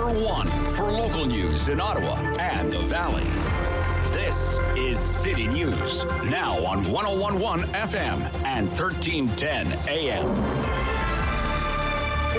number one for local news in Ottawa and the Valley. This is City News, now on 101.1 FM and 1310 AM.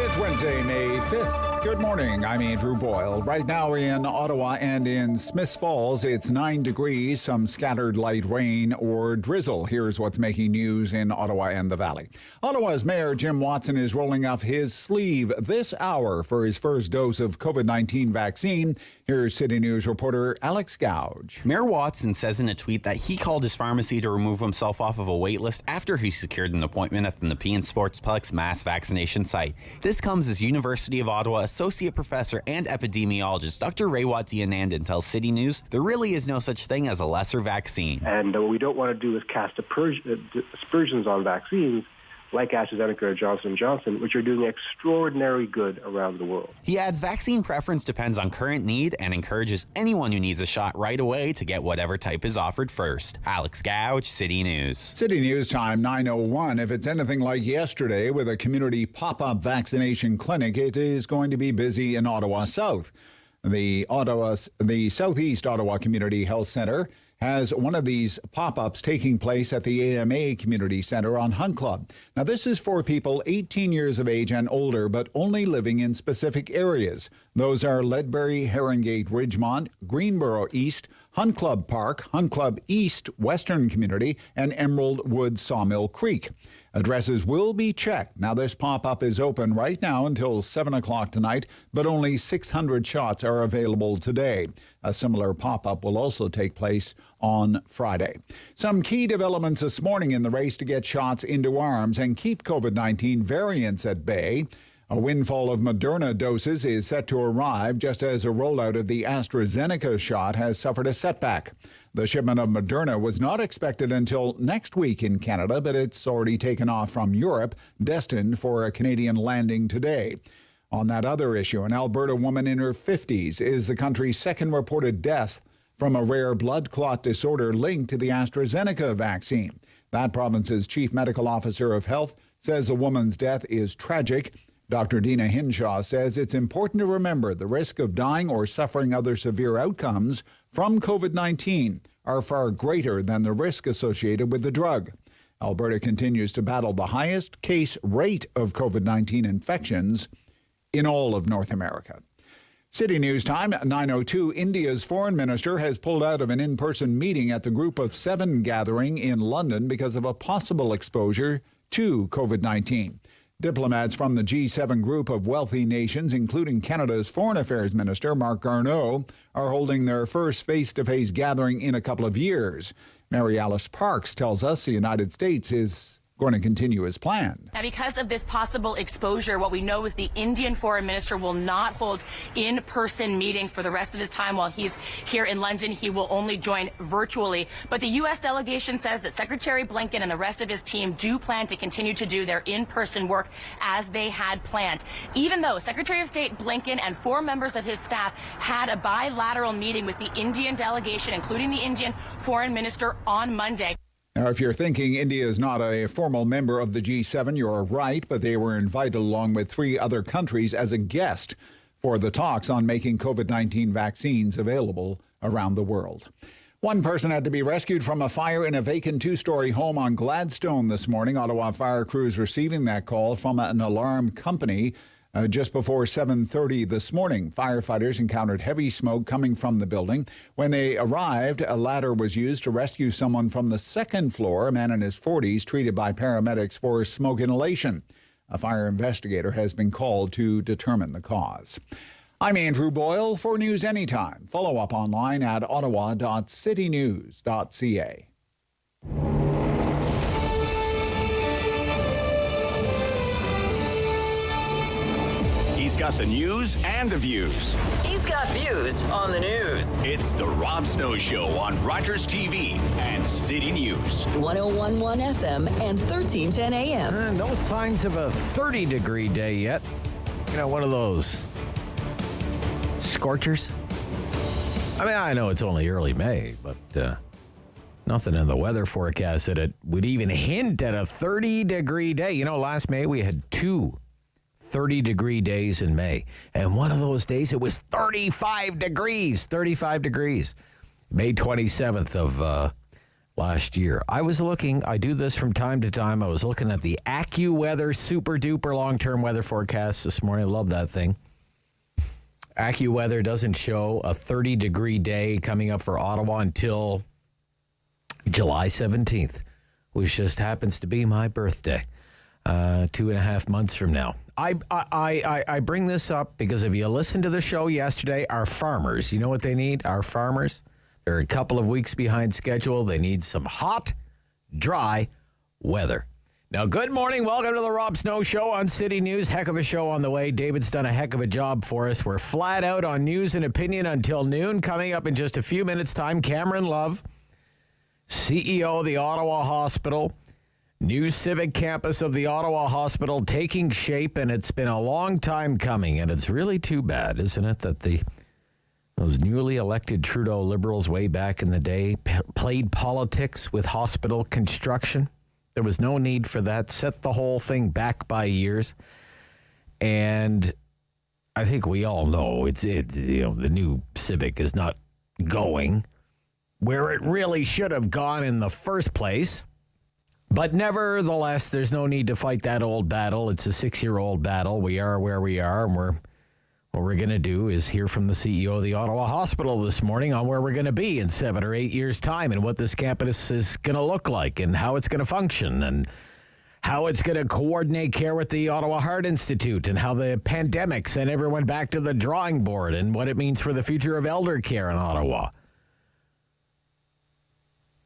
It's Wednesday, May 5th. Good morning. I'm Andrew Boyle. Right now in Ottawa and in Smiths Falls, it's 9 degrees, some scattered light rain or drizzle. Here's what's making news in Ottawa and the Valley. Ottawa's Mayor Jim Watson is rolling up his sleeve this hour for his first dose of COVID-19 vaccine. Here's City News reporter Alex Gouge. Mayor Watson says in a tweet that he called his pharmacy to remove himself off of a wait list after he secured an appointment at the Nepean Sportsplex mass vaccination site. This comes as University of Ottawa Associate Professor and Epidemiologist Dr. Rewat Deonandan tells City News there really is no such thing as a lesser vaccine. And what we don't want to do is cast aspersions on vaccines like AstraZeneca or Johnson & Johnson, which are doing extraordinary good around the world. He adds vaccine preference depends on current need and encourages anyone who needs a shot right away to get whatever type is offered first. Alex Gouge, City News. City News time, 9:01. If it's anything like yesterday with a community pop-up vaccination clinic, it is going to be busy in Ottawa South. The Southeast Ottawa Community Health Centre has one of these pop-ups taking place at the AMA Community Centre on Hunt Club. Now, this is for people 18 years of age and older, but only living in specific areas. Those are Ledbury, Herringate, Ridgemont, Greenboro East, Hunt Club Park, Hunt Club East, Western Community, and Emerald Woods Sawmill Creek. Addresses will be checked. Now, this pop-up is open right now until 7 o'clock tonight, but only 600 shots are available today. A similar pop-up will also take place on Friday. Some key developments this morning in the race to get shots into arms and keep COVID-19 variants at bay. A windfall of Moderna doses is set to arrive just as a rollout of the AstraZeneca shot has suffered a setback. The shipment of Moderna was not expected until next week in Canada, but it's already taken off from Europe, destined for a Canadian landing today. On that other issue, an Alberta woman in her 50s is the country's second reported death from a rare blood clot disorder linked to the AstraZeneca vaccine. That province's chief medical officer of health says the woman's death is tragic. Dr. Dina Hinshaw says it's important to remember the risk of dying or suffering other severe outcomes from COVID-19 are far greater than the risk associated with the drug. Alberta continues to battle the highest case rate of COVID-19 infections in all of North America. City News time, 9:02. India's foreign minister has pulled out of an in-person meeting at the Group of Seven gathering in London because of a possible exposure to COVID-19. Diplomats from the G7 group of wealthy nations, including Canada's Foreign Affairs Minister, Marc, are holding their first face-to-face gathering in a couple of years. Mary Alice Parks tells us the United States is going to continue as planned. Now, because of this possible exposure, what we know is the Indian foreign minister will not hold in-person meetings for the rest of his time while he's here in London. He will only join virtually. But the U.S. delegation says that Secretary Blinken and the rest of his team do plan to continue to do their in-person work as they had planned. Even though Secretary of State Blinken and 4 members of his staff had a bilateral meeting with the Indian delegation, including the Indian foreign minister, on Monday. Now, if you're thinking India is not a formal member of the G7, you're right, but they were invited along with 3 other countries as a guest for the talks on making COVID-19 vaccines available around the world. One person had to be rescued from a fire in a vacant 2-story home on Gladstone this morning. Ottawa fire crews receiving that call from an alarm company just before 7:30 this morning. Firefighters encountered heavy smoke coming from the building. When they arrived, a ladder was used to rescue someone from the 2nd floor, a man in his 40s treated by paramedics for smoke inhalation. A fire investigator has been called to determine the cause. I'm Andrew Boyle for News Anytime. Follow up online at ottawa.citynews.ca. He's got the news and the views. He's got views on the news. It's the Rob Snow Show on Rogers TV and City News. 101.1 FM and 1310 AM. No signs of a 30-degree day yet. You know, one of those scorchers. I mean, I know it's only early May, but nothing in the weather forecast that it would even hint at a 30-degree day. You know, last May we had 2 30-degree days in May. And one of those days, it was 35 degrees. 35 degrees. May 27th of last year. I do this from time to time. I was looking at the AccuWeather super-duper long-term weather forecast this morning. I love that thing. AccuWeather doesn't show a 30-degree day coming up for Ottawa until July 17th, which just happens to be my birthday, 2.5 months from now. I bring this up because if you listened to the show yesterday, our farmers, you know what they need? Our farmers, they're a couple of weeks behind schedule. They need some hot, dry weather. Now, good morning. Welcome to the Rob Snow Show on City News. Heck of a show on the way. David's done a heck of a job for us. We're flat out on news and opinion until noon. Coming up in just a few minutes' time, Cameron Love, CEO of the Ottawa Hospital. New civic campus of the Ottawa Hospital taking shape, and it's been a long time coming. And it's really too bad, isn't it, that those newly elected Trudeau Liberals way back in the day played politics with hospital construction. There was no need for that. Set the whole thing back by years. And I think we all know the new Civic is not going where it really should have gone in the first place. But nevertheless, there's no need to fight that old battle. It's a 6-year-old battle. We are where we are, and what we're going to do is hear from the CEO of the Ottawa Hospital this morning on where we're going to be in 7 or 8 years' time and what this campus is going to look like and how it's going to function and how it's going to coordinate care with the Ottawa Heart Institute and how the pandemic sent everyone back to the drawing board and what it means for the future of elder care in Ottawa.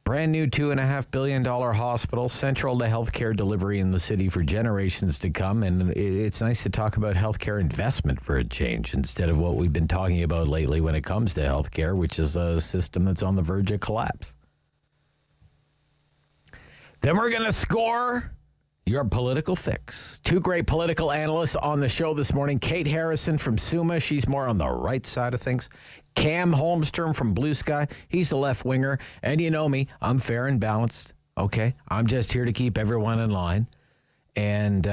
Brand new $2.5 billion hospital, central to healthcare delivery in the city for generations to come. And it's nice to talk about healthcare investment for a change instead of what we've been talking about lately when it comes to healthcare, which is a system that's on the verge of collapse. Then we're going to score your political fix. Two great political analysts on the show this morning. Kate Harrison from Summa. She's more on the right side of things. Cam Holmstrom from Bluesky. He's a left winger. And you know me, I'm fair and balanced. Okay? I'm just here to keep everyone in line. And,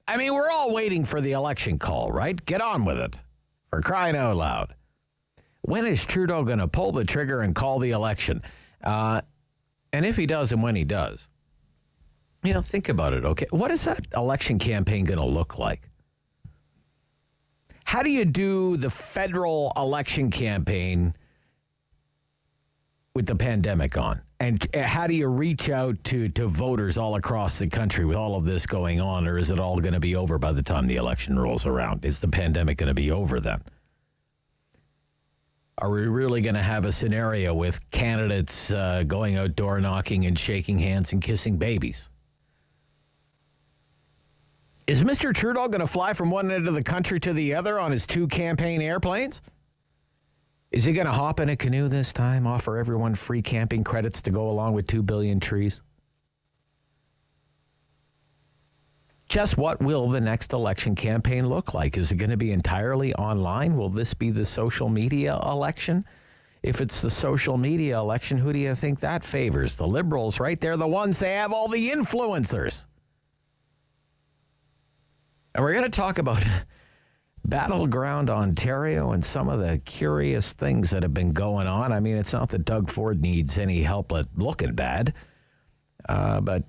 we're all waiting for the election call, right? Get on with it. For crying out loud. When is Trudeau going to pull the trigger and call the election? And if he does and when he does, think about it, okay? What is that election campaign going to look like? How do you do the federal election campaign with the pandemic on? And how do you reach out to voters all across the country with all of this going on? Or is it all going to be over by the time the election rolls around? Is the pandemic going to be over then? Are we really going to have a scenario with candidates going out door knocking and shaking hands and kissing babies? Is Mr. Trudeau going to fly from one end of the country to the other on his 2 campaign airplanes? Is he going to hop in a canoe this time, offer everyone free camping credits to go along with 2 billion trees? Just what will the next election campaign look like? Is it going to be entirely online? Will this be the social media election? If it's the social media election, who do you think that favors? The Liberals, right? They're the ones, they have all the influencers. And we're going to talk about Battleground Ontario and some of the curious things that have been going on. It's not that Doug Ford needs any help at looking bad, but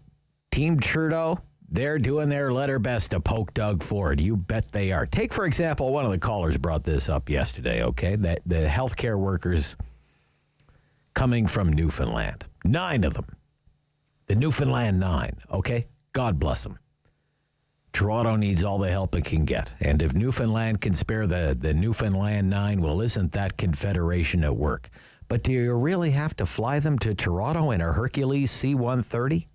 Team Trudeau, they're doing their letter best to poke Doug Ford. You bet they are. Take, for example, one of the callers brought this up yesterday, okay? That the healthcare workers coming from Newfoundland, 9 of them. The Newfoundland 9, okay? God bless them. Toronto needs all the help it can get. And if Newfoundland can spare the Newfoundland 9, well, isn't that Confederation at work? But do you really have to fly them to Toronto in a Hercules C-130?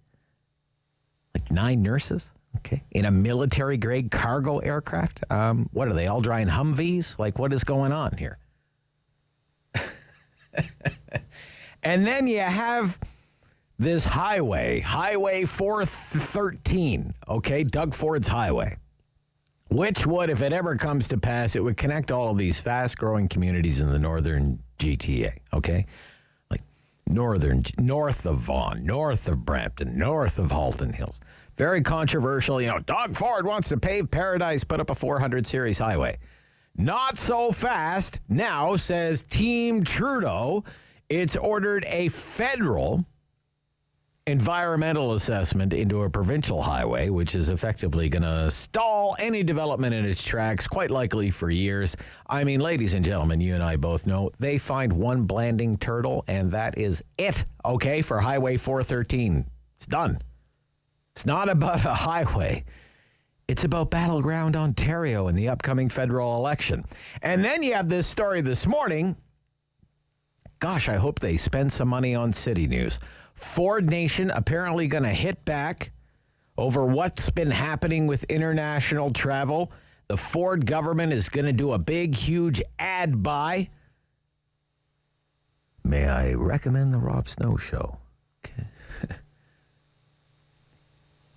Like 9 nurses? Okay. In a military-grade cargo aircraft? What are they, all driving Humvees? Like, what is going on here? And then you have this highway 413, okay, Doug Ford's highway, which would, if it ever comes to pass, it would connect all of these fast-growing communities in the northern GTA, okay, like north of Vaughan, north of Brampton, north of Halton Hills, Very controversial. Doug Ford wants to pave Paradise, put up a 400 series highway. Not so fast now, says Team Trudeau. It's ordered a federal environmental assessment into a provincial highway, which is effectively going to stall any development in its tracks, quite likely for years. I mean, ladies and gentlemen, you and I both know they find one Blanding turtle, and that is it, okay, for Highway 413. It's done. It's not about a highway. It's about Battleground Ontario in the upcoming federal election. And then you have this story this morning. Gosh, I hope they spend some money on City News. Ford Nation apparently going to hit back over what's been happening with international travel. The Ford government is going to do a big, huge ad buy. May I recommend the Rob Snow Show? Okay.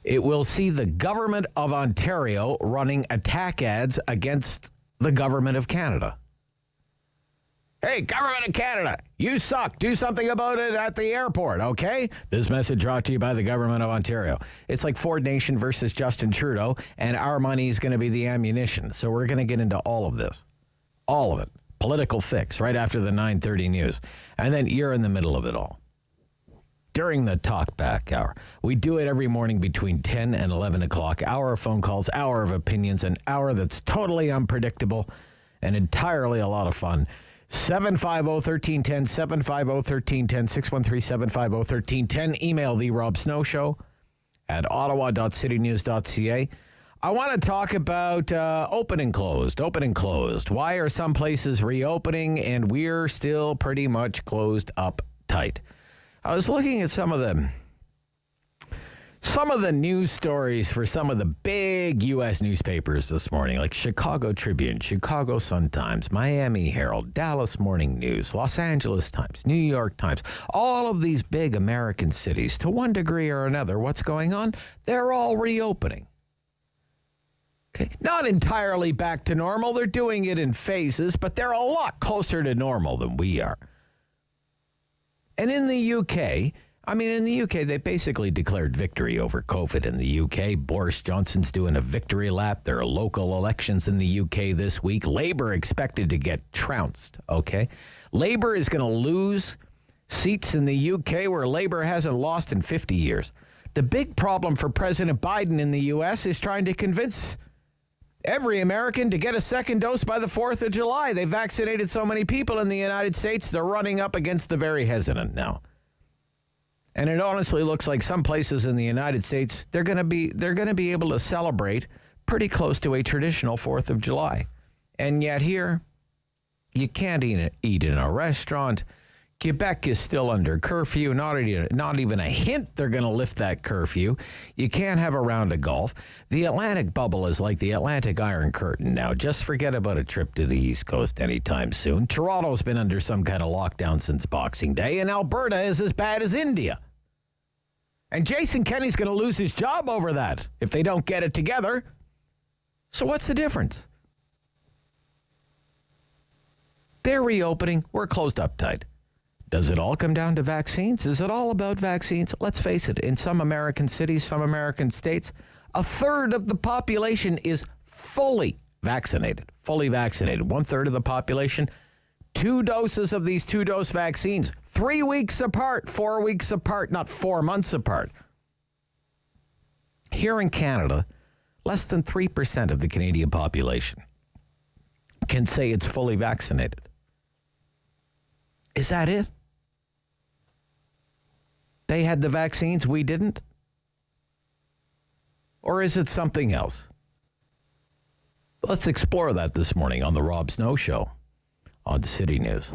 It will see the government of Ontario running attack ads against the government of Canada. Hey, government of Canada, you suck. Do something about it at the airport, okay? This message brought to you by the government of Ontario. It's like Ford Nation versus Justin Trudeau, and our money is going to be the ammunition. So we're going to get into all of this. All of it. Political fix right after the 9:30 news. And then you're in the middle of it all. During the talkback hour. We do it every morning between 10 and 11 o'clock. Hour of phone calls, hour of opinions, an hour that's totally unpredictable and entirely a lot of fun. 750-1310, 750-1310, 613-750-1310. Email the Rob Snow Show at ottawa.citynews.ca. I want to talk about open and closed. Why are some places reopening and we're still pretty much closed up tight? I was looking at some of the news stories for some of the big U.S. newspapers this morning, like Chicago Tribune, Chicago Sun-Times, Miami Herald, Dallas Morning News, Los Angeles Times, New York Times, all of these big American cities, to one degree or another, what's going on? They're all reopening. Okay. Not entirely back to normal. They're doing it in phases, but they're a lot closer to normal than we are. And in the UK, they basically declared victory over COVID in the UK. Boris Johnson's doing a victory lap. There are local elections in the UK this week. Labour expected to get trounced, okay? Labour is going to lose seats in the UK where Labour hasn't lost in 50 years. The big problem for President Biden in the U.S. is trying to convince every American to get a second dose by the 4th of July. They vaccinated so many people in the United States, they're running up against the very hesitant now. And it honestly looks like some places in the United States, they're going to be able to celebrate pretty close to a traditional 4th of July. And yet here, you can't eat in a restaurant. Quebec is still under curfew. Not even a hint they're going to lift that curfew. You can't have a round of golf. The Atlantic bubble is like the Atlantic Iron Curtain now. Just forget about a trip to the East Coast anytime soon. Toronto's been under some kind of lockdown since Boxing Day, and Alberta is as bad as India. And Jason Kenney's going to lose his job over that if they don't get it together. So what's the difference? They're reopening. We're closed up tight. Does it all come down to vaccines? Is it all about vaccines? Let's face it, in some American cities, some American states, a third of the population is fully vaccinated. Fully vaccinated. 1/3 of the population, 2 doses of these 2-dose vaccines, 3 weeks apart, 4 weeks apart, not 4 months apart. Here in Canada, less than 3% of the Canadian population can say it's fully vaccinated. Is that it? They had the vaccines, we didn't? Or is it something else? Let's explore that this morning on the Rob Snow Show on City News.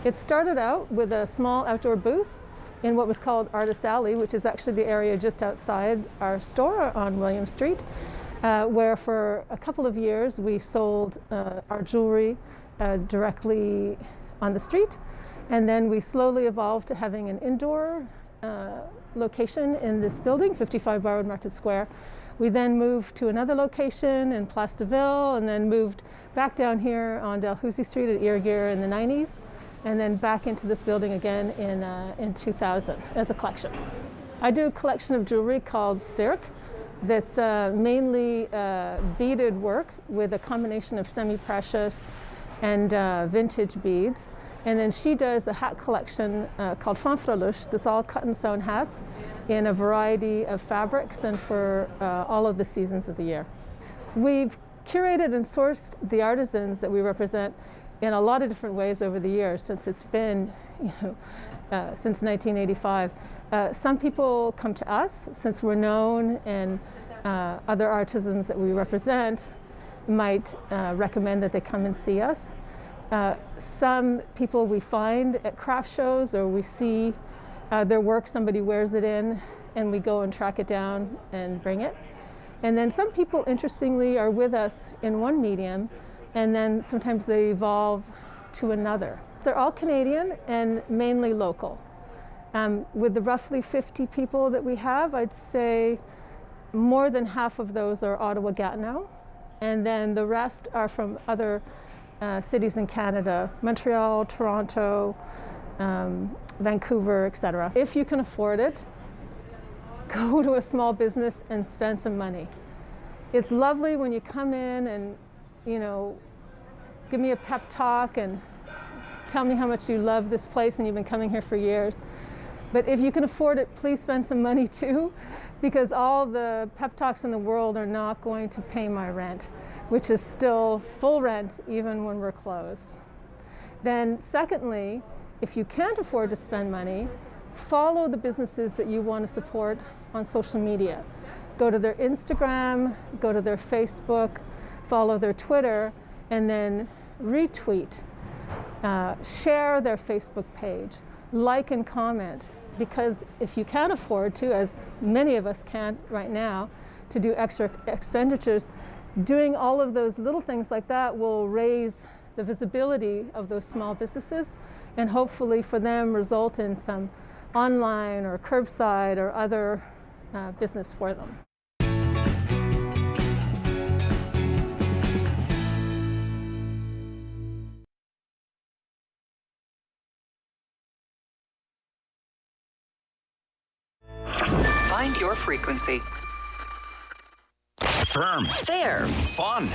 It started out with a small outdoor booth in what was called Artist Alley, which is actually the area just outside our store on William Street. Where for a couple of years we sold our jewelry directly on the street, and then we slowly evolved to having an indoor location in this building, 55 Barwood Market Square. We then moved to another location in Place de Ville, and then moved back down here on Dalhousie Street at Ear Gear in the 90s. and then back into this building again in 2000 as a collection. I do a collection of jewelry called Sherring that's mainly beaded work with a combination of semi-precious and vintage beads. And then she does a hat collection called Fanfreluche that's all cut and sewn hats in a variety of fabrics and for all of the seasons of the year. We've curated and sourced the artisans that we represent in a lot of different ways over the years since it's been, since 1985. Some people come to us since we're known, and other artisans that we represent might recommend that they come and see us. Some people we find at craft shows, or we see their work, somebody wears it in, and we go and track it down and bring it. And then some people, interestingly, are with us in one medium, and then sometimes they evolve to another. They're all Canadian and mainly local. With the roughly 50 people that we have, I'd say more than half of those are Ottawa-Gatineau, and then the rest are from other cities in Canada, Montreal, Toronto, Vancouver, etc. If you can afford it, go to a small business and spend some money. It's lovely when you come in and, give me a pep talk and tell me how much you love this place and you've been coming here for years. But if you can afford it, please spend some money too, because all the pep talks in the world are not going to pay my rent, which is still full rent even when we're closed. Then secondly, if you can't afford to spend money, follow the businesses that you want to support on social media. Go to their Instagram, go to their Facebook, follow their Twitter, and then retweet, share their Facebook page, like and comment. Because if you can't afford to, as many of us can't right now, to do extra expenditures, doing all of those little things like that will raise the visibility of those small businesses, and hopefully for them result in some online or curbside or other business for them. Find your frequency. Firm. Fair. Fun.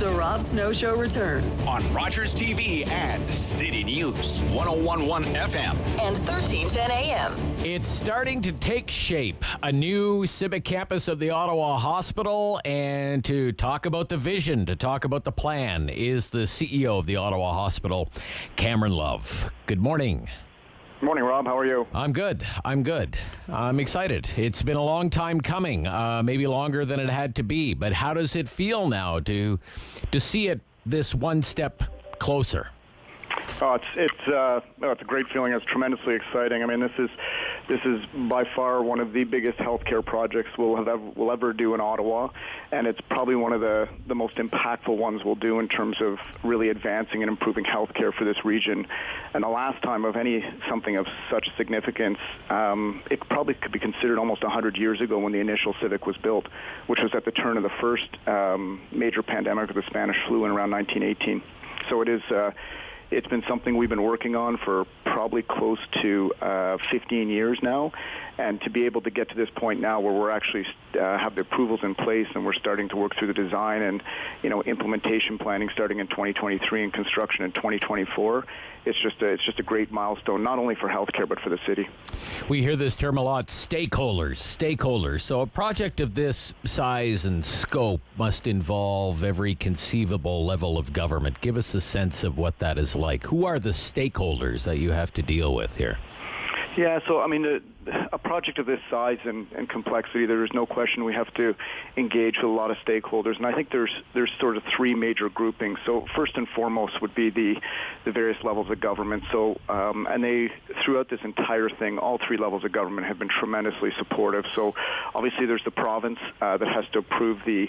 The Rob Snow Show returns On Rogers TV and City News. 1011 FM. and 1310 AM. It's starting to take shape, a new civic campus of the Ottawa Hospital, and to talk about the vision, to talk about the plan, is the CEO of the Ottawa Hospital, Cameron Love. Good morning. Morning, Rob. How are you? I'm good. I'm excited. It's been a long time coming, maybe longer than it had to be, but how does it feel now to see it this one step closer? Oh, it's a great feeling. It's tremendously exciting. I mean, this is by far one of the biggest healthcare projects we'll ever do in Ottawa, and it's probably one of the most impactful ones we'll do in terms of really advancing and improving healthcare for this region. And the last time of something of such significance, it probably could be considered almost 100 years ago when the initial civic was built, which was at the turn of the first major pandemic of the Spanish flu in around 1918. So it is. It's been something we've been working on for probably close to 15 years now, and to be able to get to this point now where we're actually have the approvals in place and we're starting to work through the design and implementation planning starting in 2023 and construction in 2024. It's just a great milestone, not only for healthcare but for the city. We hear this term a lot, stakeholders. So a project of this size and scope must involve every conceivable level of government. Give us a sense of what that is like. Who are the stakeholders that you have to deal with here? Yeah, so I mean, a project of this size and complexity, there is no question we have to engage with a lot of stakeholders, and I think there's sort of three major groupings. So first and foremost would be the various levels of government. So and they throughout this entire thing, all three levels of government have been tremendously supportive. So obviously there's the province that has to approve the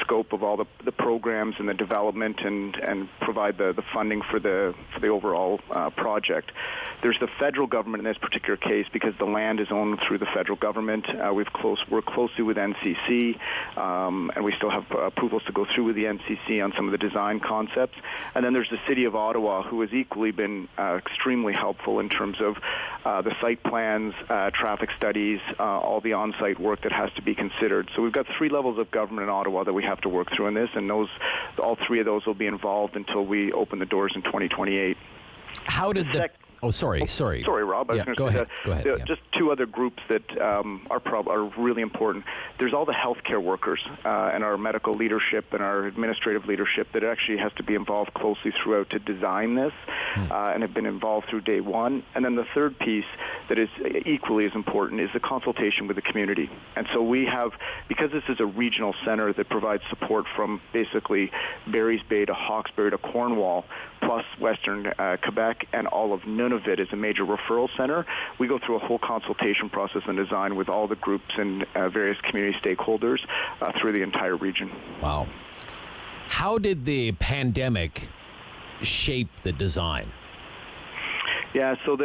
scope of all the programs and the development and provide the funding for the overall project. There's the federal government in this particular particular case, because the land is owned through the federal government, we're closely with NCC, and we still have approvals to go through with the NCC on some of the design concepts. And then there's the City of Ottawa, who has equally been extremely helpful in terms of the site plans, traffic studies, all the on-site work that has to be considered. So we've got 3 levels of government in Ottawa that we have to work through in this, and all 3 of those will be involved until we open the doors in 2028. How did the... Sorry, Rob. Go ahead. Just 2 other groups that are really important. There's all the healthcare workers and our medical leadership and our administrative leadership that actually has to be involved closely throughout to design this and have been involved through day one. And then the third piece that is equally as important is the consultation with the community. And so we have, because this is a regional center that provides support from basically Barry's Bay to Hawkesbury to Cornwall, plus Western Quebec, and all of Nunavut is a major referral center. We go through a whole consultation process and design with all the groups and various community stakeholders through the entire region. Wow. How did the pandemic shape the design? Yeah, so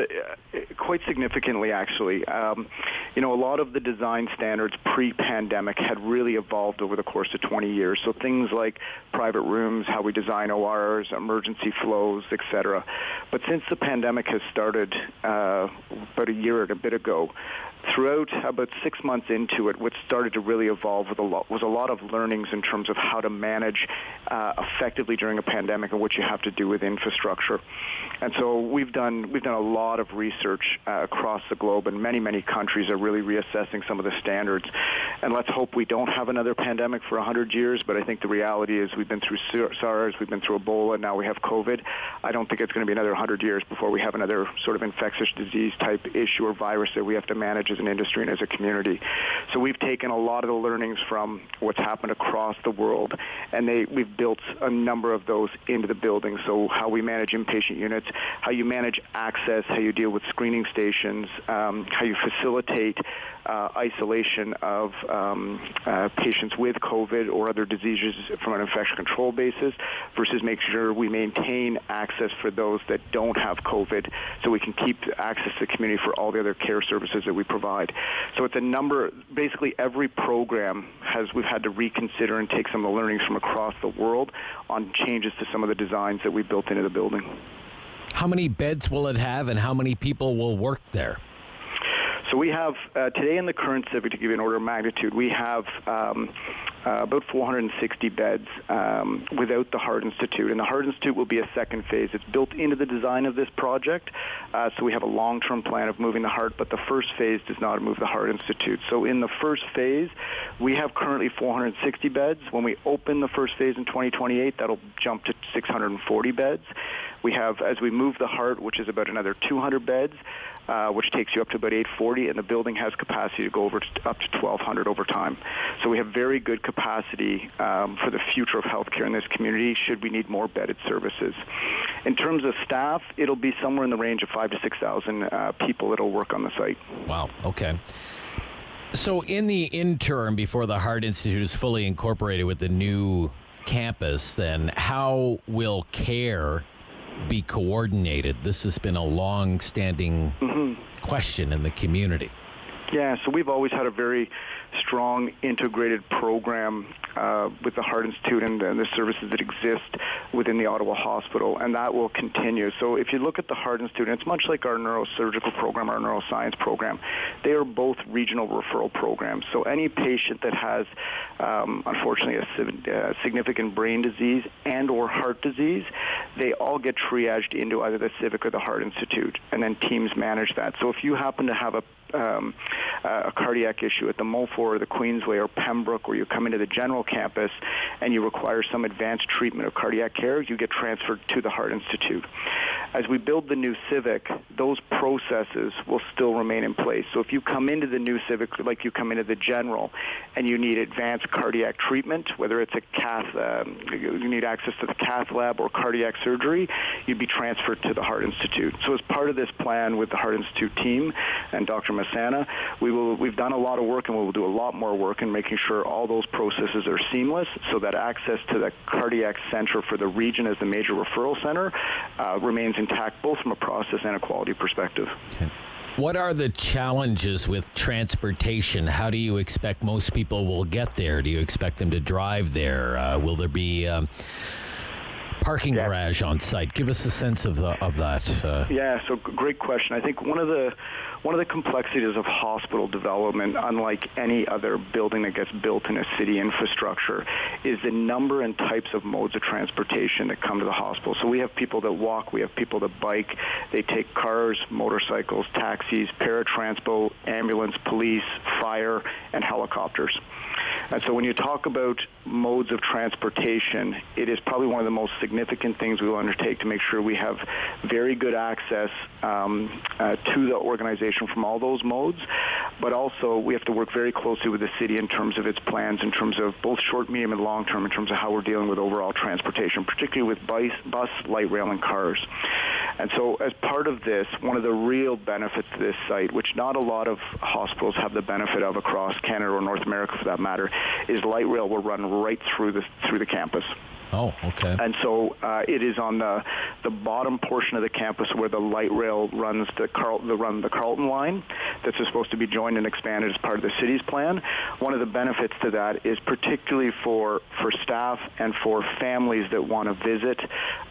quite significantly, actually. A lot of the design standards pre-pandemic had really evolved over the course of 20 years. So things like private rooms, how we design ORs, emergency flows, et cetera. But since the pandemic has started about a year and a bit ago, throughout about 6 months into it, what started to really evolve was a lot of learnings in terms of how to manage effectively during a pandemic and what you have to do with infrastructure. And so we've done a lot of research across the globe, and many countries are really reassessing some of the standards. And let's hope we don't have another pandemic for 100 years, but I think the reality is we've been through SARS, we've been through Ebola, and now we have COVID. I don't think it's going to be another 100 years before we have another sort of infectious disease type issue or virus that we have to manage as an industry and as a community. So we've taken a lot of the learnings from what's happened across the world, and we've built a number of those into the building. So how we manage inpatient units, how you manage access, how you deal with screening stations, how you facilitate isolation of patients with COVID or other diseases from an infection control basis versus make sure we maintain access for those that don't have COVID so we can keep access to the community for all the other care services that we provide. So it's a number, basically every program we've had to reconsider and take some of the learnings from across the world on changes to some of the designs that we built into the building. How many beds will it have, and how many people will work there? So we have, today in the current Civic, to give you an order of magnitude, we have about 460 beds without the Heart Institute. And the Heart Institute will be a second phase. It's built into the design of this project. So we have a long-term plan of moving the heart, but the first phase does not move the Heart Institute. So in the first phase, we have currently 460 beds. When we open the first phase in 2028, that'll jump to 640 beds. We have, as we move the heart, which is about another 200 beds, which takes you up to about 840, and the building has capacity to go up to 1,200 over time. So we have very good capacity for the future of healthcare in this community should we need more bedded services. In terms of staff, it'll be somewhere in the range of 5,000 to 6,000 people that will work on the site. Wow, okay. So in the interim, before the Heart Institute is fully incorporated with the new campus, then how will care be coordinated? This has been a long-standing question in the community. Yeah, so we've always had a very strong integrated program with the Heart Institute and the services that exist within the Ottawa Hospital, and that will continue. So if you look at the Heart Institute, and it's much like our neurosurgical program, our neuroscience program, they are both regional referral programs. So any patient that has, unfortunately, a significant brain disease and or heart disease, they all get triaged into either the Civic or the Heart Institute, and then teams manage that. So if you happen to have a cardiac issue at the Mulford or the Queensway or Pembroke, or you come into the general campus and you require some advanced treatment of cardiac care, you get transferred to the Heart Institute. As we build the new Civic, those processes will still remain in place. So if you come into the new Civic like you come into the general and you need advanced cardiac treatment, whether it's a cath, you need access to the cath lab or cardiac surgery, you'd be transferred to the Heart Institute. So as part of this plan with the Heart Institute team and Dr. Massana, we've done a lot of work, and we will do a lot more work in making sure all those processes are seamless so that access to the cardiac center for the region as the major referral center remains intact, both from a process and a quality perspective. Okay. What are the challenges with transportation? How do you expect most people will get there? Do you expect them to drive there? Will there be parking garage on site? Give us a sense of that. Yeah, so great question. I think one of the complexities of hospital development, unlike any other building that gets built in a city infrastructure, is the number and types of modes of transportation that come to the hospital. So we have people that walk, we have people that bike, they take cars, motorcycles, taxis, paratransport, ambulance, police, fire, and helicopters. And so when you talk about modes of transportation, it is probably one of the most significant things we will undertake to make sure we have very good access to the organization from all those modes. But also we have to work very closely with the city in terms of its plans, in terms of both short, medium, and long term, in terms of how we're dealing with overall transportation, particularly with bus, light rail, and cars. And so as part of this, one of the real benefits to this site, which not a lot of hospitals have the benefit of across Canada or North America for that matter, is light rail will run right through the campus. Oh, okay. And so it is on the bottom portion of the campus where the light rail runs the Carlton line that's supposed to be joined and expanded as part of the city's plan. One of the benefits to that is particularly for staff and for families that want to visit.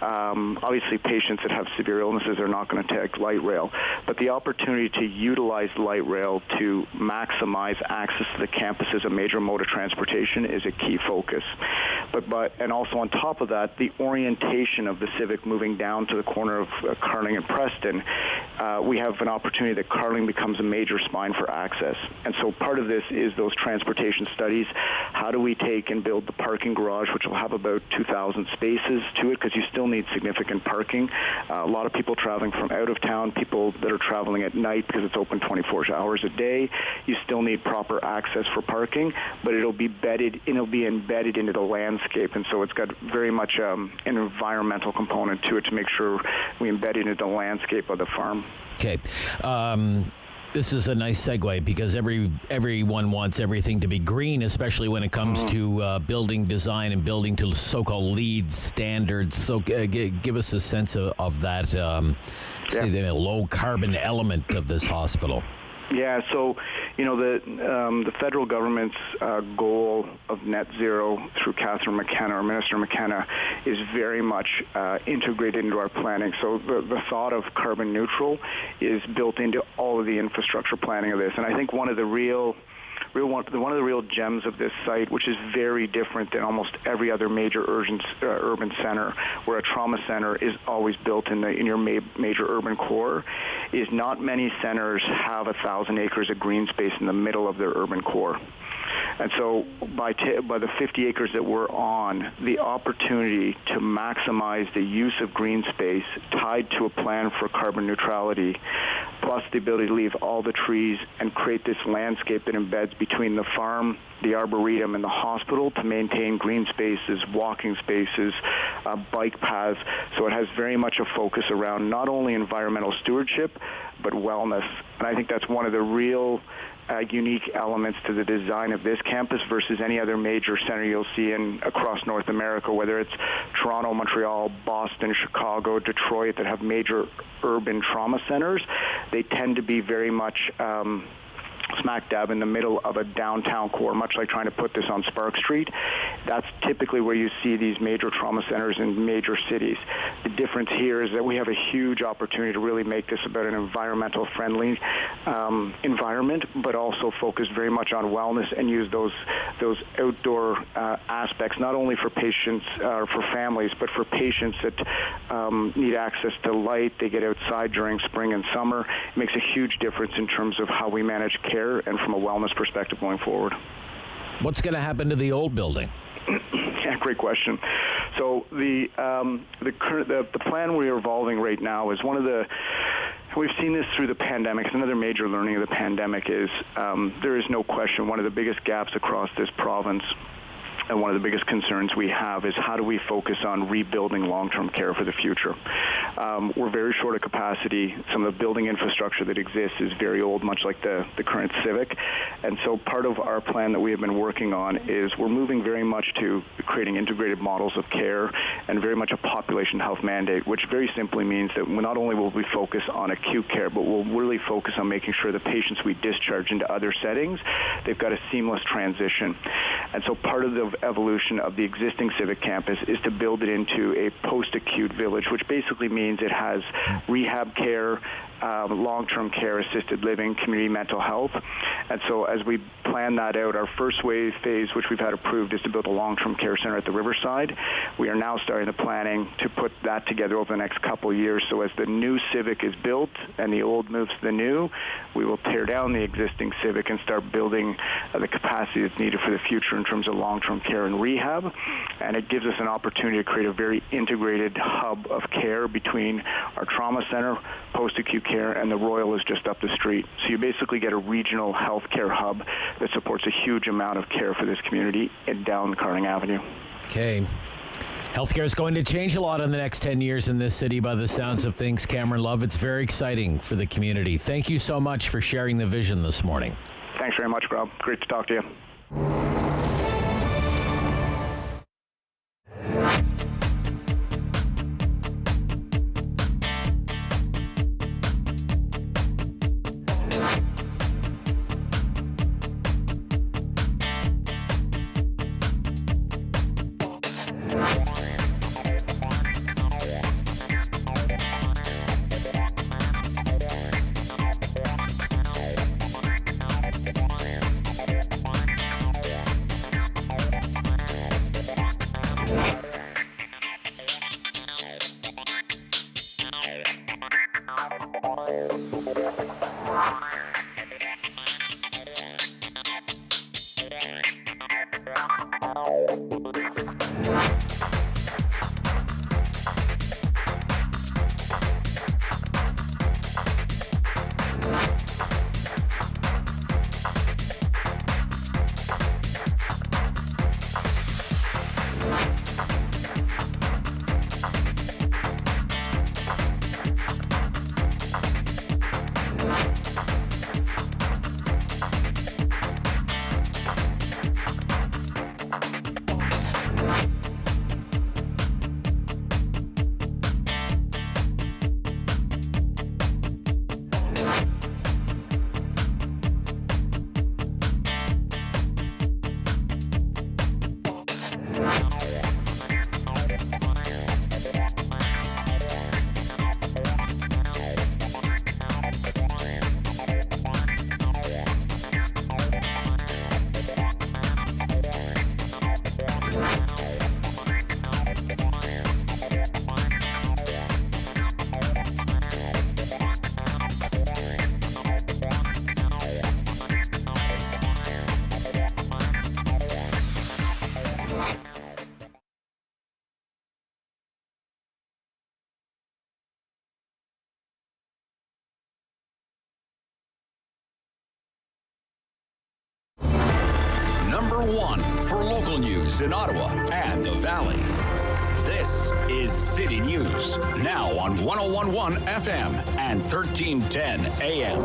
Obviously, patients that have severe illnesses are not going to take light rail, but the opportunity to utilize light rail to maximize access to the campus as a major mode of transportation is a key focus. And also on top of that, the orientation of the Civic moving down to the corner of Carling and Preston, we have an opportunity that Carling becomes a major spine for access. And so part of this is those transportation studies. How do we take and build the parking garage, which will have about 2,000 spaces to it, because you still need significant parking. A lot of people traveling from out of town, people that are traveling at night because it's open 24 hours a day. You still need proper access for parking, but it'll be embedded into the landscape, and so it's got very much an environmental component to it to make sure we embed it into the landscape of the farm. Okay. This is a nice segue because everyone wants everything to be green, especially when it comes to building design and building to so-called LEED standards. So give us a sense of that, say the low carbon element of this hospital. Yeah, so, the federal government's goal of net zero through Catherine McKenna, or Minister McKenna, is very much integrated into our planning. So the thought of carbon neutral is built into all of the infrastructure planning of this. And I think one of the real gems of this site, which is very different than almost every other major urban center, where a trauma center is always built in your major urban core, is not many centers have 1,000 acres of green space in the middle of their urban core. And so by the 50 acres that we're on, the opportunity to maximize the use of green space tied to a plan for carbon neutrality, plus the ability to leave all the trees and create this landscape that embeds between the farm, the arboretum, and the hospital to maintain green spaces, walking spaces, bike paths. So it has very much a focus around not only environmental stewardship, but wellness. And I think that's one of the real unique elements to the design of this campus versus any other major center you'll see across North America, whether it's Toronto, Montreal, Boston, Chicago, Detroit, that have major urban trauma centers. They tend to be very much smack dab in the middle of a downtown core, much like trying to put this on Spark Street. That's typically where you see these major trauma centers in major cities. The difference here is that we have a huge opportunity to really make this about an environmental friendly environment, but also focus very much on wellness and use those outdoor aspects, not only for patients or for families, but for patients that need access to light. They get outside during spring and summer. It makes a huge difference in terms of how we manage care and from a wellness perspective going forward. What's going to happen to the old building? Yeah, great question. So the plan we're evolving right now is we've seen this through the pandemic. It's another major learning of the pandemic is there is no question one of the biggest gaps across this province and one of the biggest concerns we have is how do we focus on rebuilding long-term care for the future. We're very short of capacity. Some of the building infrastructure that exists is very old, much like the current Civic. And so part of our plan that we have been working on is we're moving very much to creating integrated models of care and very much a population health mandate, which very simply means that not only will we focus on acute care, but we'll really focus on making sure the patients we discharge into other settings, they've got a seamless transition. And so part of the evolution of the existing Civic campus is to build it into a post-acute village, which basically means it has rehab care, long-term care, assisted living, community mental health. And so as we plan that out, our first phase, which we've had approved, is to build a long-term care center at the Riverside. We are now starting the planning to put that together over the next couple of years. So as the new Civic is built and the old moves to the new, we will tear down the existing Civic and start building the capacity that's needed for the future in terms of long-term care and rehab. And it gives us an opportunity to create a very integrated hub of care between our trauma center, post-acute care, and the Royal is just up the street. So you basically get a regional healthcare hub that supports a huge amount of care for this community down Carling Avenue. Okay. Healthcare is going to change a lot in the next 10 years in this city by the sounds of things, Cameron Love. It's very exciting for the community. Thank you so much for sharing the vision this morning. Thanks very much, Rob. Great to talk to you. Number one for local news in Ottawa and the Valley. This is City News, now on 101.1 FM and 1310 AM.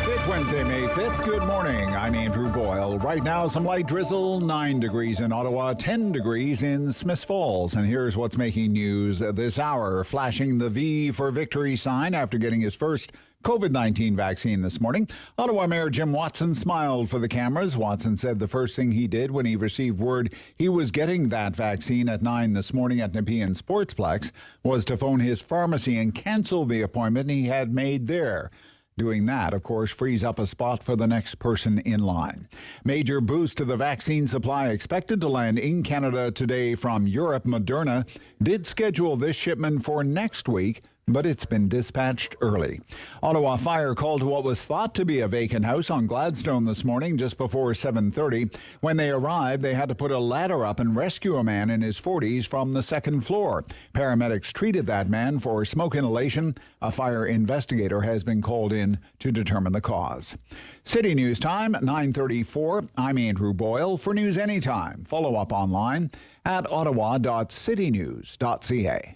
It's Wednesday, May 5th. Good morning. I'm Andrew Boyle. Right now, some light drizzle, 9 degrees in Ottawa, 10 degrees in Smiths Falls. And here's what's making news this hour. Flashing the V for victory sign after getting his first COVID-19 vaccine this morning. Ottawa Mayor Jim Watson smiled for the cameras. Watson said the first thing he did when he received word he was getting that vaccine at 9 this morning at Nepean Sportsplex was to phone his pharmacy and cancel the appointment he had made there. Doing that, of course, frees up a spot for the next person in line. Major boost to the vaccine supply expected to land in Canada today from Europe. Moderna did schedule this shipment for next week. but it's been dispatched early. Ottawa Fire called to what was thought to be a vacant house on Gladstone this morning just before 7:30. When they arrived, they had to put a ladder up and rescue a man in his 40s from the second floor. Paramedics treated that man for smoke inhalation. A fire investigator has been called in to determine the cause. City News Time, 9:34. I'm Andrew Boyle. For news anytime, follow up online at ottawa.citynews.ca.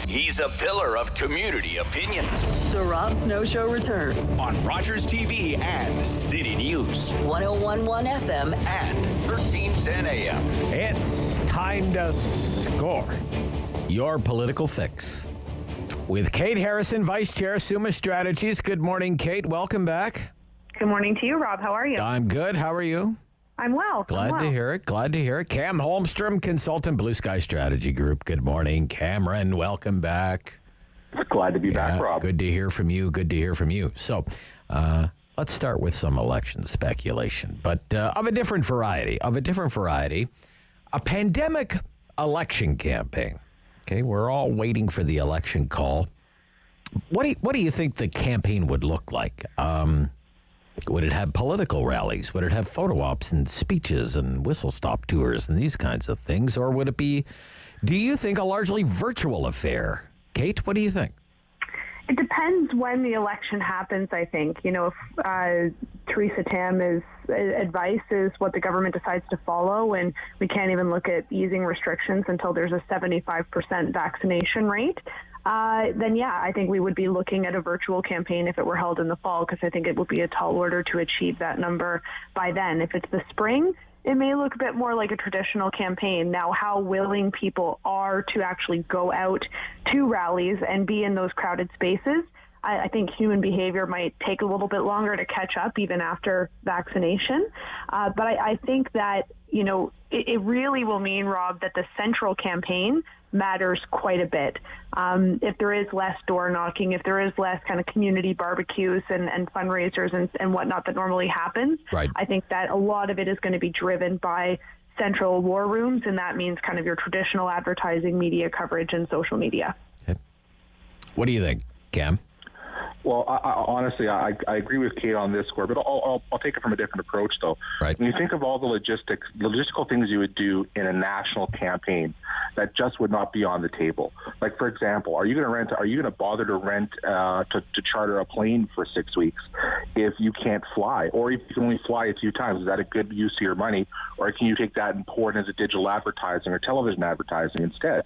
He's a pillar of community opinion. The Rob Snow Show returns On Rogers TV and City News. 101.1 FM And 1310 AM. It's time to score your political fix. With Kate Harrison, Vice Chair, Summa Strategies. Good morning, Kate. Welcome back. Good morning to you, Rob. How are you? I'm good. How are you? I'm well. Glad to hear it. Glad to hear it. Cam Holmstrom, consultant, Bluesky Strategy Group. Good morning, Cameron. Welcome back. Glad to be back, Rob. Good to hear from you. Good to hear from you. So, let's start with some election speculation, but of a different variety. A pandemic election campaign. Okay, we're all waiting for the election call. What do you think the campaign would look like? Would it have political rallies? Would it have photo ops and speeches and whistle-stop tours and these kinds of things? Or would it be, do you think, a largely virtual affair? Kate, what do you think? It depends when the election happens, I think. You know, if Theresa Tam's advice is what the government decides to follow, and we can't even look at easing restrictions until there's a 75% vaccination rate, then yeah, I think we would be looking at a virtual campaign if it were held in the fall, because I think it would be a tall order to achieve that number by then. If it's the spring, it may look a bit more like a traditional campaign. Now, how willing people are to actually go out to rallies and be in those crowded spaces, I think human behavior might take a little bit longer to catch up even after vaccination. But I think that, you know, it really will mean, Rob, that the central campaign matters quite a bit. If there is less door knocking, if there is less kind of community barbecues and fundraisers and whatnot that normally happens, right. I think that a lot of it is going to be driven by central war rooms, and that means kind of your traditional advertising, media coverage, and social media. Okay. What do you think, Cam? Well, honestly, I agree with Kate on this score, but I'll take it from a different approach, though. Right. When you think of all the logistical things you would do in a national campaign that just would not be on the table. Like, for example, are you going to bother to rent to charter a plane for 6 weeks if you can't fly, or if you can only fly a few times? Is that a good use of your money, or can you take that and pour it into digital advertising or television advertising instead?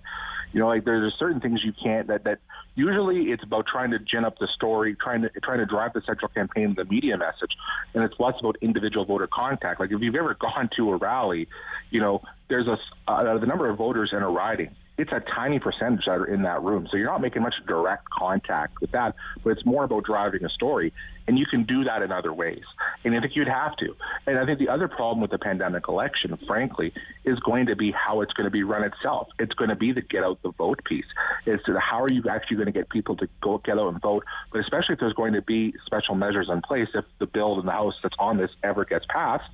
You know, like there's certain things you can't, that usually it's about trying to gin up the story, trying to drive the central campaign, the media message, and it's less about individual voter contact. Like if you've ever gone to a rally, you know, there's the number of voters in a riding. It's a tiny percentage that are in that room. So you're not making much direct contact with that, but it's more about driving a story. And you can do that in other ways. And I think you'd have to. And I think the other problem with the pandemic election, frankly, is going to be how it's going to be run itself. It's going to be the get out the vote piece. It's how are you actually going to get people to go get out and vote, but especially if there's going to be special measures in place if the bill in the House that's on this ever gets passed.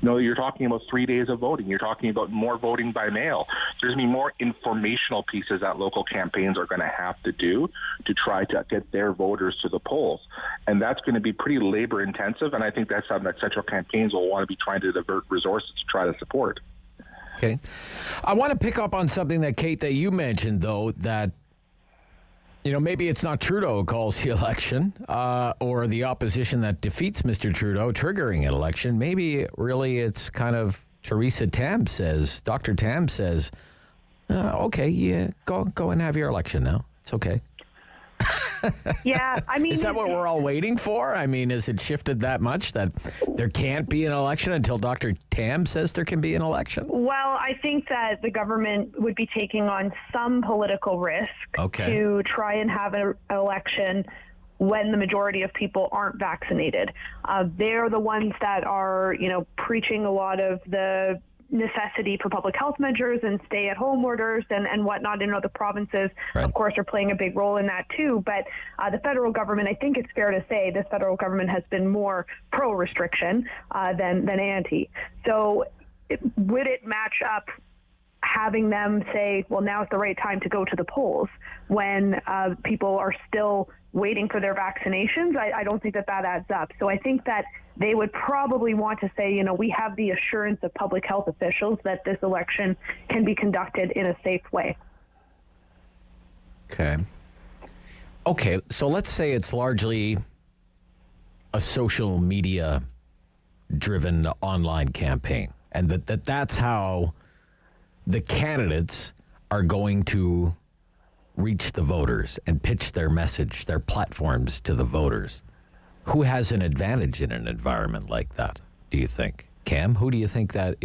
No, you're talking about 3 days of voting. You're talking about more voting by mail. There's going to be more informational pieces that local campaigns are going to have to do to try to get their voters to the polls. And that's going to be pretty labor intensive. And I think that's something that central campaigns will want to be trying to divert resources to try to support. Okay. I want to pick up on something that, Kate, that you mentioned, though, that, you know, maybe it's not Trudeau who calls the election or the opposition that defeats Mr. Trudeau triggering an election. Maybe really it's kind of Theresa Tam says, Dr. Tam says, okay, yeah, go and have your election now. It's okay. Yeah, I mean... Is that what we're all waiting for? I mean, is it shifted that much that there can't be an election until Dr. Tam says there can be an election? Well, I think that the government would be taking on some political risk to try and have an election when the majority of people aren't vaccinated. They're the ones that are, you know, preaching a lot of the necessity for public health measures and stay-at-home orders and whatnot in other provinces, of course, are playing a big role in that too. But the federal government, I think it's fair to say, this federal government has been more pro-restriction than anti. So would it match up having them say, well, now's the right time to go to the polls when people are still waiting for their vaccinations, I don't think that adds up. So I think that they would probably want to say, we have the assurance of public health officials that this election can be conducted in a safe way. Okay, so let's say it's largely a social media driven online campaign, and that's how the candidates are going to reach the voters and pitch their message, their platforms to the voters. Who has an advantage in an environment like that, do you think? Cam, who do you think that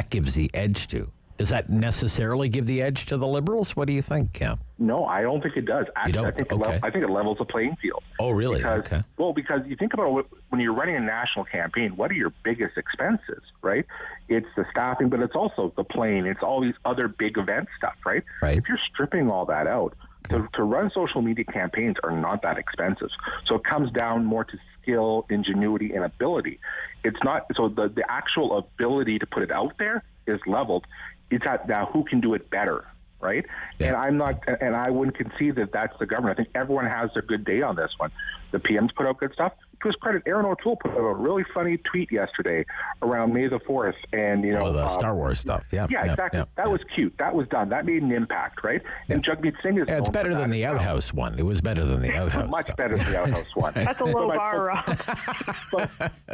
gives the edge to? Does that necessarily give the edge to the Liberals? What do you think, Cam? No, I don't think it does. Actually, I think it levels the playing field. Oh, really? Because you think about when you're running a national campaign, what are your biggest expenses, right? It's the staffing, but it's also the plane. It's all these other big event stuff, right? If you're stripping all that out, to run social media campaigns are not that expensive. So it comes down more to skill, ingenuity, and ability. It's not, so the actual ability to put it out there is leveled. It's at now who can do it better, right? Yeah. And I wouldn't concede that that's the government. I think everyone has a good day on this one. The PMs put out good stuff. To his credit, Aaron O'Toole put out a really funny tweet yesterday around May the 4th, and the Star Wars stuff. Yeah, exactly. That was cute. That was done. That made an impact, right? Yeah. And Jagmeet Singh is. Yeah, it's better than the outhouse one. It was better than the outhouse. Much better than the outhouse one. That's a low bar, Rob.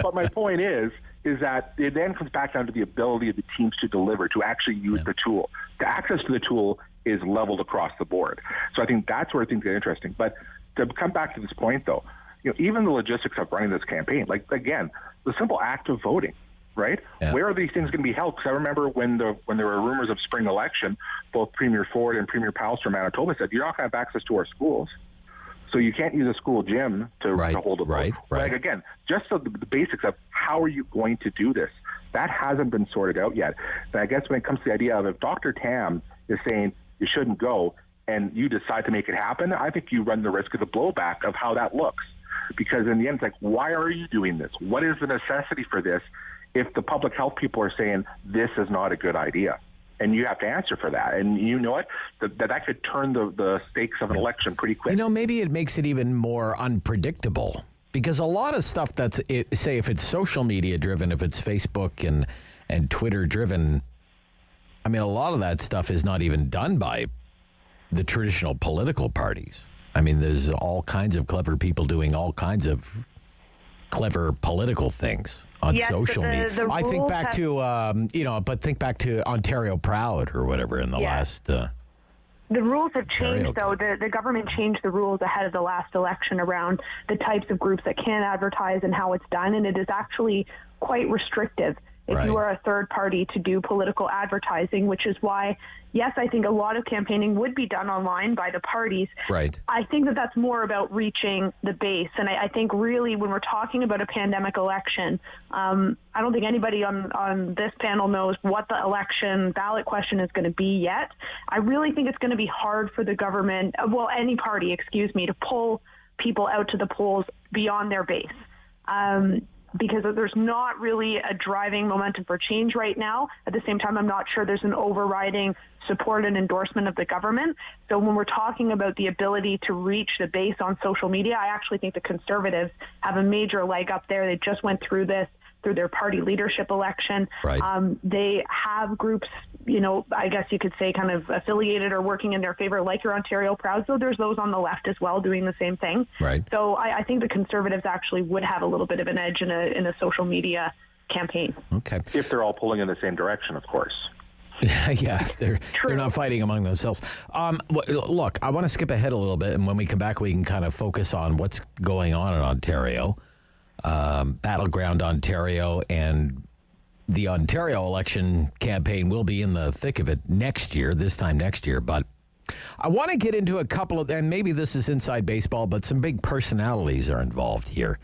But my point is that it then comes back down to the ability of the teams to deliver, to actually use the tool. The access to the tool is leveled across the board. So I think that's where things get interesting. But to come back to this point, though, even the logistics of running this campaign, like, again, the simple act of voting, right? Yeah. Where are these things going to be held? Because I remember when there were rumors of spring election, both Premier Ford and Premier Powell from Manitoba said, you're not going to have access to our schools. So you can't use a school gym to hold a vote. Right. Like, again, just the basics of how are you going to do this, that hasn't been sorted out yet. And I guess when it comes to the idea of if Dr. Tam is saying you shouldn't go and you decide to make it happen, I think you run the risk of the blowback of how that looks. Because in the end, it's like, why are you doing this? What is the necessity for this if the public health people are saying this is not a good idea? And you have to answer for that. And you know what? That could turn the stakes of an election pretty quick. Maybe it makes it even more unpredictable. Because a lot of stuff say if it's social media driven, if it's Facebook and Twitter driven, I mean, a lot of that stuff is not even done by the traditional political parties. I mean, there's all kinds of clever people doing all kinds of clever political things on social media. I think back to, think back to Ontario Proud or whatever in the last. The rules have changed, though. The government changed the rules ahead of the last election around the types of groups that can advertise and how it's done, and it is actually quite restrictive if you are a third party to do political advertising, which is why, yes, I think a lot of campaigning would be done online by the parties. Right. I think that that's more about reaching the base. And I think really when we're talking about a pandemic election, I don't think anybody on this panel knows what the election ballot question is going to be yet. I really think it's going to be hard for the government, any party, to pull people out to the polls beyond their base. Because there's not really a driving momentum for change right now. At the same time, I'm not sure there's an overriding support and endorsement of the government. So when we're talking about the ability to reach the base on social media, I actually think the Conservatives have a major leg up there. They just went through this through their party leadership election. Right. They have groups, I guess you could say kind of affiliated or working in their favor, like your Ontario Proud. So there's those on the left as well doing the same thing. Right. So I think the Conservatives actually would have a little bit of an edge in a social media campaign. Okay. If they're all pulling in the same direction, of course. Yeah, they're not fighting among themselves. Look, I want to skip ahead a little bit, and when we come back, we can kind of focus on what's going on in Ontario. Battleground Ontario, and the Ontario election campaign will be in the thick of it this time next year. But I want to get into a couple of, and maybe this is inside baseball, but some big personalities are involved here.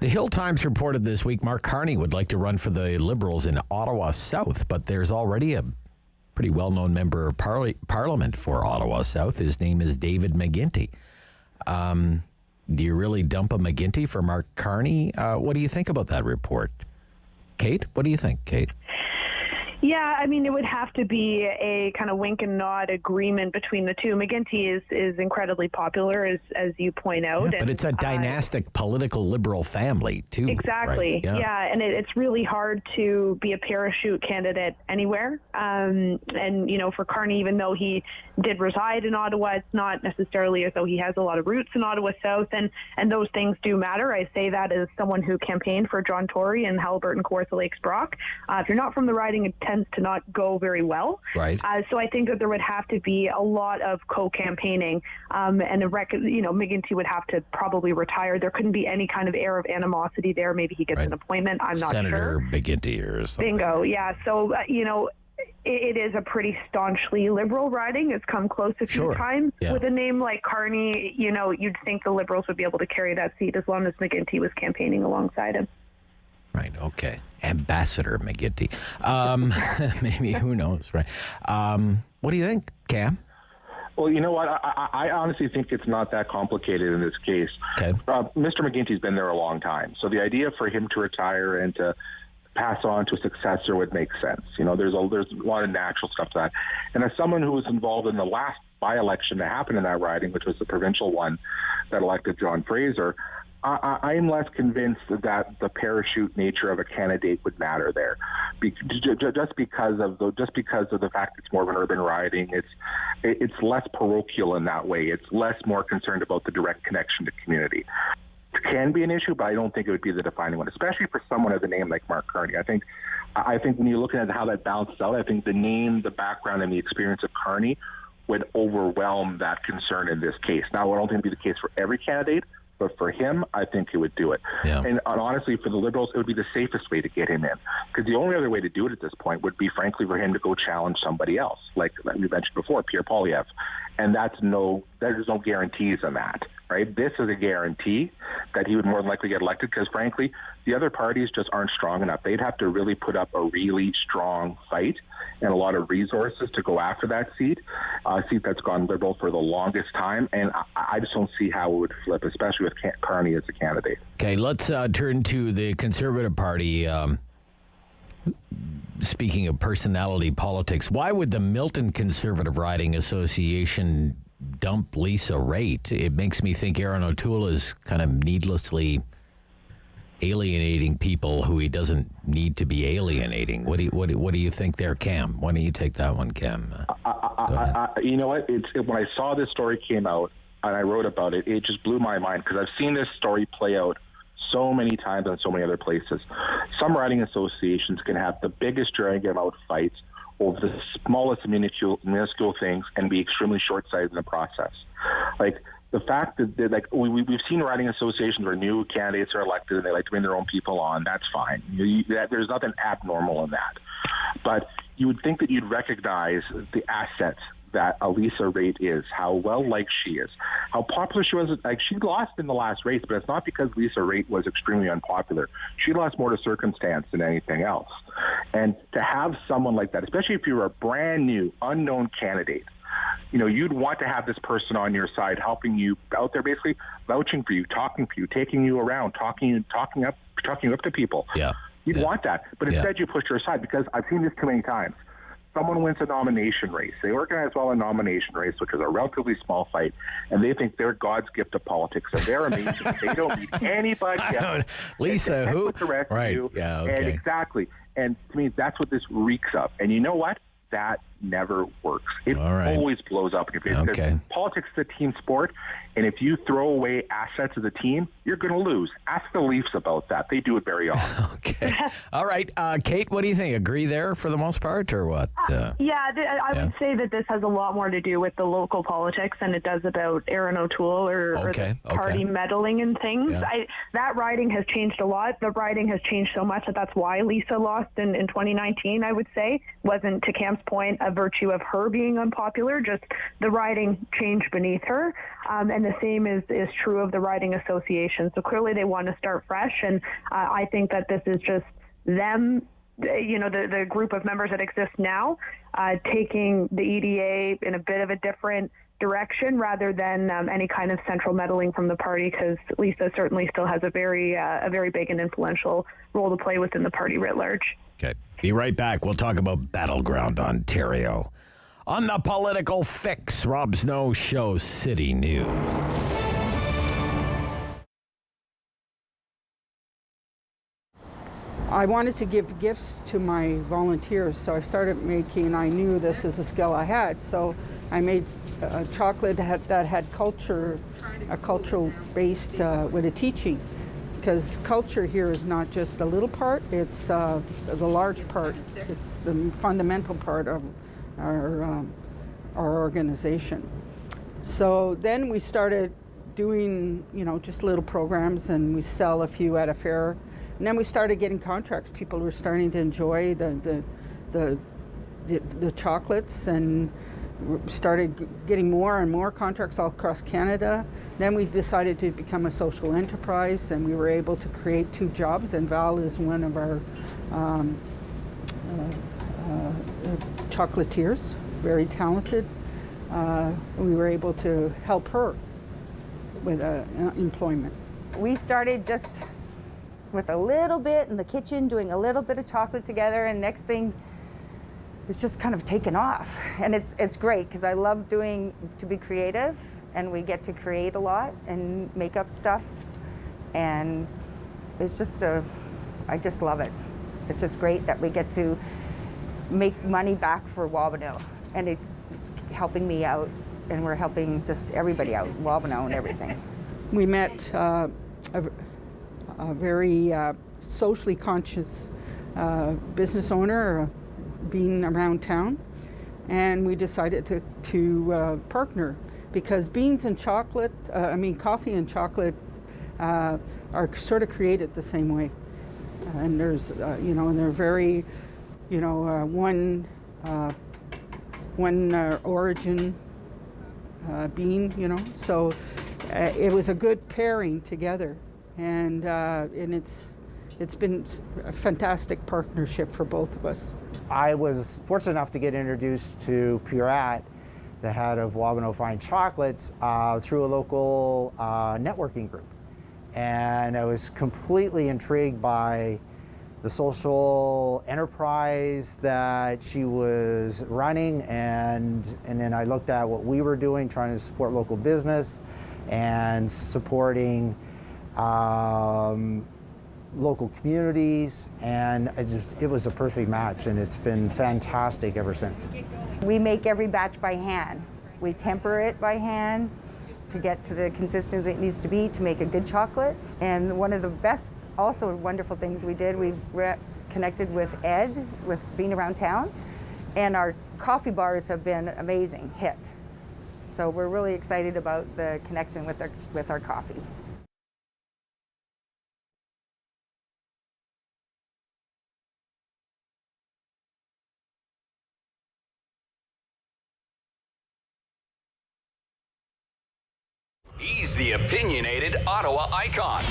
The Hill Times reported this week Marc Carney would like to run for the Liberals in Ottawa South, but there's already a pretty well-known member of Parliament for Ottawa South. His name is David McGuinty. Do you really dump a McGuinty for Marc Carney? What do you think about that report? Kate, what do you think, Kate? Yeah, I mean, it would have to be a kind of wink and nod agreement between the two. McGuinty is incredibly popular, as you point out. Yeah, but it's a dynastic political liberal family, too. Exactly. Right? Yeah, and it's really hard to be a parachute candidate anywhere. And, you know, for Carney, even though he did reside in Ottawa, it's not necessarily as though he has a lot of roots in Ottawa South, and those things do matter. I say that as someone who campaigned for John Tory and Halliburton, Kawartha Lakes Brock. If you're not from the riding, it tends to not go very well. Right. So I think that there would have to be a lot of co-campaigning, and McGuinty would have to probably retire. There couldn't be any kind of air of animosity there. Maybe he gets an appointment. I'm not Senator sure. McGuinty or something. Bingo. Yeah. So, it is a pretty staunchly liberal riding. It's come close a few times. Yeah. With a name like Carney, you'd think the Liberals would be able to carry that seat as long as McGuinty was campaigning alongside him. Right, okay. Ambassador McGuinty. Maybe, who knows, right? What do you think, Cam? Well, you know what? I honestly think it's not that complicated in this case. Okay. Mr. McGuinty's been there a long time. So the idea for him to retire and to pass on to a successor would make sense. There's a lot of natural stuff to that. And as someone who was involved in the last by-election that happened in that riding, which was the provincial one that elected John Fraser, I'm less convinced that the parachute nature of a candidate would matter there, just because of the fact it's more of an urban riding. It's less parochial in that way. It's more concerned about the direct connection to community. It can be an issue, but I don't think it would be the defining one, especially for someone with a name like Marc Carney. I think when you're looking at how that balances out, I think the name, the background, and the experience of Carney would overwhelm that concern in this case. Now, I don't think it would be the case for every candidate, but for him, I think it would do it. Yeah. And honestly, for the Liberals, it would be the safest way to get him in. Because the only other way to do it at this point would be, frankly, for him to go challenge somebody else, like we mentioned before, Pierre Poilievre. And there's no guarantees on that, right? This is a guarantee that he would more than likely get elected because, frankly, the other parties just aren't strong enough. They'd have to really put up a really strong fight and a lot of resources to go after that seat, a seat that's gone Liberal for the longest time. And I just don't see how it would flip, especially with Carney as a candidate. Okay, let's turn to the Conservative Party. Speaking of personality politics, why would the Milton Conservative Riding Association dump Lisa Raitt? It makes me think Aaron O'Toole is kind of needlessly alienating people who he doesn't need to be alienating. What do you think there, Cam? Why don't you take that one, Cam? You know what? When I saw this story came out and I wrote about it, it just blew my mind because I've seen this story play out so many times in so many other places. Some riding associations can have the biggest drag out fights over the smallest minuscule things and be extremely short-sighted in the process. Like the fact that we've seen riding associations where new candidates are elected and they like to bring their own people on, that's fine. There's nothing abnormal in that. But you would think that you'd recognize the assets that Lisa Raitt is, how well-liked she is, how popular she was. Like, she lost in the last race, but it's not because Lisa Raitt was extremely unpopular. She lost more to circumstance than anything else. And to have someone like that, especially if you're a brand new, unknown candidate, you'd want to have this person on your side, helping you out there, basically vouching for you, talking for you, taking you around, talking up to people. Yeah. You'd want that. But instead you push her aside because I've seen this too many times. Someone wins a nomination race. They organize a nomination race, which is a relatively small fight, and they think they're God's gift to politics, and they're amazing. They don't need anybody else. Lisa, who? With the rest of you. Yeah, okay. And exactly. And to me, that's what this reeks of. And you know what? That never works. It always blows up in your face. Okay. Because politics is a team sport, and if you throw away assets as a team, you're going to lose. Ask the Leafs about that. They do it very often. Okay. All right. Kate, what do you think? Agree there for the most part, or what? I would say that this has a lot more to do with the local politics than it does about Aaron O'Toole or the party meddling in things. Yeah. That riding has changed a lot. The riding has changed so much that's why Lisa lost in 2019, I would say. Wasn't, to Cam's point, a virtue of her being unpopular, just the riding changed beneath her. And the same is true of the riding association. So clearly they want to start fresh. And I think that this is just them, the group of members that exist now, taking the EDA in a bit of a different direction rather than any kind of central meddling from the party, because Lisa certainly still has a very big and influential role to play within the party writ large. Okay. Be right back. We'll talk about Battleground Ontario. On the Political Fix, Rob Snow Show, City News. I wanted to give gifts to my volunteers, so I started making, I knew this is a skill I had, so I made chocolate that had a cultural based with a teaching, because culture here is not just a little part, it's the large part, it's the fundamental part of our organization. So then we started doing, just little programs, and we sell a few at a fair. And then we started getting contracts. People were starting to enjoy the chocolates, and started getting more and more contracts all across Canada. Then we decided to become a social enterprise, and we were able to create 2 jobs. And Val is one of our chocolatiers, very talented. We were able to help her with employment. We started just with a little bit in the kitchen, doing a little bit of chocolate together, and next thing, it's just kind of taken off. And it's great, because I love to be creative, and we get to create a lot and make up stuff, and it's just I just love it. It's just great that we get to make money back for Wabano, and it's helping me out, and we're helping just everybody out, Wabano and everything. We met a very socially conscious business owner being around town, and we decided to partner, because beans and chocolate, coffee and chocolate are sort of created the same way, and there's and they're very one origin bean, so it was a good pairing together. And it's been a fantastic partnership for both of us. I was fortunate enough to get introduced to Purat, the head of Wabano Fine Chocolates, through a local networking group. And I was completely intrigued by the social enterprise that she was running, and then I looked at what we were doing, trying to support local business and supporting local communities, and it was a perfect match, and it's been fantastic ever since. We make every batch by hand. We temper it by hand to get to the consistency it needs to be to make a good chocolate. And one of the best, also wonderful things we did, we've connected with Ed, with being around town, and our coffee bars have been amazing hit. So we're really excited about the connection with our coffee. He's the opinionated Ottawa icon.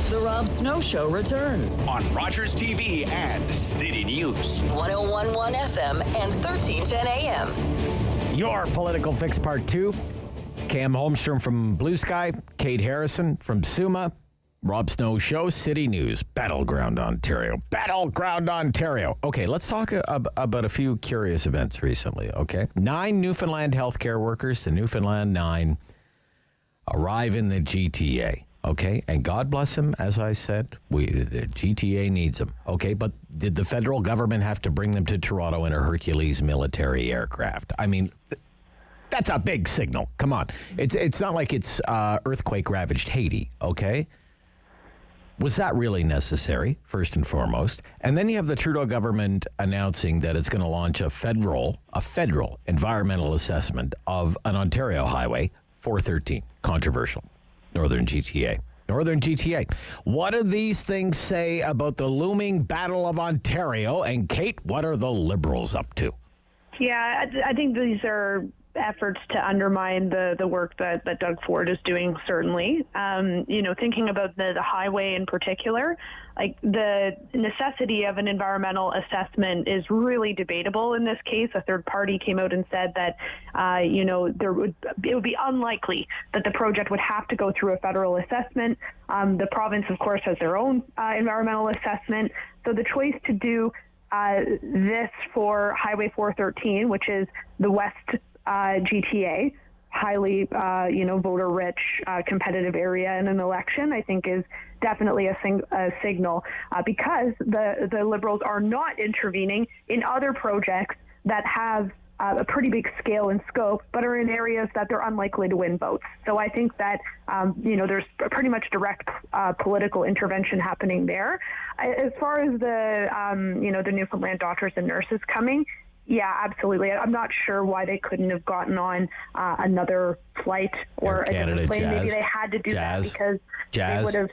The Rob Snow Show returns On Rogers TV and City News. 101.1 FM and 1310 AM. Your Political Fix Part 2. Cam Holmstrom from Bluesky, Kate Harrison from Summa, Rob Snow Show, City News, Battleground Ontario. Battleground Ontario. Okay, let's talk about a few curious events recently, okay? 9 Newfoundland healthcare workers, the Newfoundland 9, arrive in the GTA, okay? And God bless them, as I said, the GTA needs them, okay? But did the federal government have to bring them to Toronto in a Hercules military aircraft? I mean, that's a big signal. Come on. It's not like it's earthquake-ravaged Haiti, okay? Was that really necessary, first and foremost? And then you have the Trudeau government announcing that it's going to launch a federal environmental assessment of an Ontario highway, 413, controversial, Northern GTA. What do these things say about the looming Battle of Ontario? And Kate, what are the Liberals up to? Yeah, I think these are efforts to undermine the work that Doug Ford is doing, certainly. Thinking about the highway in particular, like the necessity of an environmental assessment is really debatable in this case. A third party came out and said that, it would be unlikely that the project would have to go through a federal assessment. The province, of course, has their own environmental assessment. So the choice to do this for Highway 413, which is the West GTA, highly, voter-rich, competitive area in an election, I think is definitely a signal because the Liberals are not intervening in other projects that have a pretty big scale and scope, but are in areas that they're unlikely to win votes. So I think that, there's pretty much direct political intervention happening there. As far as the Newfoundland doctors and nurses coming, yeah, absolutely. I'm not sure why they couldn't have gotten on another flight or a different plane. Maybe they had to do that because they would have.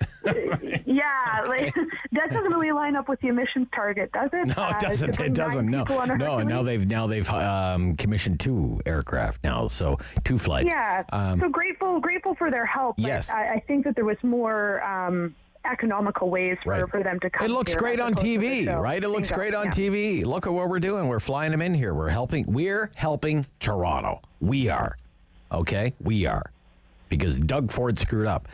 That doesn't really line up with the emissions target, does it? No, it doesn't. It doesn't. No. Now they've commissioned 2 aircraft now, so 2 flights. Yeah. So grateful for their help. Yes. But I think that there was more. Economical ways for them to come. It looks great on TV, right? It looks great on TV. Look at what we're doing. We're flying them in here. We're helping Toronto. We are. Okay? We are. Because Doug Ford screwed up.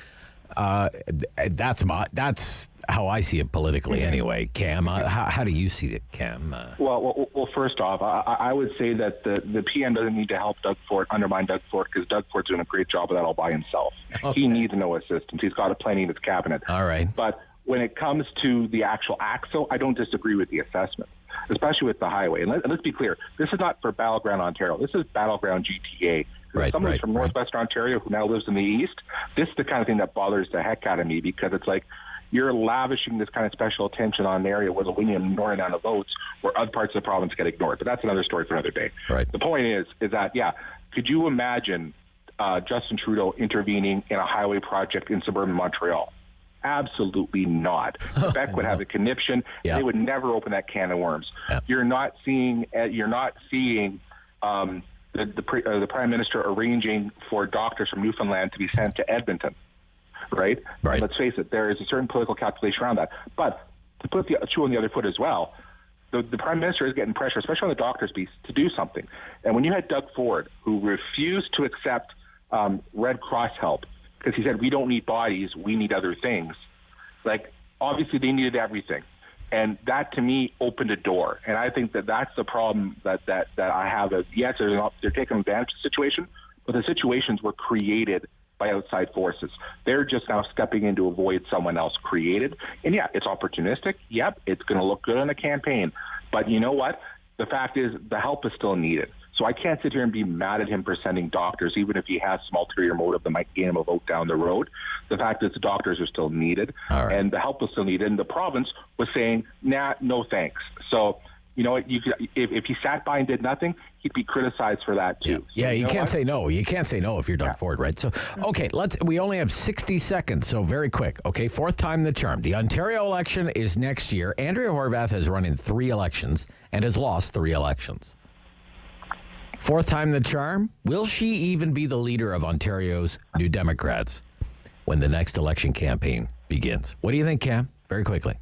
That's how I see it politically anyway. Cam, how do you see it, Cam? Well, first off, I would say that the PM doesn't need to help Doug Ford, undermine Doug Ford, because Doug Ford's doing a great job of that all by himself. Okay. He needs no assistance. He's got plenty in his cabinet. All right. But when it comes to the actual AXO, I don't disagree with the assessment, especially with the highway. And let's be clear, this is not for Battleground Ontario. This is Battleground GTA. Someone from Northwestern Ontario who now lives in the East, this is the kind of thing that bothers the heck out of me, because it's like you're lavishing this kind of special attention on an area where the winning and ignoring down the votes where other parts of the province get ignored. But that's another story for another day. Right. The point is that, could you imagine Justin Trudeau intervening in a highway project in suburban Montreal? Absolutely not. Quebec would have a conniption. Yeah. They would never open that can of worms. Yeah. You're not seeing the Prime Minister arranging for doctors from Newfoundland to be sent to Edmonton, right? Let's face it, there is a certain political calculation around that. But to put the shoe on the other foot as well, the Prime Minister is getting pressure, especially on the doctors' piece, to do something. And when you had Doug Ford, who refused to accept Red Cross help because he said, we don't need bodies, we need other things, like, obviously they needed everything. And that, to me, opened a door. And I think that that's the problem that I have. Yes, they're taking advantage of the situation, but the situations were created by outside forces. They're just now stepping in to avoid someone else created. And, it's opportunistic. Yep, it's going to look good on the campaign. But you know what? The fact is the help is still needed. So I can't sit here and be mad at him for sending doctors, even if he has some ulterior motive that might gain him a vote down the road. The fact is the doctors are still needed, and the help is still needed. And the province was saying, nah, no thanks. So, you know what? If he sat by and did nothing, he'd be criticized for that too. Yeah, so, you can't say no. You can't say no if you're Doug Ford, right? So, okay, we only have 60 seconds, so very quick. Okay, 4th time the charm. The Ontario election is next year. Andrea Horvath has run in 3 elections and has lost 3 elections. 4th time the charm. Will she even be the leader of Ontario's New Democrats when the next election campaign begins? What do you think, Cam? Very quickly.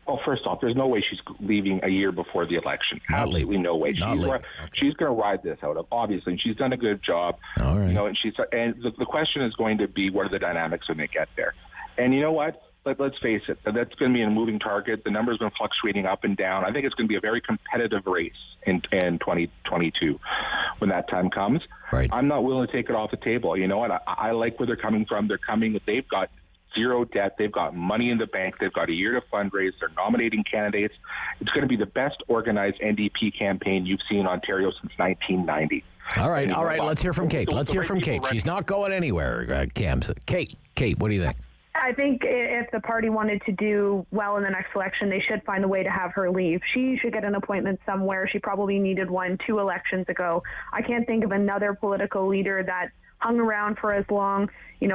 Well, first off, there's no way she's leaving a year before the election. Absolutely no way. She's going to ride this out, obviously, and she's done a good job. All right. And the question is going to be, what are the dynamics when they get there? And you know what? Let's face it, that's going to be a moving target. The numbers have been fluctuating up and down. I think it's going to be a very competitive race in 2022 when that time comes. Right. I'm not willing to take it off the table. You know what? I like where they're coming from. They've got zero debt. They've got money in the bank. They've got a year to fundraise. They're nominating candidates. It's going to be the best organized NDP campaign you've seen in Ontario since 1990. All right. Let's hear from Kate. She's not going anywhere, Cam. Kate, what do you think? I think if the party wanted to do well in the next election, they should find a way to have her leave. She should get an appointment somewhere. She probably needed one 2 elections ago. I can't think of another political leader that hung around for as long,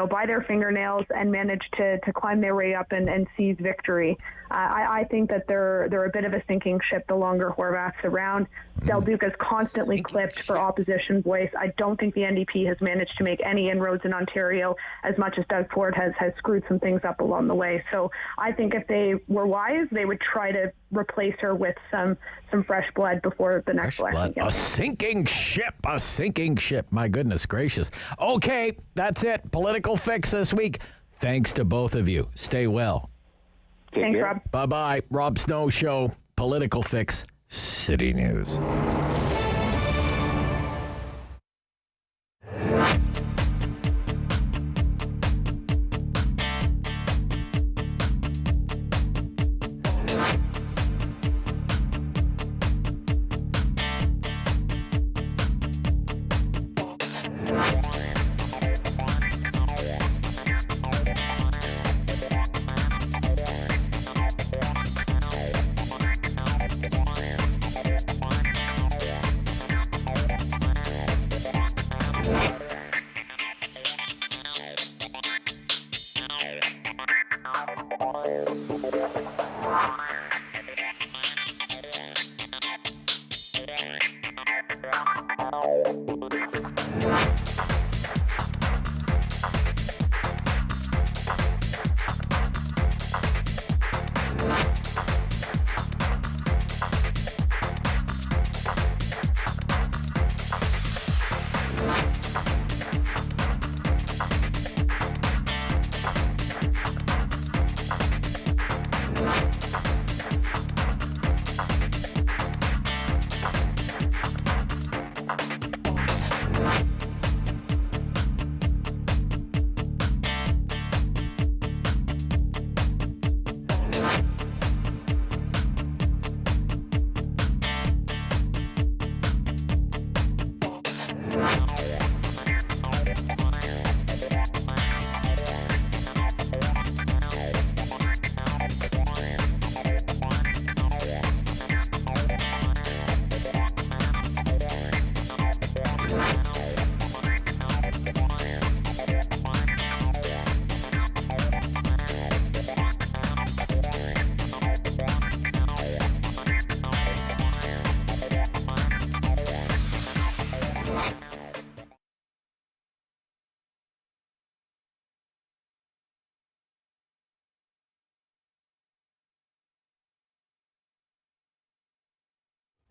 by their fingernails and managed to climb their way up and seize victory. I think that they're a bit of a sinking ship the longer Horvath's around. Del Duca's constantly clipped for opposition voice. I don't think the NDP has managed to make any inroads in Ontario as much as Doug Ford has screwed some things up along the way. So I think if they were wise, they would try to replace her with some fresh blood before the next election. A sinking ship. My goodness gracious. Okay, that's it. Political Fix this week. Thanks to both of you. Stay well. Thanks, Rob. Bye-bye. Rob Snow Show, Political Fix, City News.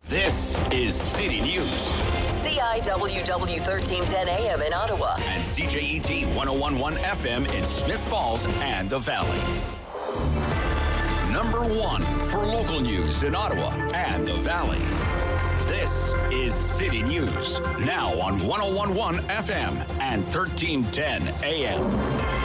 This is City News. CIWW 1310 AM in Ottawa. And CJET 1011 FM in Smiths Falls and the Valley. Number one for local news in Ottawa and the Valley. This is City News. Now on 1011 FM and 1310 AM.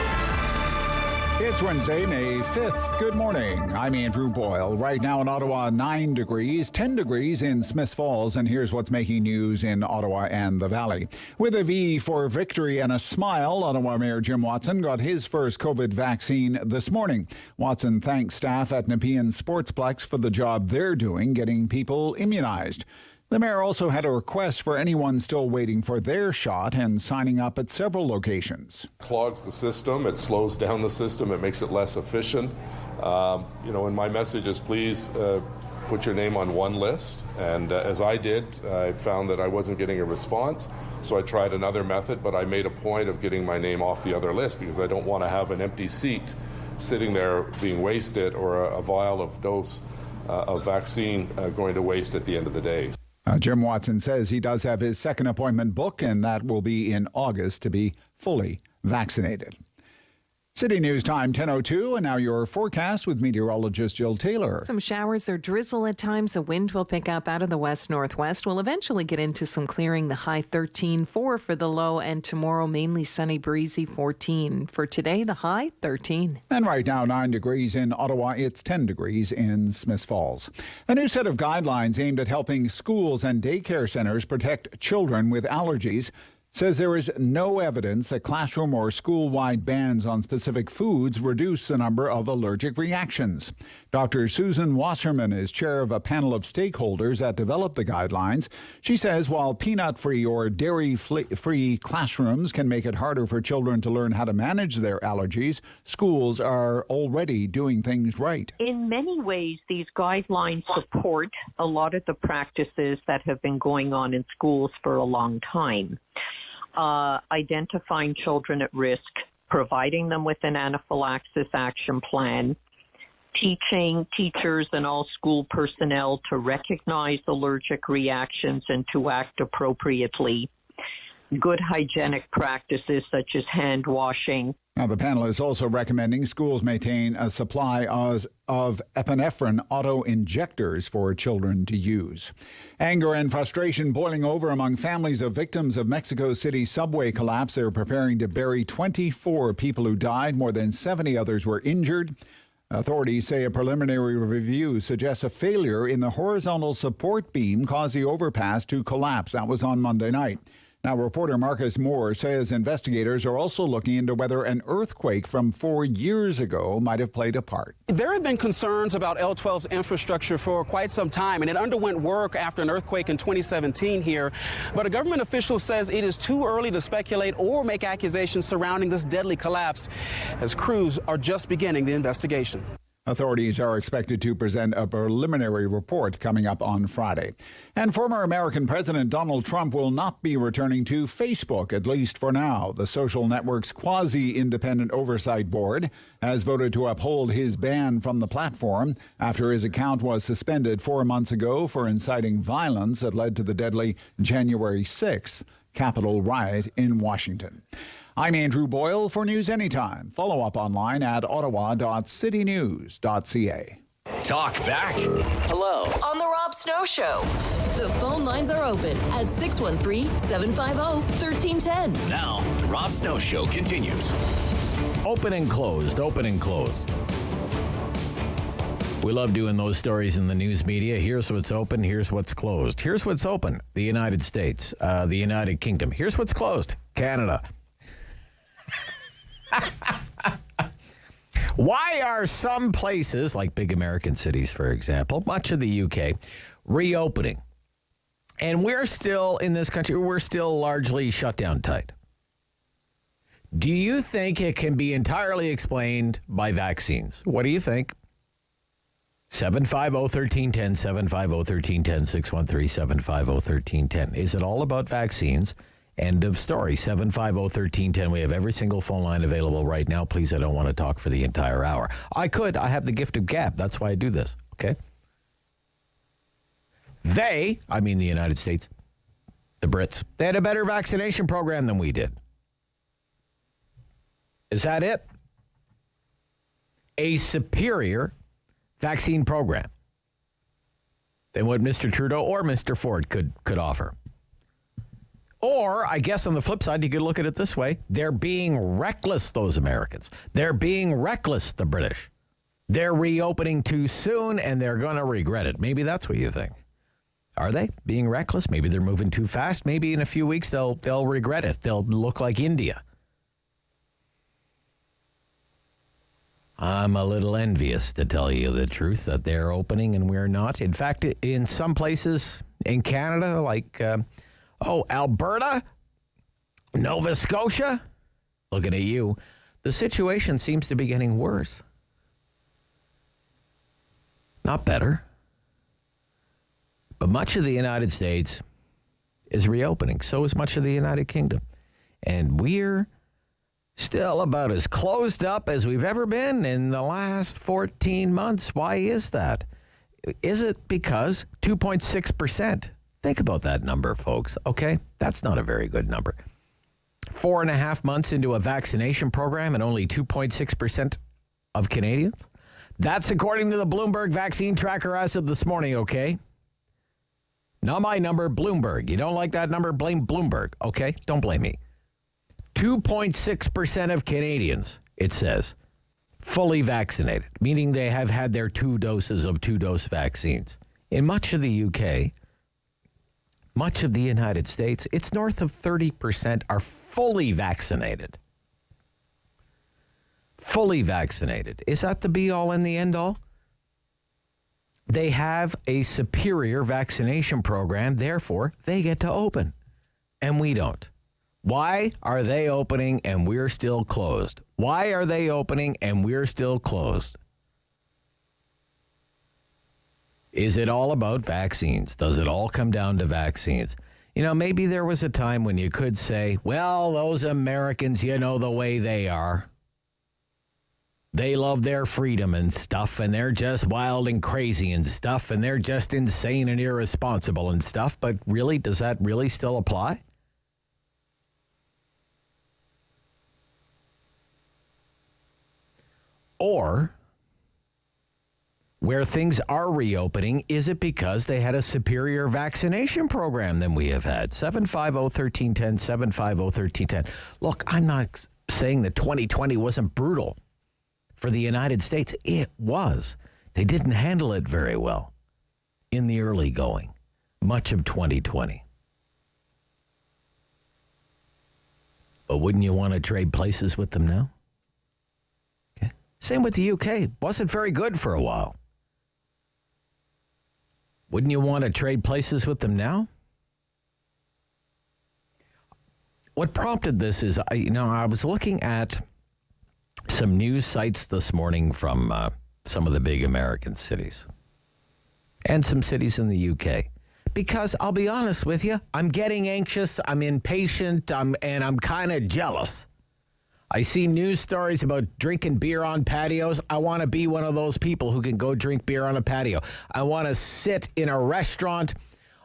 It's Wednesday, May 5th. Good morning. I'm Andrew Boyle. Right now in Ottawa, 9 degrees, 10 degrees in Smiths Falls, and here's what's making news in Ottawa and the Valley. With a V for victory and a smile, Ottawa Mayor Jim Watson got his first COVID vaccine this morning. Watson thanks staff at Nepean Sportsplex for the job they're doing getting people immunized. The mayor also had a request for anyone still waiting for their shot and signing up at several locations. Clogs the system, it slows down the system, it makes it less efficient. And my message is please put your name on one list. And as I did, I found that I wasn't getting a response. So I tried another method, but I made a point of getting my name off the other list because I don't want to have an empty seat sitting there being wasted or a vial of dose of vaccine going to waste at the end of the day. Jim Watson says he does have his second appointment booked, and that will be in August to be fully vaccinated. City News time 10:02, and now your forecast with meteorologist Jill Taylor. Some showers or drizzle at times. A wind will pick up out of the west-northwest. We'll eventually get into some clearing. The high 13.4 for the low, and tomorrow mainly sunny, breezy 14. For today, the high 13. And right now 9 degrees in Ottawa. It's 10 degrees in Smiths Falls. A new set of guidelines aimed at helping schools and daycare centers protect children with allergies says there is no evidence that classroom or school-wide bans on specific foods reduce the number of allergic reactions. Dr. Susan Wasserman is chair of a panel of stakeholders that developed the guidelines. She says while peanut-free or dairy-free classrooms can make it harder for children to learn how to manage their allergies, schools are already doing things right. In many ways, these guidelines support a lot of the practices that have been going on in schools for a long time. Identifying children at risk, providing them with an anaphylaxis action plan, teaching teachers and all school personnel to recognize allergic reactions and to act appropriately, good hygienic practices such as hand washing. Now, the panel is also recommending schools maintain a supply of epinephrine auto-injectors for children to use. Anger and frustration boiling over among families of victims of Mexico City's subway collapse. They're preparing to bury 24 people who died. More than 70 others were injured. Authorities say a preliminary review suggests a failure in the horizontal support beam caused the overpass to collapse. That was on Monday night. Now, reporter Marcus Moore says investigators are also looking into whether an earthquake from 4 years ago might have played a part. There have been concerns about L12's infrastructure for quite some time, and it underwent work after an earthquake in 2017 here. But a government official says it is too early to speculate or make accusations surrounding this deadly collapse, as crews are just beginning the investigation. Authorities are expected to present a preliminary report coming up on Friday. And former American President Donald Trump will not be returning to Facebook, at least for now. The social network's quasi-independent oversight board has voted to uphold his ban from the platform after his account was suspended 4 months ago for inciting violence that led to the deadly January 6th Capitol riot in Washington. I'm Andrew Boyle for News Anytime. Follow up online at ottawa.citynews.ca. Talk back. Hello. On the Rob Snow Show. The phone lines are open at 613-750-1310. Now, the Rob Snow Show continues. Open and closed, open and closed. We love doing those stories in the news media. Here's what's open, here's what's closed. Here's what's open, the United States, the United Kingdom. Here's what's closed, Canada. Why are some places, like big American cities, for example, much of the UK, reopening? And we're still, in this country, we're still largely shut down tight. Do you think it can be entirely explained by vaccines? What do you think? 750-1310, 750-1310, 613-750-1310. Is it all about vaccines? End of story. 750-1310. We have every single phone line available right now. Please, I don't want to talk for the entire hour. I could. I have the gift of gab. That's why I do this. Okay? They, I mean the United States, the Brits, they had a better vaccination program than we did. Is that it? A superior vaccine program than what Mr. Trudeau or Mr. Ford could offer. Or, I guess on the flip side, you could look at it this way. They're being reckless, those Americans. They're being reckless, the British. They're reopening too soon, and they're going to regret it. Maybe that's what you think. Are they being reckless? Maybe they're moving too fast. Maybe in a few weeks they'll regret it. They'll look like India. I'm a little envious, to tell you the truth, that they're opening and we're not. In fact, in some places in Canada, like... Alberta, Nova Scotia, looking at you, the situation seems to be getting worse. Not better. But much of the United States is reopening. So is much of the United Kingdom. And we're still about as closed up as we've ever been in the last 14 months. Why is that? Is it because 2.6%? Think about that number, folks, okay? That's not a very good number. 4.5 months into a vaccination program and only 2.6% of Canadians? That's according to the Bloomberg vaccine tracker as of this morning, okay? Not my number, Bloomberg. You don't like that number? Blame Bloomberg, okay? Don't blame me. 2.6% of Canadians, it says, fully vaccinated, meaning they have had their 2 doses of 2-dose vaccines. In much of the UK... much of the United States, it's north of 30% are fully vaccinated. Fully vaccinated. Is that the be-all and the end-all? They have a superior vaccination program, therefore they get to open, and we don't. Why are they opening and we're still closed? Why are they opening and we're still closed? Is it all about vaccines? Does it all come down to vaccines? You know, maybe there was a time when you could say, well, those Americans, you know the way they are. They love their freedom and stuff, and they're just wild and crazy and stuff, and they're just insane and irresponsible and stuff. But really, does that really still apply? Or, where things are reopening, is it because they had a superior vaccination program than we have had? 750-1310, 750-1310. Look, I'm not saying that 2020 wasn't brutal for the United States. It was. They didn't handle it very well in the early going, much of 2020. But wouldn't you want to trade places with them now? Okay. Same with the UK. Wasn't very good for a while. Wouldn't you want to trade places with them now? What prompted this is, I was looking at some news sites this morning from some of the big American cities and some cities in the UK. Because I'll be honest with you, I'm getting anxious, I'm impatient, and I'm kind of jealous. I see news stories about drinking beer on patios. I want to be one of those people who can go drink beer on a patio. I want to sit in a restaurant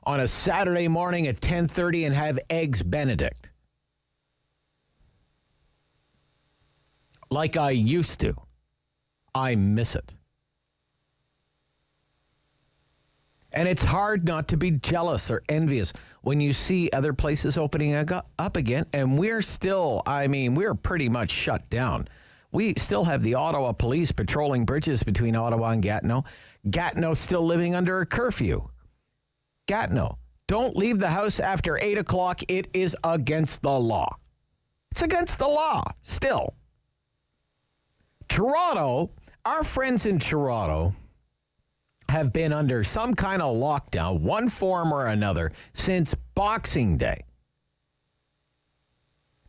on a Saturday morning at 10:30 and have Eggs Benedict. Like I used to. I miss it. And it's hard not to be jealous or envious when you see other places opening up again, and we're still, we're pretty much shut down. We still have the Ottawa police patrolling bridges between Ottawa and Gatineau. Gatineau's still living under a curfew. Gatineau, don't leave the house after 8 o'clock. It is against the law. It's against the law, still. Toronto, our friends in Toronto have been under some kind of lockdown, one form or another, since Boxing Day.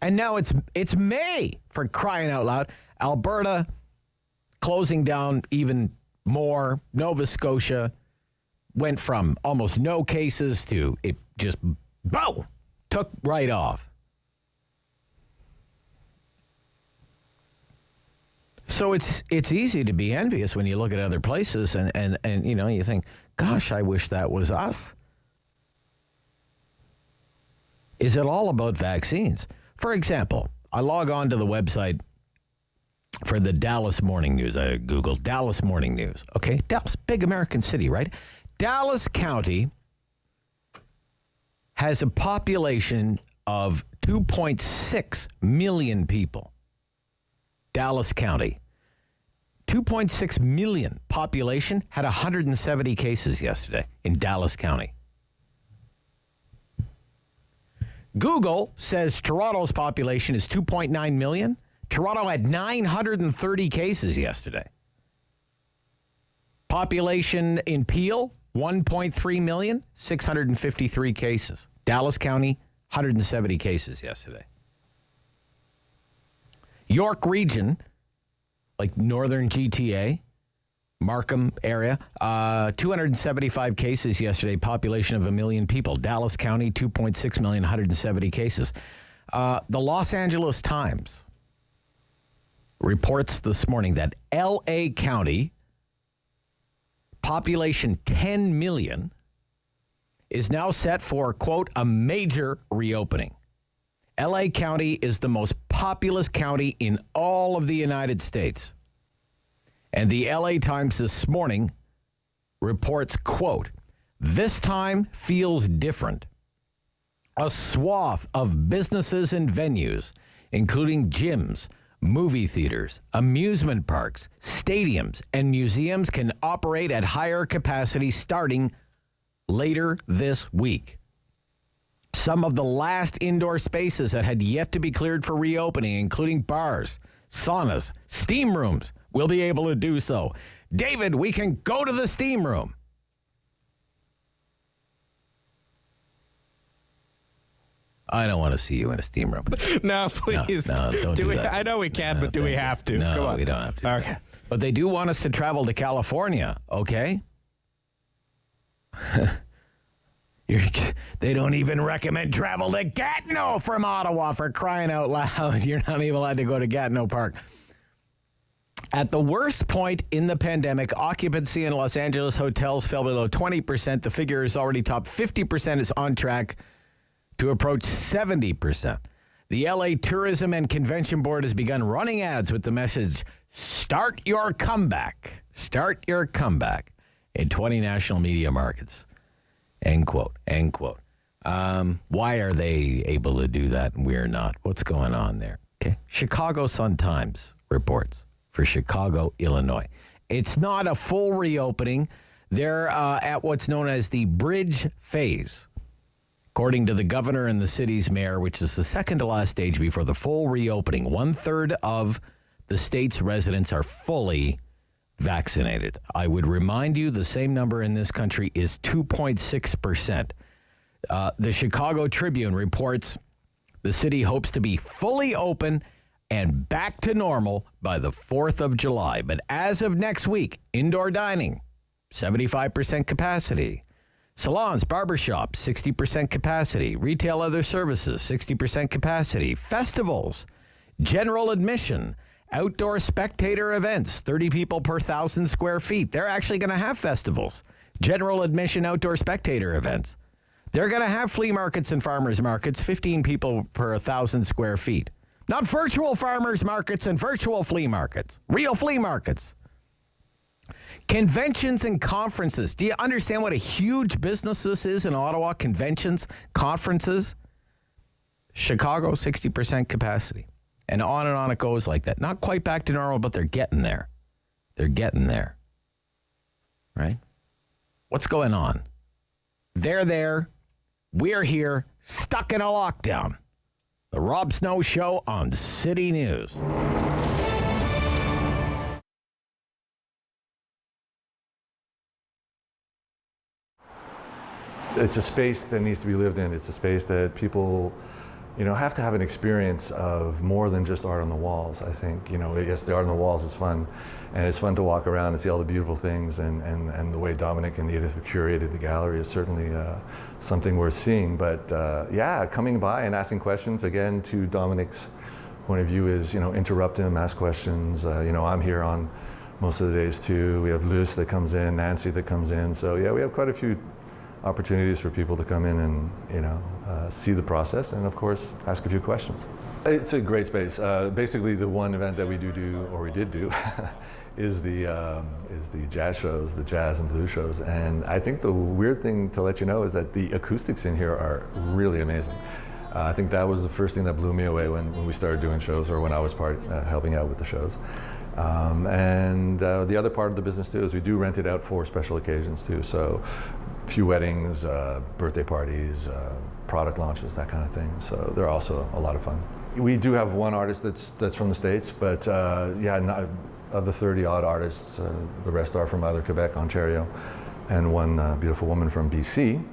And now it's May, for crying out loud. Alberta closing down even more. Nova Scotia went from almost no cases to it just, boom, took right off. So it's easy to be envious when you look at other places and you think, gosh, I wish that was us. Is it all about vaccines? For example, I log on to the website for the Dallas Morning News. I Googled Dallas Morning News. Okay, Dallas, big American city, right? Dallas County has a population of 2.6 million people. Dallas County, 2.6 million population, had 170 cases yesterday in Dallas County. Google says Toronto's population is 2.9 million. Toronto had 930 cases yesterday. Population in Peel, 1.3 million, 653 cases. Dallas County, 170 cases yesterday. York Region, like northern GTA, Markham area, 275 cases yesterday, population of 1 million people. Dallas County, 2.6 million, 170 cases. The Los Angeles Times reports this morning that L.A. County, population 10 million, is now set for, quote, a major reopening. L.A. County is the most populous county in all of the United States. And the L.A. Times this morning reports, quote, this time feels different. A swath of businesses and venues, including gyms, movie theaters, amusement parks, stadiums, and museums can operate at higher capacity starting later this week. Some of the last indoor spaces that had yet to be cleared for reopening, including bars, saunas, steam rooms, will be able to do so. David, we can go to the steam room. I don't want to see you in a steam room. No, please. No, don't do that. I know we can, but do we have to? No, Come on. we don't have to. Okay. But they do want us to travel to California, okay? They don't even recommend travel to Gatineau from Ottawa, for crying out loud. You're not even allowed to go to Gatineau Park. At the worst point in the pandemic, occupancy in Los Angeles hotels fell below 20%. The figure is already topped 50%, is on track to approach 70%. The LA Tourism and Convention Board has begun running ads with the message, "Start your comeback. Start your comeback," in 20 national media markets. End quote. End quote. Why are they able to do that and we're not? What's going on there? Okay. Chicago Sun-Times reports for Chicago, Illinois. It's not a full reopening. They're at what's known as the bridge phase. According to the governor and the city's mayor, which is the second to last stage before the full reopening, 1/3 of the state's residents are fully vaccinated. I would remind you the same number in this country is 2.6%. The Chicago Tribune reports the city hopes to be fully open and back to normal by the 4th of July. But as of next week, indoor dining, 75% capacity. Salons, barbershops, 60% capacity. Retail other services, 60% capacity. Festivals, general admission. Outdoor spectator events, 30 people per 1,000 square feet. They're actually going to have festivals. General admission outdoor spectator events. They're going to have flea markets and farmers markets, 15 people per 1,000 square feet. Not virtual farmers markets and virtual flea markets. Real flea markets. Conventions and conferences. Do you understand what a huge business this is in Ottawa? Conventions, conferences. Chicago, 60% capacity. And on it goes like that. Not quite back to normal, but they're getting there. They're getting there. Right? What's going on? They're there. We're here, stuck in a lockdown. The Rob Snow Show on City News. It's a space that needs to be lived in. It's a space that people, have to have an experience of more than just art on the walls. I think, yes, the art on the walls is fun, and it's fun to walk around and see all the beautiful things, and the way Dominic and Edith have curated the gallery is certainly something worth seeing. But coming by and asking questions, again, to Dominic's point of view is, interrupt him, ask questions. I'm here on most of the days too. We have Luce that comes in, Nancy that comes in. So yeah, we have quite a few opportunities for people to come in and see the process, and of course ask a few questions. It's a great space. Basically, the one event that we did do, is the jazz shows, the jazz and blues shows. And I think the weird thing to let you know is that the acoustics in here are really amazing. I think that was the first thing that blew me away when we started doing shows, or when I was helping out with the shows. The other part of the business too is we do rent it out for special occasions too. So a few weddings, birthday parties, product launches, that kind of thing. So they're also a lot of fun. We do have one artist that's from the States, but of the 30 odd artists, the rest are from either Quebec, Ontario, and one beautiful woman from BC.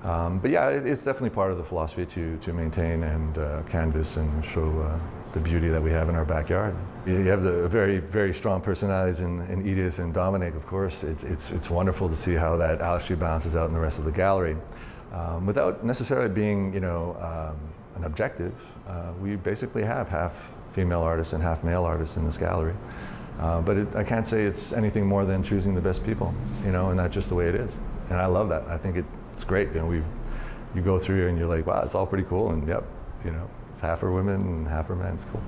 It's definitely part of the philosophy to maintain and canvas and show the beauty that we have in our backyard. You have the very, very strong personalities in Edith and Dominic, of course. It's wonderful to see how that actually balances out in the rest of the gallery. Without necessarily being, an objective, we basically have half female artists and half male artists in this gallery. I can't say it's anything more than choosing the best people, and that's just the way it is. And I love that. I think it's great. You go through and you're like, wow, it's all pretty cool. And yep, it's half are women and half are men. It's cool.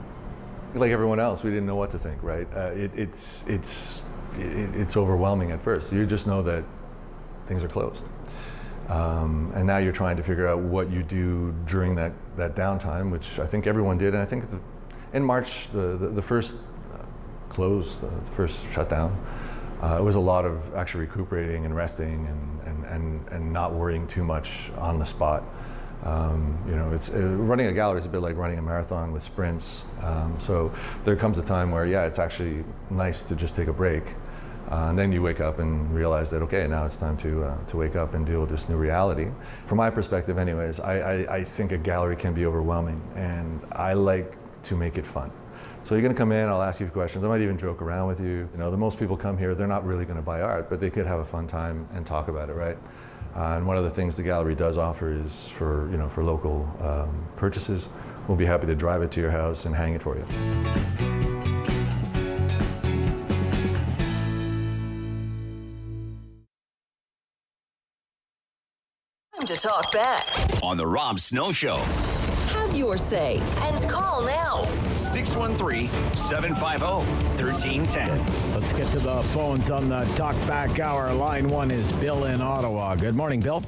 Like everyone else, we didn't know what to think, right? It's overwhelming at first. You just know that things are closed. And now you're trying to figure out what you do during that downtime, which I think everyone did. And I think in March, the first close, the first shutdown, it was a lot of actually recuperating and resting and not worrying too much on the spot. It's running a gallery is a bit like running a marathon with sprints. So there comes a time where, it's actually nice to just take a break And then you wake up and realize that, okay, now it's time to wake up and deal with this new reality. From my perspective anyways, I think a gallery can be overwhelming, and I like to make it fun. So you're going to come in, I'll ask you questions, I might even joke around with you. You know, the most people come here, they're not really going to buy art, but they could have a fun time and talk about it, right? And one of the things the gallery does offer is for local purchases, we'll be happy to drive it to your house and hang it for you. Time to talk back. On the Rob Snow Show. Have your say and call now. 613-750-1310. Let's get to the phones on the Talk Back Hour. Line 1 is Bill in Ottawa. Good morning, Bill.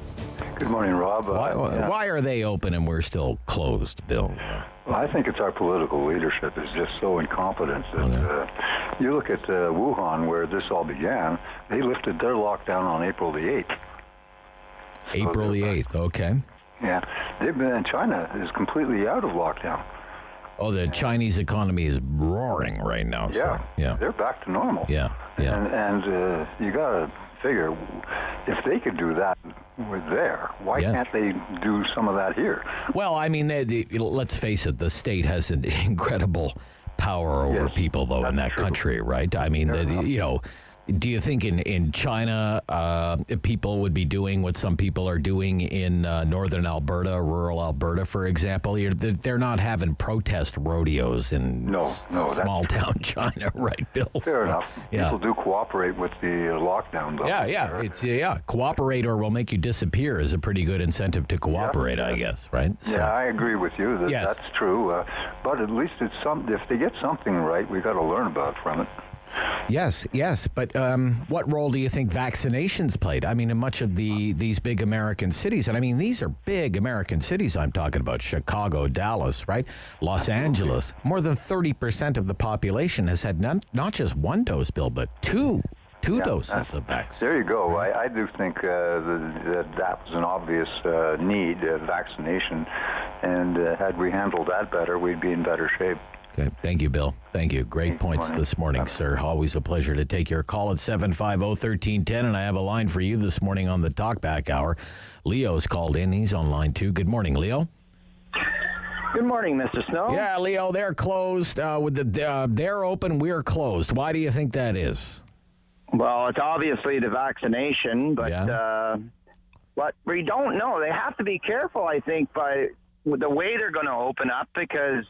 Good morning, Rob. Why are they open and we're still closed, Bill? Well, I think it's our political leadership is just so incompetent that you look at Wuhan, where this all began, they lifted their lockdown on April the 8th. April the 8th, okay. Yeah. China is completely out of lockdown. Oh, the Chinese economy is roaring right now. Yeah. So, yeah. They're back to normal. Yeah. And you got to figure, if they could do that there, why can't they do some of that here? Well, I mean, let's face it, the state has an incredible power over people, though, in that country, right? I mean, do you think in China people would be doing what some people are doing in northern Alberta, rural Alberta, for example? They're not having protest rodeos in small town China, right, Bill? Fair enough. People do cooperate with the lockdown, though. Yeah. It's cooperate or we'll make you disappear is a pretty good incentive to cooperate, I guess, right? So, I agree with you. That's true. But at least it's if they get something right, we've got to learn from it. Yes, but what role do you think vaccinations played? I mean, in much of these big American cities, and I mean, these are big American cities I'm talking about, Chicago, Dallas, right? Los Angeles. More than 30% of the population has had not just one dose, Bill, but two doses of vaccine. There you go. I do think that was an obvious need, vaccination, and had we handled that better, we'd be in better shape. Okay. Thank you, Bill. Thank you. Great points this morning, sir. Always a pleasure to take your call at 750-1310. And I have a line for you this morning on the Talkback Hour. Leo's called in. He's on line 2. Good morning, Leo. Good morning, Mr. Snow. Yeah, Leo, they're closed. They're open, we're closed. Why do you think that is? Well, it's obviously the vaccination, but what we don't know, they have to be careful, I think, by the way they're going to open up because,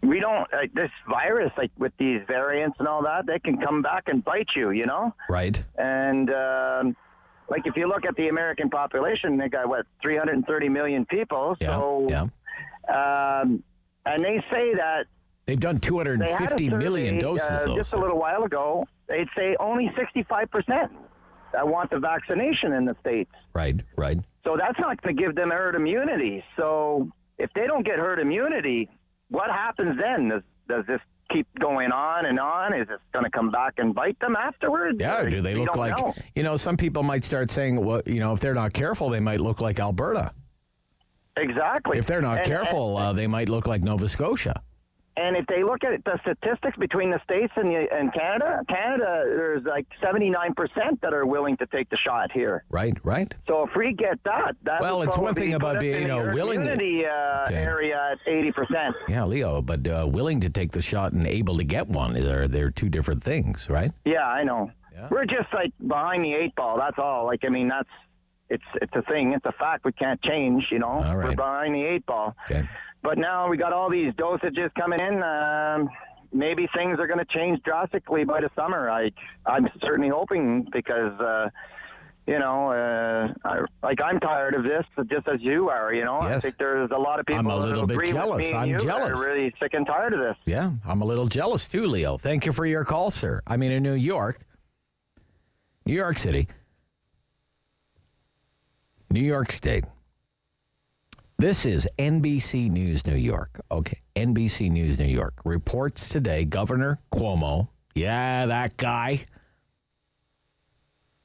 we don't, this virus, with these variants and all that, they can come back and bite you, Right. And, if you look at the American population, they got, 330 million people. And they say that they've done 250 million doses. Just a little while ago, they'd say only 65% want the vaccination in the States. Right. So that's not to give them herd immunity. So if they don't get herd immunity, what happens then? Does this keep going on and on? Is it going to come back and bite them afterwards? Yeah, do they look like, some people might start saying, well, if they're not careful, they might look like Alberta. Exactly. If they're not careful, they might look like Nova Scotia. And if they look at the statistics between the States and Canada, there's 79% that are willing to take the shot here. Right. So if we get that well, it's one thing about being willing to area at 80%. Yeah, Leo, but willing to take the shot and able to get one, they're two different things, right? Yeah, I know. Yeah. We're just behind the 8 ball. That's all. It's a thing. It's a fact we can't change. All right. We're behind the 8 ball. Okay. But now we got all these dosages coming in. Maybe things are going to change drastically by the summer. I'm certainly hoping because, I'm tired of this, just as you are. Yes. I think there's a lot of people. I'm a little bit jealous. I'm jealous. Are really sick and tired of this. Yeah, I'm a little jealous too, Leo. Thank you for your call, sir. I mean, in New York City, New York State. This is NBC News New York. Okay, NBC News New York reports today Governor Cuomo, that guy,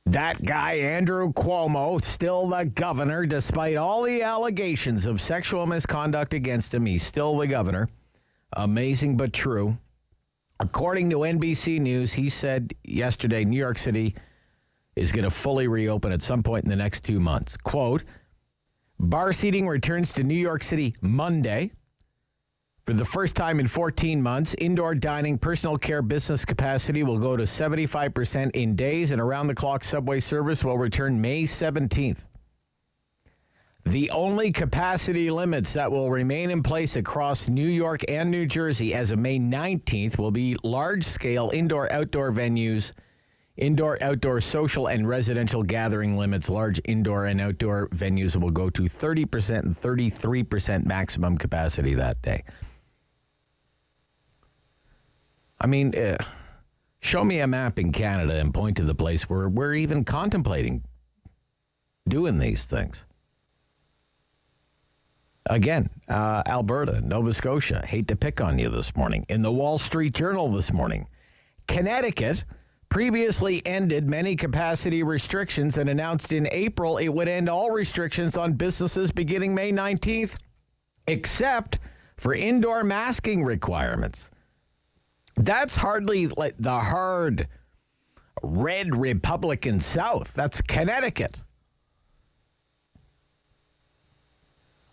Andrew Cuomo, still the governor, despite all the allegations of sexual misconduct against him. He's still the governor. Amazing but true. According to NBC News, he said yesterday New York City is going to fully reopen at some point in the next 2 months. Quote, bar seating returns to New York City Monday. For the first time in 14 months, indoor dining, personal care, business capacity will go to 75% in days, and around-the-clock subway service will return May 17th. The only capacity limits that will remain in place across New York and New Jersey as of May 19th will be large-scale indoor-outdoor venues, indoor-outdoor social and residential gathering limits. Large indoor and outdoor venues will go to 30% and 33% maximum capacity that day. I mean, show me a map in Canada and point to the place where we're even contemplating doing these things. Again, Alberta, Nova Scotia, hate to pick on you this morning. In the Wall Street Journal this morning, Connecticut previously ended many capacity restrictions and announced in April it would end all restrictions on businesses beginning May 19th, except for indoor masking requirements. That's hardly like the hard red Republican South. That's Connecticut.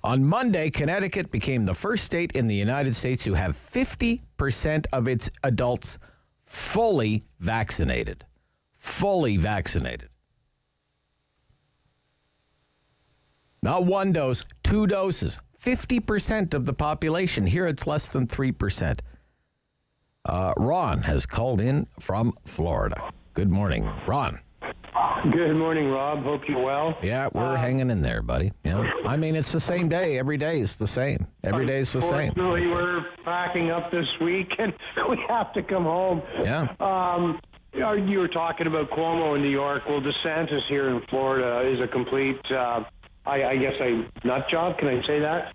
On Monday, Connecticut became the first state in the United States to have 50% of its adults fully vaccinated. Fully vaccinated. Not one dose, 2 doses. 50% of the population. Here it's less than 3%. Ron has called in from Florida. Good morning, Ron. Good morning, Rob. Hope you're well. Yeah, we're hanging in there, buddy. Yeah. I mean, it's the same day. Every day is the same. Every day is the same. Unfortunately, we're packing up this week, and we have to come home. Yeah. You were talking about Cuomo in New York. Well, DeSantis here in Florida is a complete, I guess, a nut job. Can I say that?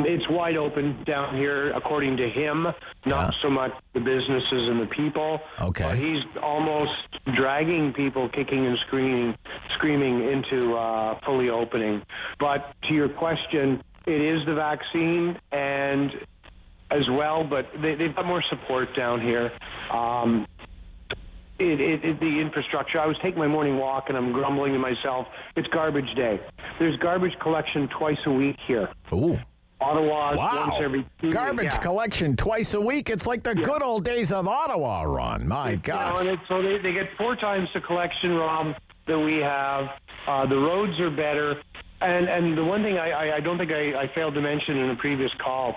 It's wide open down here, according to him, not so much the businesses and the people. Okay. But he's almost dragging people kicking and screaming into fully opening. But to your question, it is the vaccine and as well, but they've got more support down here. The infrastructure. I was taking my morning walk and I'm grumbling to myself, it's garbage day. There's garbage collection twice a week here. Ooh. Ottawa, once every 2 weeks. Garbage collection twice a week. It's like the good old days of Ottawa, Ron. My God. You know, so they get 4 times the collection, Rob, that we have. The roads are better. And the one thing I don't think I failed to mention in a previous call,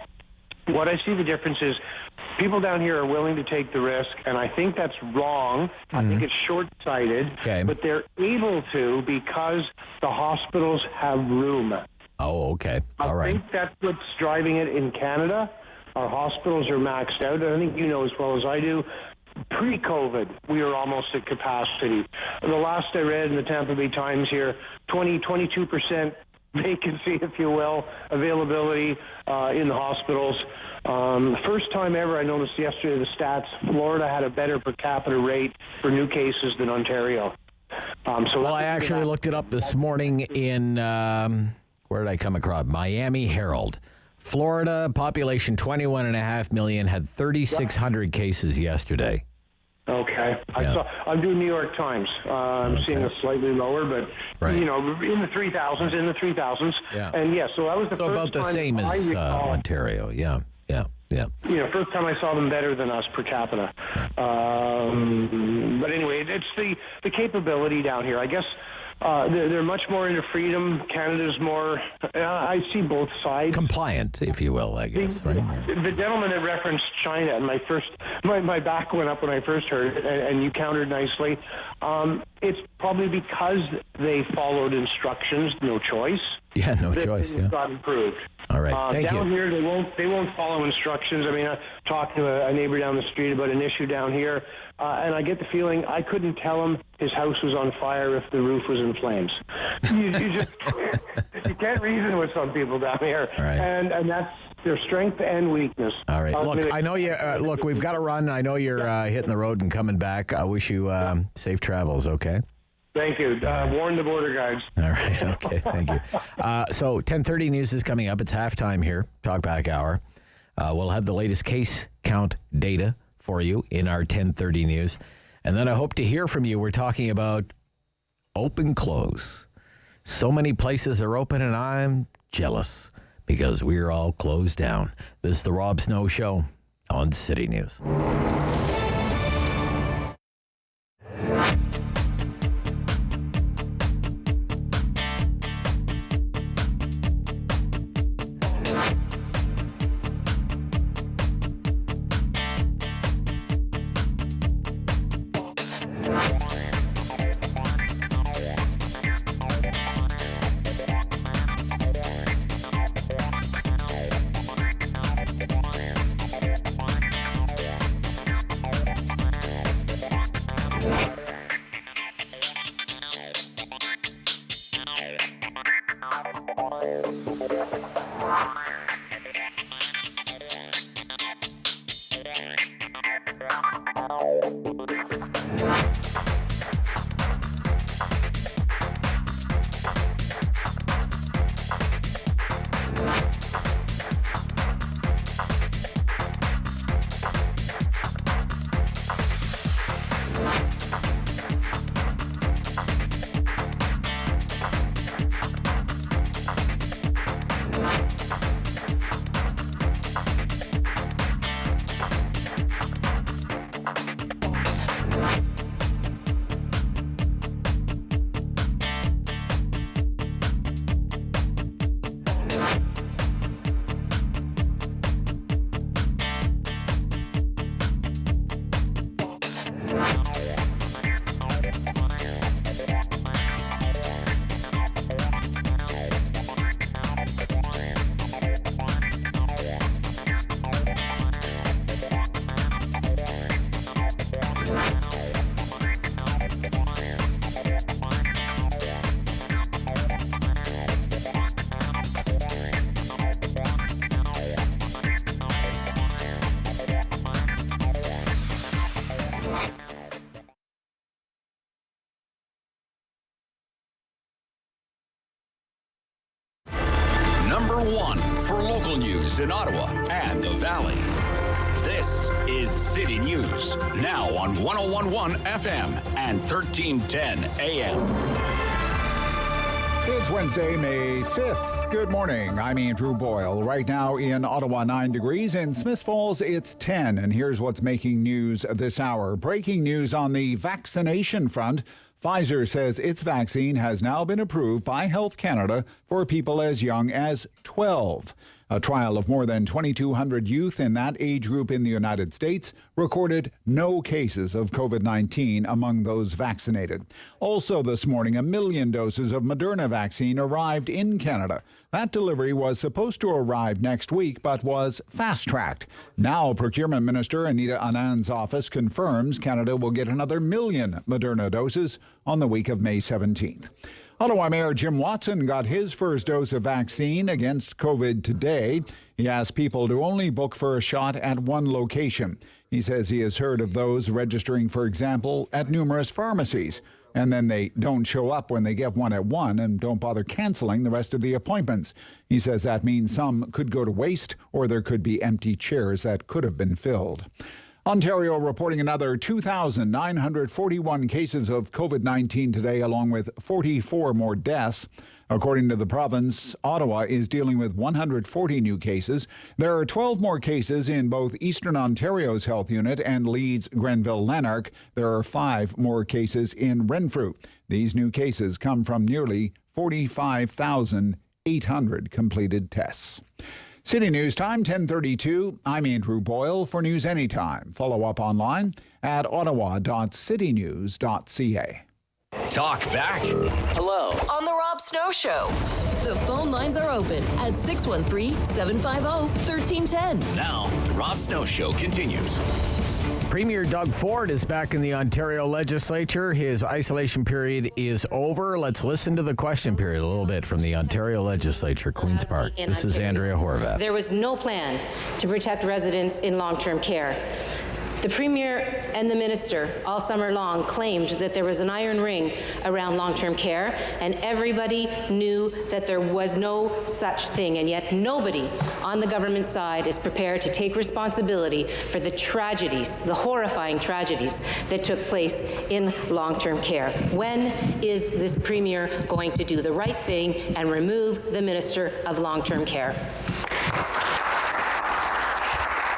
what I see the difference is people down here are willing to take the risk, and I think that's wrong. I think it's short-sighted, but they're able to because the hospitals have room. Oh, okay. All right. I think that's what's driving it in Canada. Our hospitals are maxed out. I think you know as well as I do. Pre-COVID, we were almost at capacity. The last I read in the Tampa Bay Times here, 22% vacancy, if you will, availability in the hospitals. First time ever, I noticed yesterday the stats, Florida had a better per capita rate for new cases than Ontario. Well, I actually looked it up this morning in, where did I come across? Miami Herald. Florida, population 21.5 million, had 3,600 cases yesterday. Okay. I'm doing New York Times. I'm seeing a slightly lower, but, you know, in the 3,000s. Yeah. And, so that was the first about the time same I as recall. Ontario. Yeah. You know, first time I saw them better than us per capita. But anyway, it's the capability down here. I guess they're much more into freedom. Canada's more, I see both sides. Compliant, if you will, I guess, right? The gentleman that referenced China, and my back went up when I first heard it, and you countered nicely. It's probably because they followed instructions, no choice. Yeah, no choice. Things got improved. All right, thank you. Down here, they won't follow instructions. I mean, I talked to a neighbor down the street about an issue down here, and I get the feeling I couldn't tell him his house was on fire if the roof was in flames. You just you can't reason with some people down here, and that's their strength and weakness. All right. Look, I know you. Look, we've got to run. I know you're hitting the road and coming back. I wish you safe travels. Okay. Thank you. Warn the border guards. All right. Okay. Thank you. So 10:30 news is coming up. It's halftime here. Talkback hour. We'll have the latest case count data for you in our 10:30 news. And then I hope to hear from you. We're talking about open close. So many places are open, and I'm jealous because we're all closed down. This is the Rob Snow Show on City News. Number one for local news in Ottawa and the Valley. This is City News, now on 101.1 FM and 1310 AM. It's Wednesday, May 5th. Good morning. I'm Andrew Boyle. Right now in Ottawa, 9 degrees. In Smiths Falls, it's 10. And here's what's making news this hour. Breaking news on the vaccination front. Pfizer says its vaccine has now been approved by Health Canada for people as young as 12. A trial of more than 2,200 youth in that age group in the United States recorded no cases of COVID-19 among those vaccinated. Also this morning, 1 million doses of Moderna vaccine arrived in Canada. That delivery was supposed to arrive next week, but was fast-tracked. Now, Procurement Minister Anita Anand's office confirms Canada will get another 1 million Moderna doses on the week of May 17th. Ottawa Mayor Jim Watson got his first dose of vaccine against COVID today. He asked people to only book for a shot at one location. He says he has heard of those registering, for example, at numerous pharmacies, and then they don't show up when they get one at one and don't bother canceling the rest of the appointments. He says that means some could go to waste, or there could be empty chairs that could have been filled. Ontario reporting another 2,941 cases of COVID-19 today, along with 44 more deaths. According to the province, Ottawa is dealing with 140 new cases. There are 12 more cases in both Eastern Ontario's health unit and Leeds, Grenville, Lanark. There are 5 more cases in Renfrew. These new cases come from nearly 45,800 completed tests. City News Time, 10:32. I'm Andrew Boyle for News Anytime. Follow up online at ottawa.citynews.ca. Talk back. Hello. On the Rob Snow Show. The phone lines are open at 613-750-1310. Now, the Rob Snow Show continues. Premier Doug Ford is back in the Ontario legislature. His isolation period is over. Let's listen to the question period a little bit from the Ontario legislature, Queen's Park. This is Andrea Horvath. There was no plan to protect residents in long-term care. The Premier and the Minister all summer long claimed that there was an iron ring around long-term care, and everybody knew that there was no such thing, and yet nobody on the government side is prepared to take responsibility for the tragedies, the horrifying tragedies that took place in long-term care. When is this Premier going to do the right thing and remove the Minister of Long-Term Care?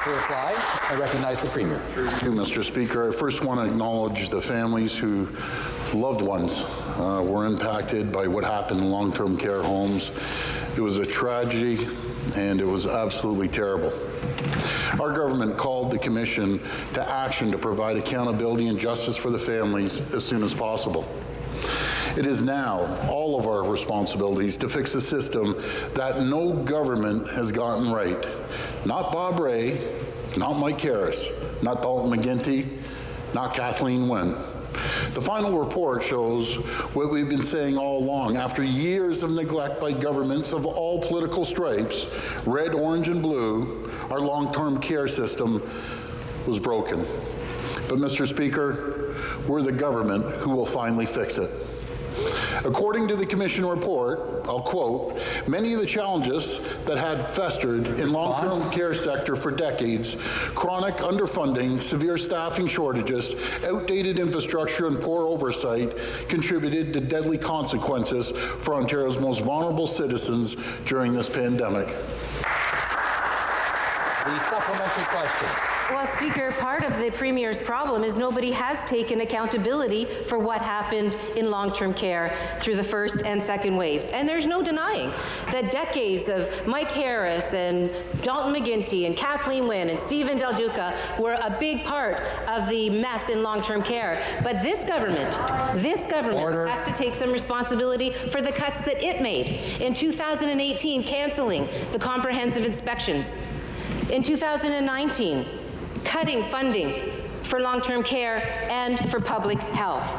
To reply, I recognize the Premier. Thank you, Mr. Speaker. I first want to acknowledge the families whose loved ones were impacted by what happened in long-term care homes. It was a tragedy, and it was absolutely terrible. Our government called the Commission to action to provide accountability and justice for the families as soon as possible. It is now all of our responsibilities to fix a system that no government has gotten right. Not Bob Ray, not Mike Harris, not Dalton McGuinty, not Kathleen Wynne. The final report shows what we've been saying all along. After years of neglect by governments of all political stripes, red, orange, and blue, our long-term care system was broken. But, Mr. Speaker, we're the government who will finally fix it. According to the Commission report, I'll quote, many of the challenges that had festered in long-term care sector for decades, chronic underfunding, severe staffing shortages, outdated infrastructure, and poor oversight contributed to deadly consequences for Ontario's most vulnerable citizens during this pandemic. The supplementary question. Well, Speaker, part of the Premier's problem is nobody has taken accountability for what happened in long-term care through the first and second waves. And there's no denying that decades of Mike Harris and Dalton McGuinty and Kathleen Wynne and Stephen Del Duca were a big part of the mess in long-term care. But this government has to take some responsibility for the cuts that it made. In 2018, canceling the comprehensive inspections. In 2019, cutting funding for long-term care and for public health.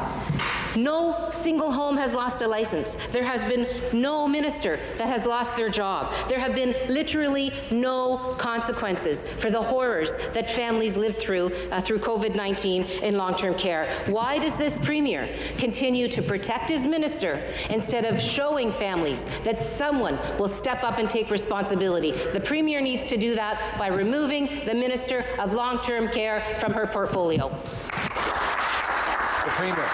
No single home has lost a license. There has been no minister that has lost their job. There have been literally no consequences for the horrors that families lived through COVID-19 in long-term care. Why does this Premier continue to protect his minister instead of showing families that someone will step up and take responsibility? The Premier needs to do that by removing the Minister of Long-Term Care from her portfolio. The Premier.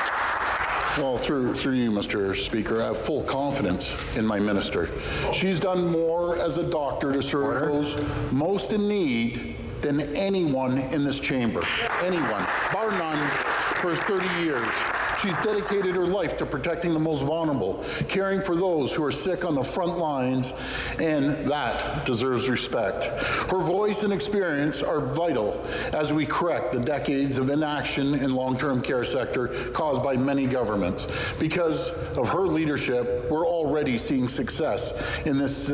Well, through you, Mr. Speaker, I have full confidence in my minister. She's done more as a doctor to serve those most in need than anyone in this chamber. Anyone, bar none, for 30 years. She's dedicated her life to protecting the most vulnerable, caring for those who are sick on the front lines, and that deserves respect. Her voice and experience are vital as we correct the decades of inaction in long-term care sector caused by many governments. Because of her leadership, we're already seeing success in this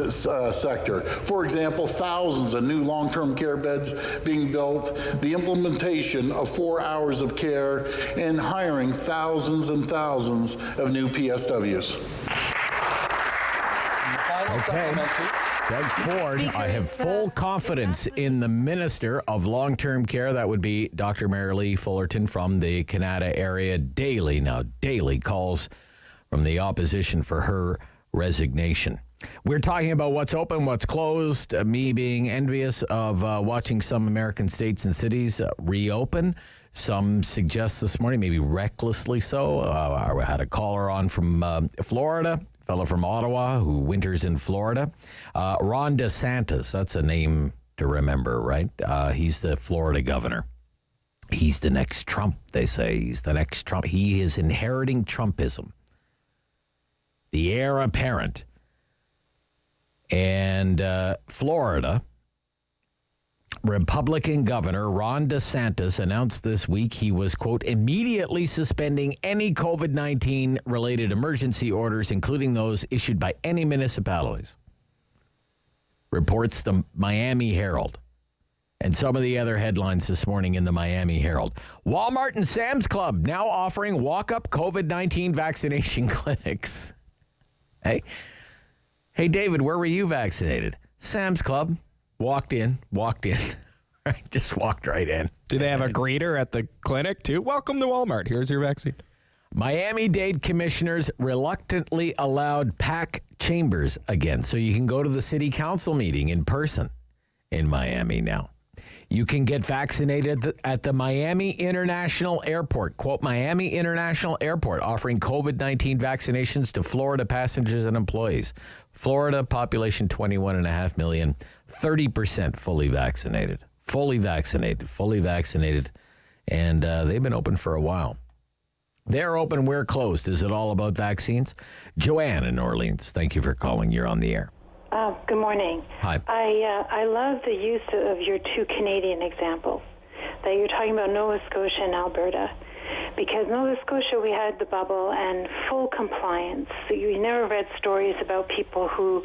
sector. For example, thousands of new long-term care beds being built, the implementation of 4 hours of care, and hiring thousands and thousands of new PSWs. Okay. Doug Ford, I have full confidence in the Minister of Long-Term Care. That would be Dr. Marilee Fullerton from the Canada area. Daily calls from the opposition for her resignation. We're talking about what's open, what's closed, me being envious of watching some American states and cities reopen. Some suggest this morning, maybe recklessly so. I had a caller on from Florida, a fellow from Ottawa who winters in Florida. Ron DeSantis, that's a name to remember, right? He's the Florida governor. He's the next Trump, they say. He's the next Trump. He is inheriting Trumpism. The heir apparent. And Florida, Republican Governor Ron DeSantis announced this week he was, quote, immediately suspending any COVID-19 related emergency orders, including those issued by any municipalities. Reports the Miami Herald. And some of the other headlines this morning in the Miami Herald. Walmart and Sam's Club now offering walk-up COVID-19 vaccination clinics. Hey, David, where were you vaccinated? Sam's Club. Walked in. Just walked right in. Do they have a greeter at the clinic too? Welcome to Walmart. Here's your vaccine. Miami-Dade commissioners reluctantly allowed packed chambers again, so you can go to the city council meeting in person in Miami now. You can get vaccinated at the Miami International Airport. Quote, Miami International Airport offering COVID-19 vaccinations to Florida passengers and employees. Florida population 21.5 million, 30% fully vaccinated. Fully vaccinated. And they've been open for a while. They're open, we're closed. Is it all about vaccines? Joanne in Orleans, thank you for calling. You're on the air. Good morning. Hi. I love the use of your two Canadian examples, that you're talking about Nova Scotia and Alberta. Because Nova Scotia, we had the bubble and full compliance. So you never read stories about people who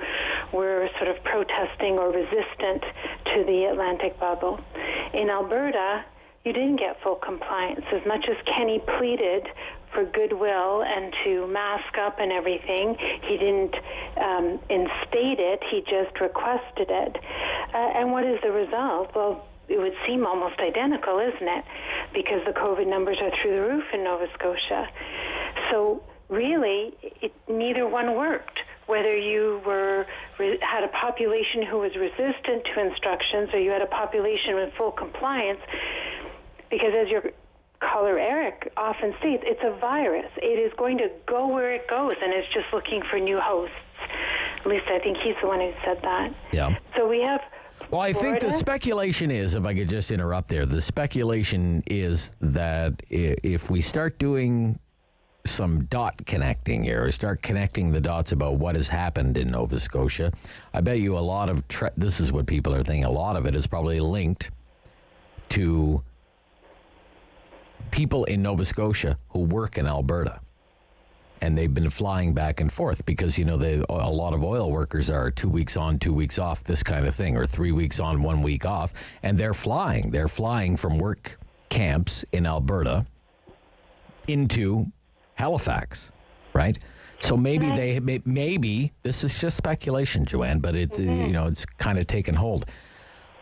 were sort of protesting or resistant to the Atlantic bubble. In Alberta, you didn't get full compliance. As much as Kenny pleaded for goodwill and to mask up and everything, he didn't instate it, he just requested it. And what is the result? Well, it would seem almost identical, isn't it? Because the COVID numbers are through the roof in Nova Scotia. So really, neither one worked. Whether you had a population who was resistant to instructions or you had a population with full compliance, because as your caller Eric often states, it's a virus. It is going to go where it goes, and it's just looking for new hosts. At least I think he's the one who said that. Yeah. So we have Well, I think the speculation is, if I could just interrupt there, the speculation is that if we start doing some dot connecting here, or start connecting the dots about what has happened in Nova Scotia, I bet you a lot of, this is what people are thinking, a lot of it is probably linked to people in Nova Scotia who work in Alberta. And they've been flying back and forth because, you know, a lot of oil workers are 2 weeks on, 2 weeks off, this kind of thing, or 3 weeks on, 1 week off. And they're flying. They're flying from work camps in Alberta into Halifax, right? So maybe maybe this is just speculation, Joanne, but it's, you know, it's kind of taken hold.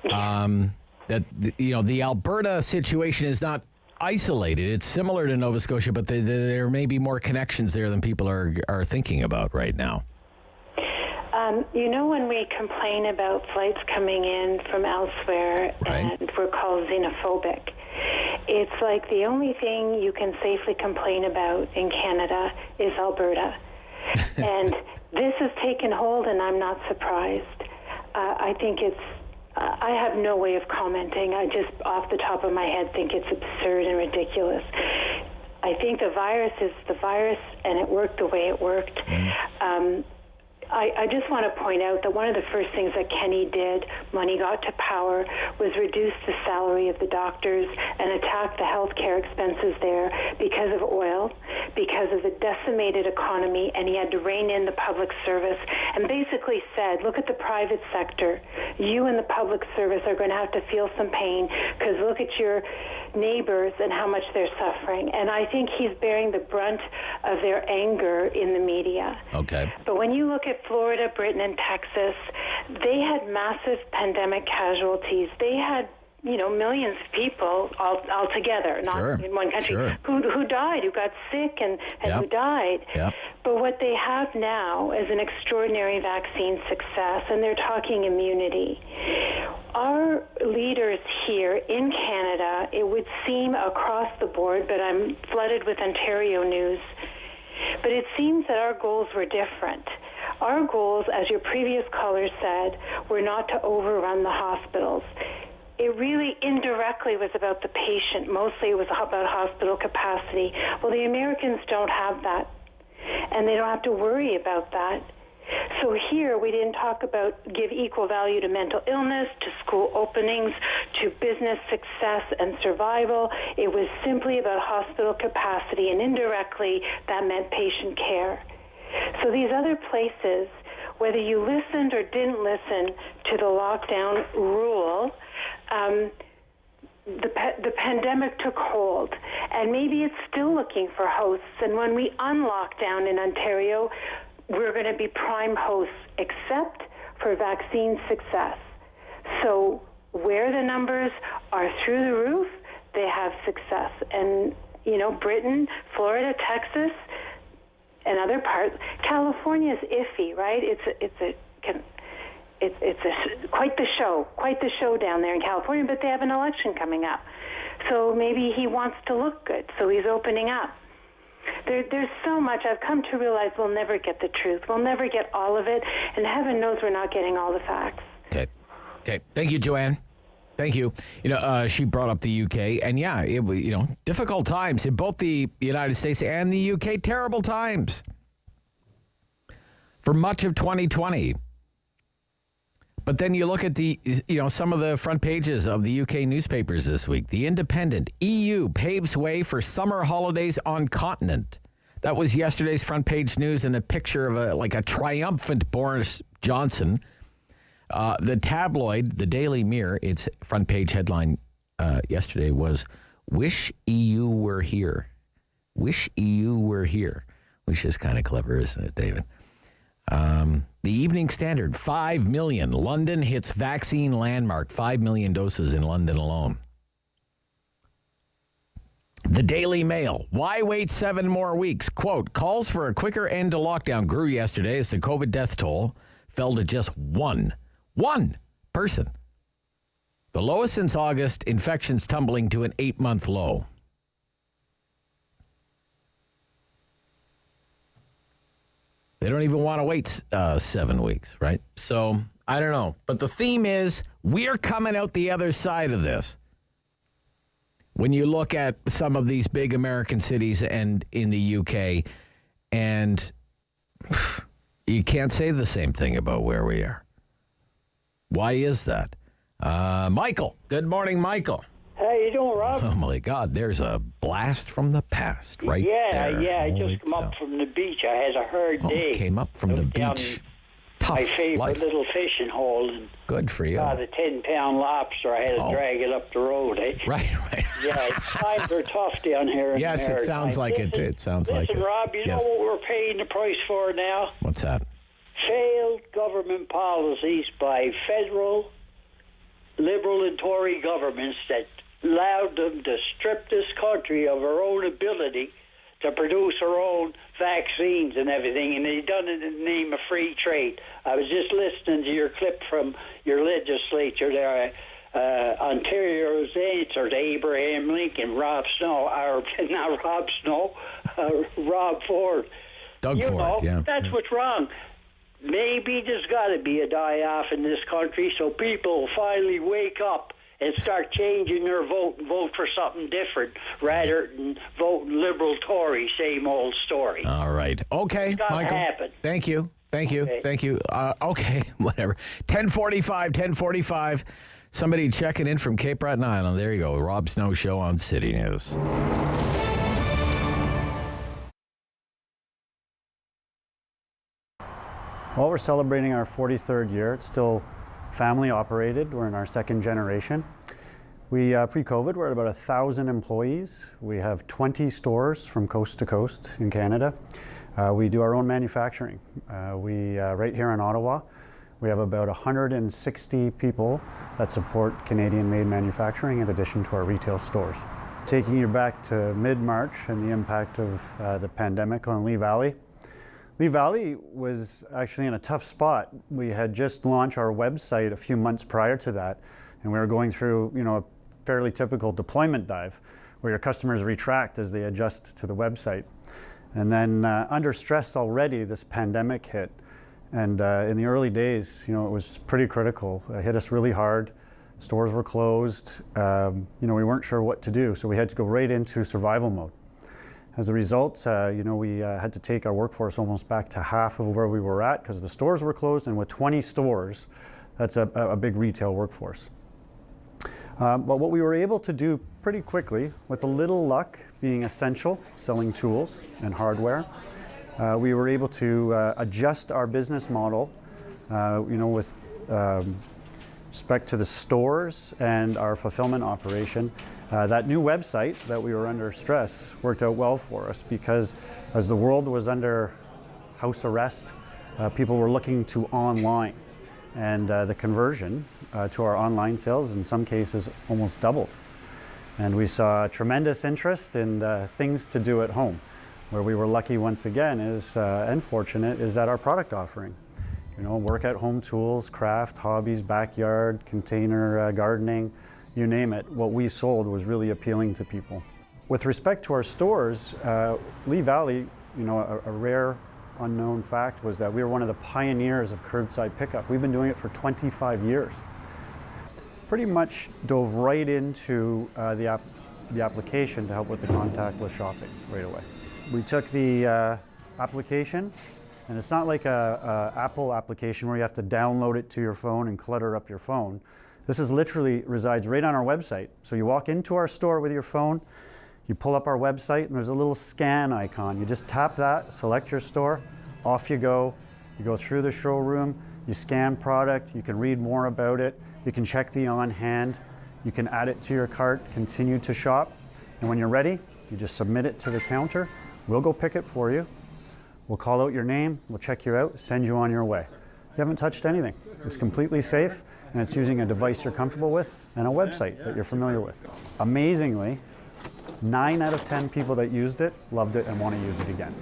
That, you know, the Alberta situation is not isolated. It's similar to Nova Scotia, but there may be more connections there than people are thinking about right now. You know, when we complain about flights coming in from elsewhere and we're called xenophobic, it's like the only thing you can safely complain about in Canada is Alberta. And this has taken hold, and I'm not surprised. I think I have no way of commenting. I just, off the top of my head, think it's absurd and ridiculous. I think the virus is the virus, and it worked the way it worked. I just want to point out that one of the first things that Kenny did when he got to power was reduce the salary of the doctors and attack the healthcare expenses there because of oil, because of the decimated economy, and he had to rein in the public service and basically said, look at the private sector. You and the public service are going to have to feel some pain because look at your neighbors and how much they're suffering. And I think he's bearing the brunt of their anger in the media. Okay. But when you look at Florida, Britain, and Texas, they had massive pandemic casualties. They had, you know, millions of people all together, not in one country, who died, who got sick and who died. But what they have now is an extraordinary vaccine success, and they're talking immunity. Our leaders here in Canada, it would seem across the board, but I'm flooded with Ontario news, but it seems that our goals were different. Our goals, as your previous caller said, were not to overrun the hospitals. It really indirectly was about the patient. Mostly it was about hospital capacity. Well, the Americans don't have that, and they don't have to worry about that. So here we didn't talk about give equal value to mental illness, to school openings, to business success and survival. It was simply about hospital capacity, and indirectly that meant patient care. So these other places, whether you listened or didn't listen to the lockdown rule, the pandemic took hold, and maybe it's still looking for hosts. And when we unlock down in Ontario, we're going to be prime hosts, except for vaccine success. So where the numbers are through the roof, they have success. And, Britain, Florida, Texas, and other parts, California is iffy, right? It's quite the show down there in California, but they have an election coming up. So maybe he wants to look good, so he's opening up. There's so much. I've come to realize we'll never get the truth. We'll never get all of it, and heaven knows we're not getting all the facts. Okay. Thank you, Joanne. Thank you. She brought up the UK, and difficult times in both the United States and the UK. Terrible times for much of 2020. But then you look at some of the front pages of the UK newspapers this week. The Independent, EU paves way for summer holidays on continent. That was yesterday's front page news, and a picture of a triumphant Boris Johnson. The tabloid, the Daily Mirror, its front page headline yesterday was, "Wish EU were here." Wish EU were here, which is kind of clever, isn't it, David? The Evening Standard, 5 million. London hits vaccine landmark, 5 million doses in London alone. The Daily Mail, why wait 7 more weeks? Quote, calls for a quicker end to lockdown grew yesterday as the COVID death toll fell to just one person. The lowest since August, infections tumbling to an 8-month low. They don't even want to wait 7 weeks, right? So, I don't know. But the theme is, we're coming out the other side of this. When you look at some of these big American cities and in the UK, and you can't say the same thing about where we are. Why is that? Michael. Good morning, Michael. How you doing, Rob? Oh, my God. There's a blast from the past right there. Yeah. I just come up from the beach. I had a hard day. Came up from the beach. Tough my favorite life. Little fishing hole. And good for you. got a 10-pound lobster. I had to drag it up the road. Right. Yeah, times are tough down here. Yes, it sounds like it. It sounds like it. Listen, Rob, you know what we're paying the price for now? What's that? Failed government policies by federal, Liberal and Tory governments that allowed them to strip this country of our own ability to produce our own vaccines and everything, and they done it in the name of free trade. I was just listening to your clip from your legislature there, Ontario's answer to Abraham Lincoln, Rob Ford. Doug Ford, yeah. That's what's wrong. Maybe there's got to be a die-off in this country so people will finally wake up and start changing their vote and vote for something different rather than voting Liberal Tory, same old story. All right. Okay, it's gotta Michael. Happen. Thank you. Okay, whatever. 10:45. Somebody checking in from Cape Breton Island. There you go. Rob Snow Show on City News. Well, we're celebrating our 43rd year. It's still family operated. We're in our second generation. We, pre-COVID, we're at about 1,000 employees. We have 20 stores from coast to coast in Canada. We do our own manufacturing. Right here in Ottawa, we have about 160 people that support Canadian-made manufacturing in addition to our retail stores. Taking you back to mid-March and the impact of the pandemic on Lee Valley. Lee Valley was actually in a tough spot. We had just launched our website a few months prior to that, and we were going through, a fairly typical deployment dive where your customers retract as they adjust to the website. And then under stress already, this pandemic hit. And in the early days, it was pretty critical. It hit us really hard. Stores were closed. We weren't sure what to do, so we had to go right into survival mode. As a result, we had to take our workforce almost back to half of where we were at because the stores were closed, and with 20 stores, that's a big retail workforce. But what we were able to do pretty quickly, with a little luck, being essential, selling tools and hardware, we were able to adjust our business model, with respect to the stores and our fulfillment operation. That new website that we were under stress worked out well for us because as the world was under house arrest, people were looking to online. And the conversion to our online sales, in some cases almost doubled. And we saw tremendous interest in things to do at home. Where we were lucky once again is, and fortunate, is at our product offering. You know, work at home tools, craft, hobbies, backyard, container gardening, you name it. What we sold was really appealing to people. With respect to our stores, Lee Valley, you know, a rare unknown fact was that we were one of the pioneers of curbside pickup. We've been doing it for 25 years. Pretty much dove right into the application to help with the contactless shopping right away. We took the application, and it's not like a Apple application where you have to download it to your phone and clutter up your phone. This is literally resides right on our website. So you walk into our store with your phone, you pull up our website, and there's a little scan icon. You just tap that, select your store, off you go. You go through the showroom, you scan product, you can read more about it, you can check the on hand, you can add it to your cart, continue to shop, and when you're ready, you just submit it to the counter. We'll go pick it for you. We'll call out your name, we'll check you out, send you on your way. You haven't touched anything. It's completely safe, and it's using a device you're comfortable with and a website that you're familiar with. Amazingly, 9 out of 10 people that used it loved it and want to use it again.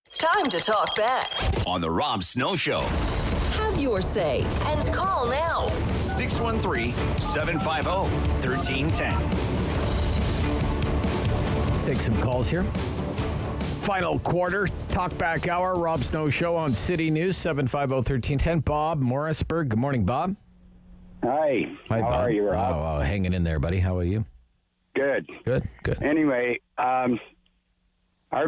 It's time to talk back on the Rob Snow Show. Have your say and call now. 613-750-1310. Let's take some calls here. Final quarter, talk back hour, Rob Snow Show on City News, 750-1310. Bob Morrisburg. Good morning, Bob. Hi. Hi, How Bob. are you, Rob? Oh, hanging in there, buddy. How are you? Good. Good. Anyway, our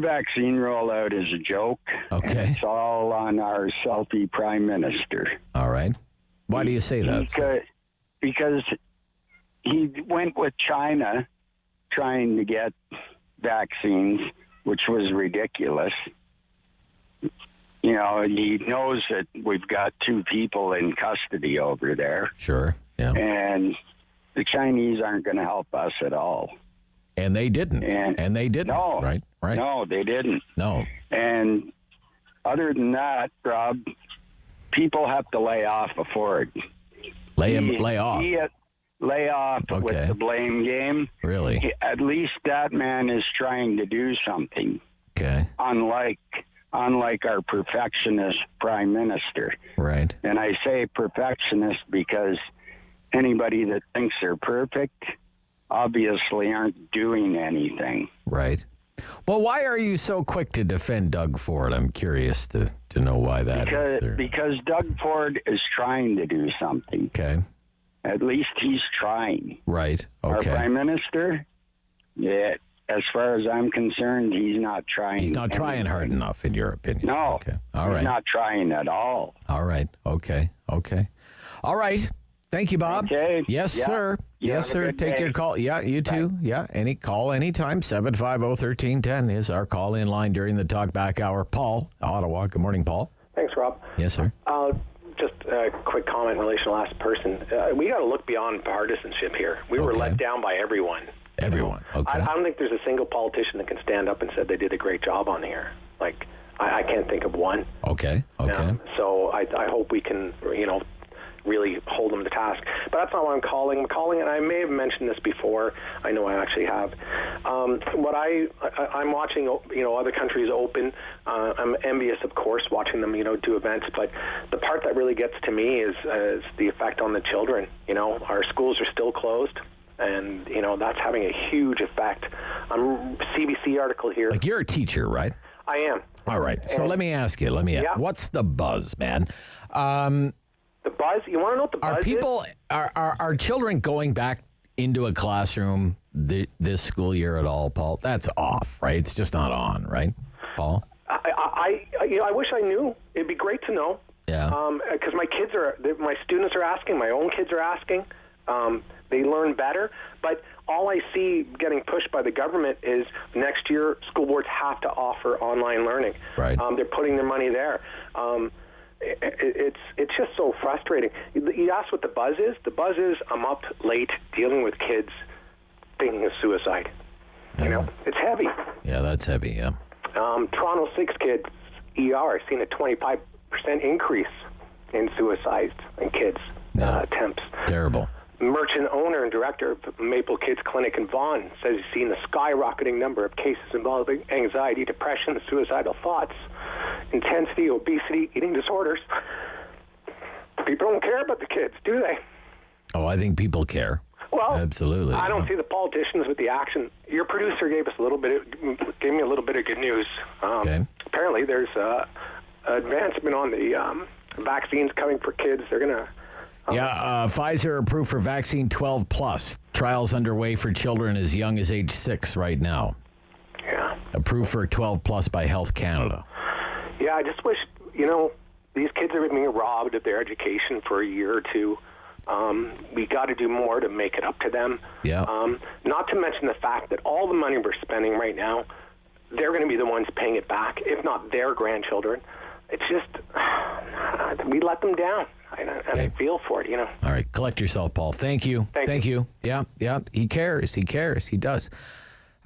vaccine rollout is a joke. Okay. It's all on our selfie prime minister. All right. Why do you say that? Because he went with China trying to get vaccines, which was ridiculous. You know, he knows that we've got 2 people in custody over there. Sure, yeah. And the Chinese aren't going to help us at all. And they didn't. And they didn't. No. Right. No, they didn't. No. And other than that, Rob, people have to lay off of Ford. Lay off. Lay off with the blame game. Really? At least that man is trying to do something. Okay. Unlike our perfectionist prime minister. Right. And I say perfectionist because anybody that thinks they're perfect obviously aren't doing anything. Right. Well, why are you so quick to defend Doug Ford? I'm curious to know why that is. Because Doug Ford is trying to do something. Okay. At least he's trying. Right. Okay. Our prime minister, yeah, as far as I'm concerned, he's not trying. He's not trying hard enough, in your opinion. No. Okay. All right. He's not trying at all. All right. Okay. All right. Thank you, Bob. Okay. Yes, Yeah. sir. You Yes, have a sir. good Take day. your call. Yeah, you too. Yeah, any call anytime. 750-1310 is our call-in line during the talk-back hour. Paul, Ottawa. Good morning, Paul. Thanks, Rob. Yes, sir. Just a quick comment in relation to the last person. We got to look beyond partisanship here. We were let down by everyone. Everyone. Okay. I don't think there's a single politician that can stand up and said they did a great job on here. Like, I can't think of one. Okay. So I hope we can, really hold them to task. But that's not why I'm calling. I'm calling, and I may have mentioned this before. I know I actually have. I'm watching, other countries open. I'm envious, of course, watching them, do events. But the part that really gets to me is the effect on the children. Our schools are still closed. And, that's having a huge effect. CBC article here. Like, you're a teacher, right? I am. All right. So let me ask you. What's the buzz, man? The buzz? You want to know what the buzz is? Are children going back into a classroom this school year at all, Paul? That's off, right? It's just not on, right, Paul? I wish I knew. It'd be great to know. Yeah. Because my students are asking, my own kids are asking. They learn better. But all I see getting pushed by the government is next year school boards have to offer online learning. Right. They're putting their money there. It's just so frustrating. You asked what the buzz is. The buzz is I'm up late dealing with kids thinking of suicide. It's heavy. Yeah, that's heavy, yeah. Toronto 6 kids, ER, I've seen a 25 increase in suicides and kids attempts. Terrible. Merchant owner and director of Maple Kids Clinic in Vaughan says he's seen a skyrocketing number of cases involving anxiety, depression, suicidal thoughts, intensity, obesity, eating disorders. People don't care about the kids, do they? Oh, I think people care. Well, absolutely. I don't see the politicians with the action. Your producer gave me a little bit of good news. Apparently, there's advancement on the vaccines coming for kids. They're going to. Pfizer approved for vaccine 12 plus. Trials underway for children as young as age 6 right now. Yeah. Approved for 12 plus by Health Canada. Yeah, I just wish, these kids are being robbed of their education for a year or two. We got to do more to make it up to them. Yeah. Not to mention the fact that all the money we're spending right now, they're going to be the ones paying it back, if not their grandchildren. It's just, we let them down. I feel for it, All right, collect yourself, Paul. Thank you. Thank you. Yeah. He cares. He does.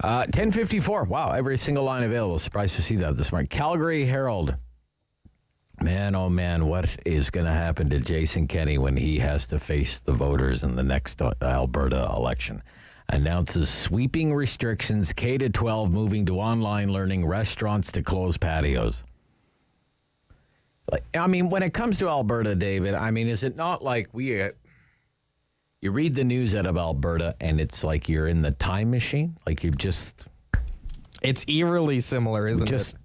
10:54. Wow, every single line available. Surprised to see that this morning. Calgary Herald. Man, oh man, what is going to happen to Jason Kenney when he has to face the voters in the next Alberta election? Announces sweeping restrictions, K-12 moving to online learning, restaurants to close patios. When it comes to Alberta, David, is it not like you read the news out of Alberta and it's like you're in the time machine? Like you've just... It's eerily similar, isn't it? Just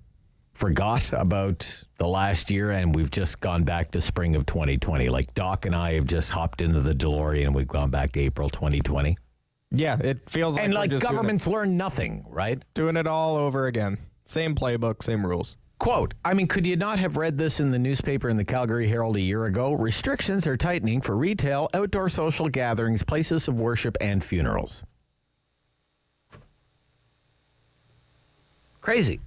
forgot about the last year and we've just gone back to spring of 2020. Like Doc and I have just hopped into the DeLorean and we've gone back to April 2020. Yeah, it feels like... And like governments learn nothing, right? Doing it all over again. Same playbook, same rules. Quote, could you not have read this in the newspaper in the Calgary Herald a year ago? Restrictions are tightening for retail, outdoor social gatherings, places of worship, and funerals. Crazy.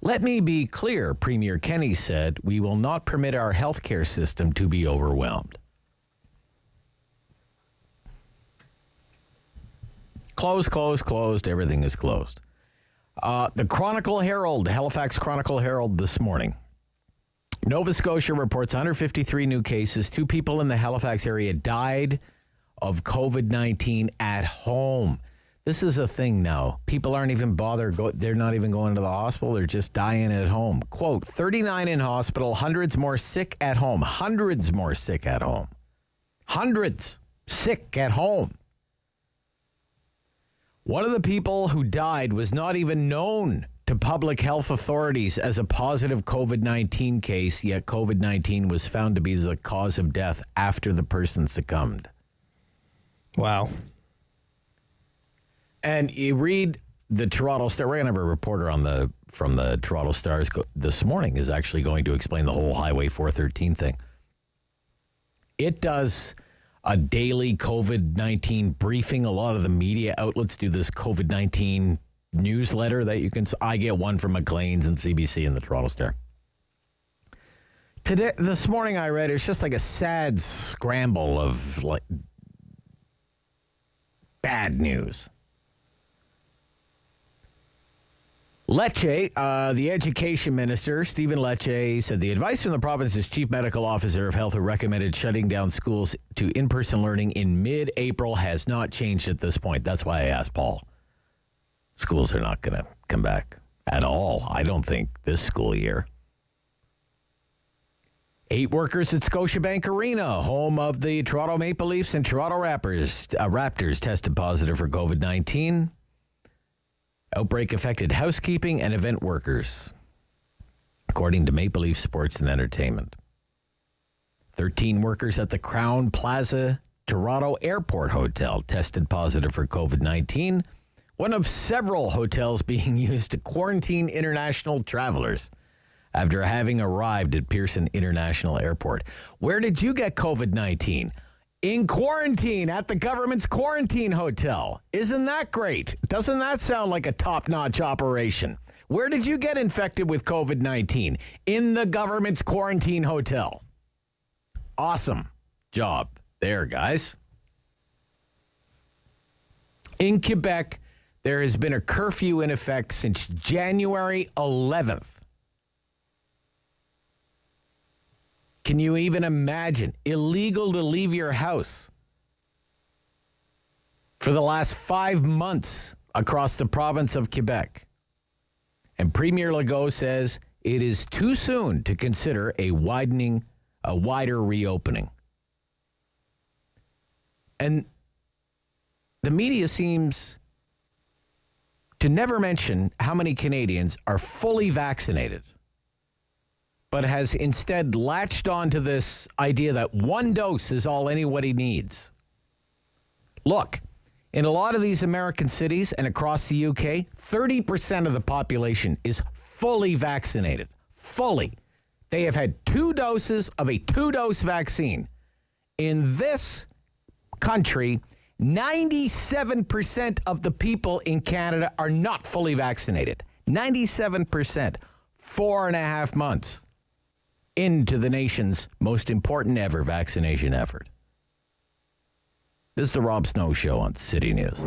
Let me be clear, Premier Kenney said, we will not permit our healthcare system to be overwhelmed. Closed, everything is closed. The Chronicle Herald, Halifax Chronicle Herald this morning. Nova Scotia reports 153 new cases. 2 people in the Halifax area died of COVID-19 at home. This is a thing now. People aren't even they're not even going to the hospital. They're just dying at home. Quote, 39 in hospital, hundreds more sick at home. Hundreds more sick at home. Hundreds sick at home. One of the people who died was not even known to public health authorities as a positive COVID-19 case, yet COVID-19 was found to be the cause of death after the person succumbed. Wow. And you read the Toronto Star. We're going to have a reporter from the Toronto Stars this morning is actually going to explain the whole Highway 413 thing. It does a daily COVID-19 briefing. A lot of the media outlets do this COVID-19 newsletter that you can... I get one from Maclean's and CBC and the Toronto Star. This morning I read, it's just like a sad scramble of like bad news. Lecce, the education minister, Stephen Lecce, said the advice from the province's chief medical officer of health who recommended shutting down schools to in-person learning in mid-April has not changed at this point. That's why I asked Paul. Schools are not going to come back at all, I don't think, this school year. 8 workers at Scotiabank Arena, home of the Toronto Maple Leafs and Toronto Raptors, tested positive for COVID-19. Outbreak affected housekeeping and event workers, according to Maple Leaf Sports and Entertainment. 13 workers at the Crown Plaza Toronto Airport Hotel tested positive for COVID-19, one of several hotels being used to quarantine international travelers after having arrived at Pearson International Airport. Where did you get COVID-19? In quarantine at the government's quarantine hotel. Isn't that great? Doesn't that sound like a top-notch operation? Where did you get infected with COVID-19? In the government's quarantine hotel. Awesome job there, guys. In Quebec, there has been a curfew in effect since January 11th. Can you even imagine? Illegal to leave your house for the last 5 months across the province of Quebec. And Premier Legault says it is too soon to consider a wider reopening. And the media seems to never mention how many Canadians are fully vaccinated, but has instead latched on to this idea that one dose is all anybody needs. Look, in a lot of these American cities and across the UK, 30% of the population is fully vaccinated. Fully. They have had 2 doses of a 2-dose vaccine. In this country, 97% of the people in Canada are not fully vaccinated. 97%. 4.5 months into the nation's most important ever vaccination effort. This is the Rob Snow Show on City News.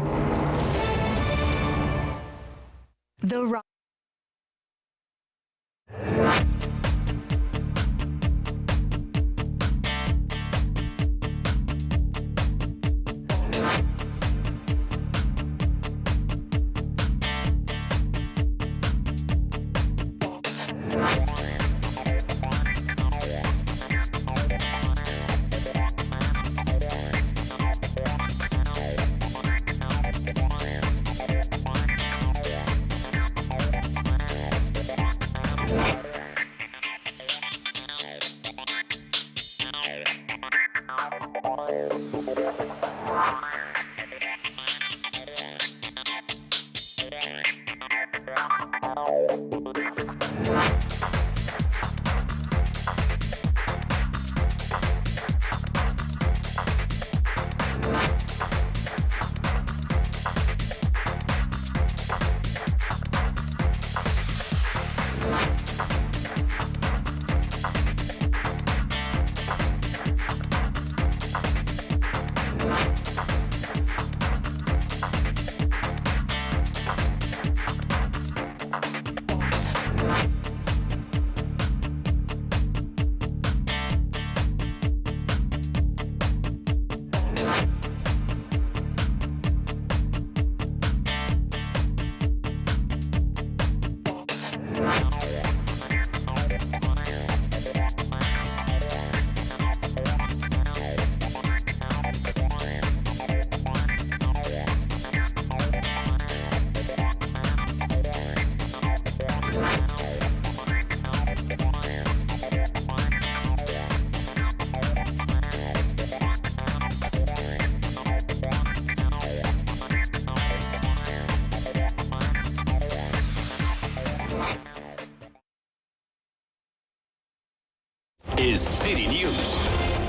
Is City News.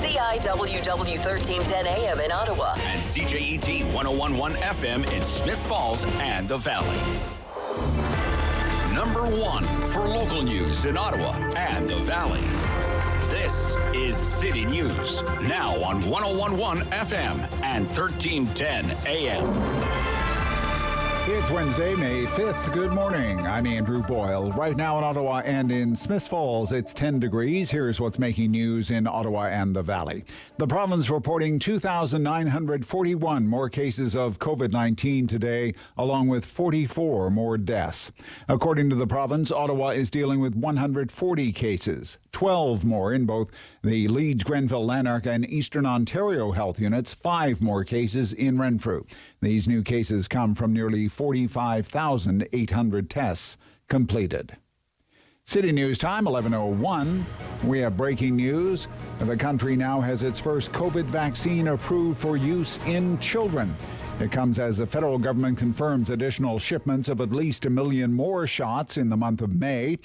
CIWW 1310 AM in Ottawa. And CJET 1011 FM in Smiths Falls and the Valley. Number 1 for local news in Ottawa and the Valley. This is City News. Now on 1011 FM and 1310 AM. It's Wednesday, May 5th. Good morning. I'm Andrew Boyle. Right now in Ottawa and in Smiths Falls, it's 10 degrees. Here's what's making news in Ottawa and the Valley. The province reporting 2,941 more cases of COVID-19 today, along with 44 more deaths. According to the province, Ottawa is dealing with 140 cases, 12 more in both the Leeds, Grenville, Lanark, and Eastern Ontario health units, 5 more cases in Renfrew. These new cases come from nearly 45,800 tests completed. City News Time, 11:01. We have breaking news. The country now has its first COVID vaccine approved for use in children. It comes as the federal government confirms additional shipments of at least 1 million more shots in the month of May.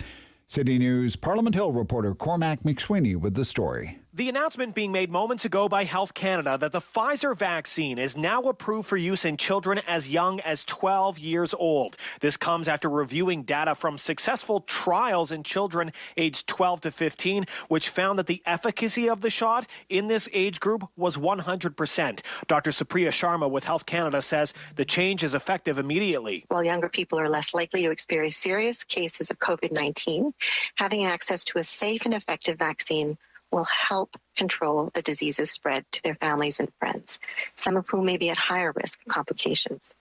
City News Parliament Hill reporter Cormac McSweeney with the story. The announcement being made moments ago by Health Canada that the Pfizer vaccine is now approved for use in children as young as 12 years old. This comes after reviewing data from successful trials in children aged 12 to 15, which found that the efficacy of the shot in this age group was 100%. Dr. Supriya Sharma with Health Canada says the change is effective immediately. While younger people are less likely to experience serious cases of COVID-19, having access to a safe and effective vaccine will help control the disease's spread to their families and friends, some of whom may be at higher risk of complications.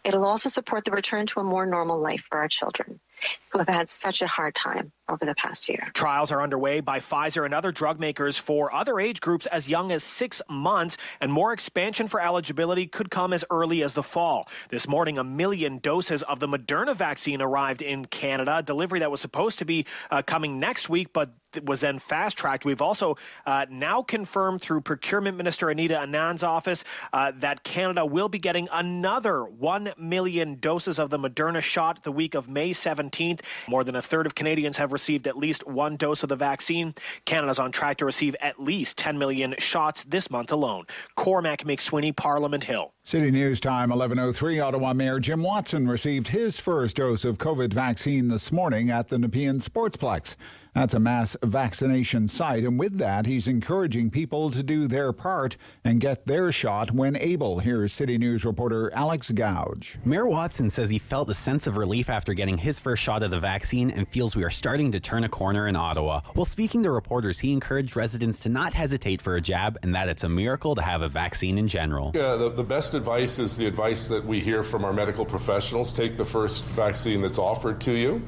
It'll also support the return to a more normal life for our children, who have had such a hard time over the past year. Trials are underway by Pfizer and other drug makers for other age groups as young as 6 months, and more expansion for eligibility could come as early as the fall. This morning, 1 million doses of the Moderna vaccine arrived in Canada, a delivery that was supposed to be coming next week, but was then fast-tracked. We've also now confirmed through Procurement Minister Anita Anand's office that Canada will be getting another 1 million doses of the Moderna shot the week of May 17th. More than a third of Canadians have received at least one dose of the vaccine. Canada's on track to receive at least 10 million shots this month alone. Cormac McSweeney, Parliament Hill. City News Time, 11:03. Ottawa Mayor Jim Watson received his first dose of COVID vaccine this morning at the Nepean Sportsplex. That's a mass vaccination site, and with that, he's encouraging people to do their part and get their shot when able. Here's City News reporter Alex Gouge. Mayor Watson says he felt a sense of relief after getting his first shot of the vaccine and feels we are starting to turn a corner in Ottawa. While speaking to reporters, he encouraged residents to not hesitate for a jab and that it's a miracle to have a vaccine in general. The best advice is the advice that we hear from our medical professionals. Take the first vaccine that's offered to you.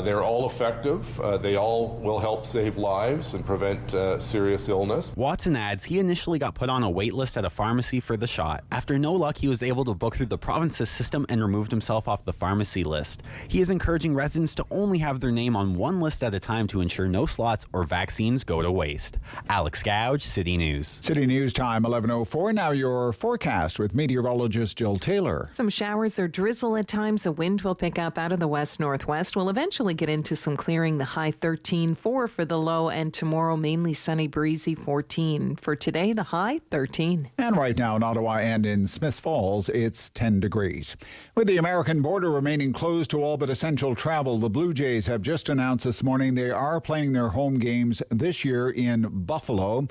They're all effective. They all will help save lives and prevent serious illness. Watson adds he initially got put on a wait list at a pharmacy for the shot. After no luck, he was able to book through the province's system and removed himself off the pharmacy list. He is encouraging residents to only have their name on one list at a time to ensure no slots or vaccines go to waste. Alex Gouge, City News. City News Time, 11:04. Now your forecast with meteorologist Jill Taylor. Some showers or drizzle at times. A wind will pick up out of the west-northwest. We'll eventually get into some clearing. The high 13, 4 for the low, and tomorrow mainly sunny, breezy, 14. For today, the high 13. And right now in Ottawa and in Smiths Falls, it's 10 degrees. With the American border remaining closed to all but essential travel, the Blue Jays have just announced this morning they are playing their home games this year in Buffalo.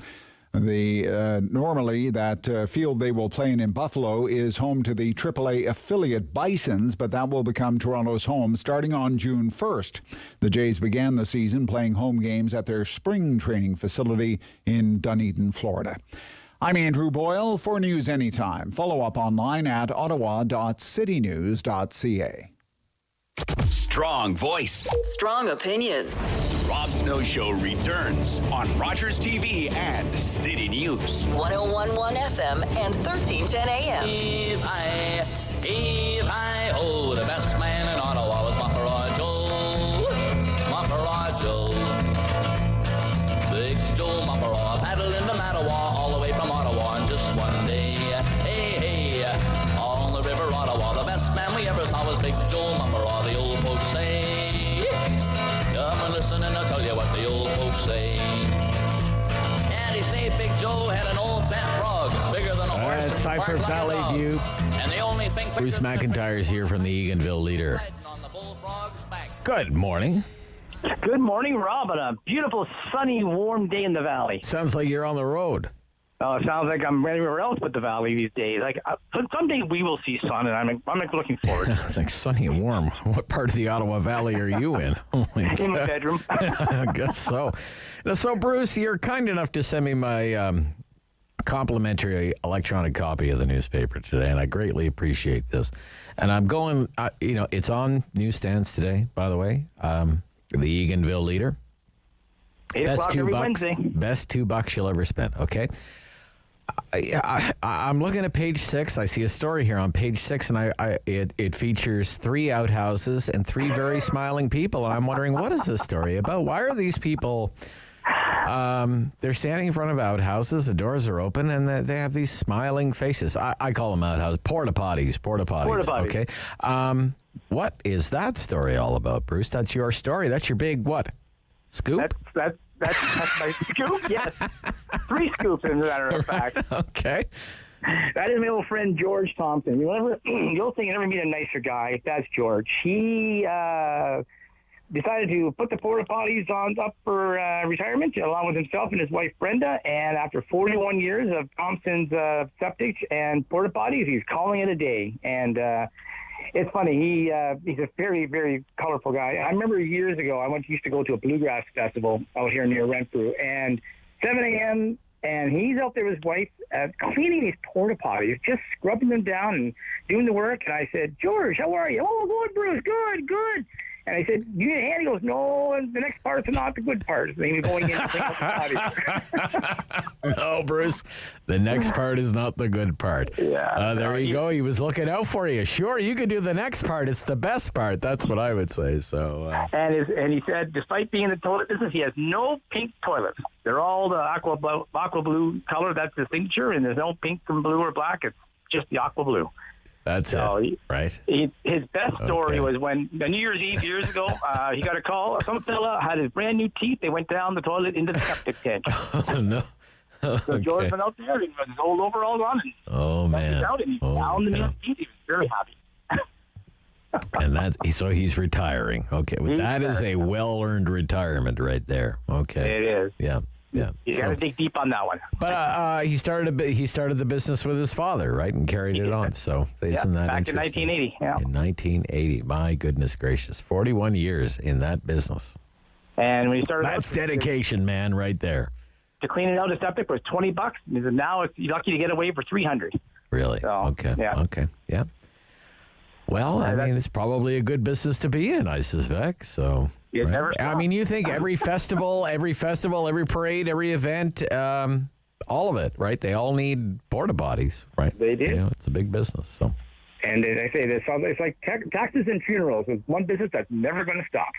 Normally that field they will play in Buffalo is home to the AAA affiliate Bisons, but that will become Toronto's home starting on June 1st. The Jays began the season playing home games at their spring training facility in Dunedin, Florida. I'm Andrew Boyle for News Anytime. Follow up online at ottawa.citynews.ca. Strong voice. Strong opinions. The Rob Snow Show returns on Rogers TV and City News. 101.1 FM and 1310 AM. Heave high, oh, the best man in Ottawa was Mafara Joe. Mafara Joe. Big Joe Mafara paddled into Mattawa all the way from Ottawa on just one day. Hey, hey, on the river Ottawa, the best man we ever saw was Big Joe Mafara, the old folks say. Come and listen and I'll tell you what the old folks say. And he say Big Joe had an old pet frog, bigger than a horse. It's time for Valley View. And the only thing Bruce McIntyre is here from the Eganville Leader. Good morning. Good morning, Rob, on a beautiful, sunny, warm day in the valley. Sounds like you're on the road. Oh, it sounds like I'm anywhere else but the valley these days. Like someday we will see sun, and I'm looking forward. It's like sunny and warm. What part of the Ottawa Valley are you in? Oh my in my bedroom. I guess so. So, Bruce, you're kind enough to send me my complimentary electronic copy of the newspaper today, and I greatly appreciate this. And I'm going, it's on newsstands today, by the way. The Eganville Leader. 8 o'clock every Wednesday. Best $2 you'll ever spend, okay? I'm looking at page 6. I see a story here on page 6, and it features 3 outhouses and 3 very smiling people. And I'm wondering, what is this story about? Why are these people? They're standing in front of outhouses. The doors are open, and they have these smiling faces. I call them outhouses. Porta potties. Okay. What is that story all about, Bruce? That's your story. That's your big what? Scoop? That's my scoop, yes. 3 scoops, as a matter of fact. Okay. That is my old friend George Thompson. You'll think you never meet a nicer guy. That's George. He decided to put the porta potties up for retirement, along with himself and his wife Brenda. And after 41 years of Thompson's septic and porta potties, he's calling it a day. And It's funny. He's a very, very colorful guy. I remember years ago, I used to go to a bluegrass festival out here near Renfrew, and 7 a.m., and he's out there with his wife cleaning these porta potties, just scrubbing them down and doing the work. And I said, George, how are you? Oh, good, Bruce. Good. And I said, you need a hand? He goes, no, and the next part's not the good part. So he was going in to clean up the potties. No, Bruce, the next part is not the good part. Yeah. There you go. He was looking out for you. Sure, you could do the next part. It's the best part. That's what I would say. So. And he said, despite being in the toilet business, he has no pink toilets. They're all the aqua blue color. That's the signature, and there's no pink and blue or black. It's just the aqua blue. That's it, right? His best story was when New Year's Eve years ago, he got a call. Some fella had his brand new teeth. They went down the toilet into the septic tank. Oh, no. So George went out there and his old overalls on. Oh, man. Out and he found the new teeth. He was very happy. And so he's retiring. Okay, well, that is a well-earned retirement right there. Okay, it is. Yeah. You got to dig deep on that one. But he started the business with his father, right, and carried it on. So isn't that back in 1980? Yeah, in 1980. My goodness gracious, 41 years in that business. And when he started, that's dedication, man, right there. To clean it out, the septic was $20. He said, now you're lucky to get away for $300. Really? So, okay. Yeah. Okay. Yeah. Well, I mean, it's probably a good business to be in, I suspect. So. Right? I mean, you think every festival, every parade, every event, all of it, right? They all need porta potties, right? They do. You know, it's a big business. So. And I say this, it's like taxes and funerals. It's one business that's never going to stop.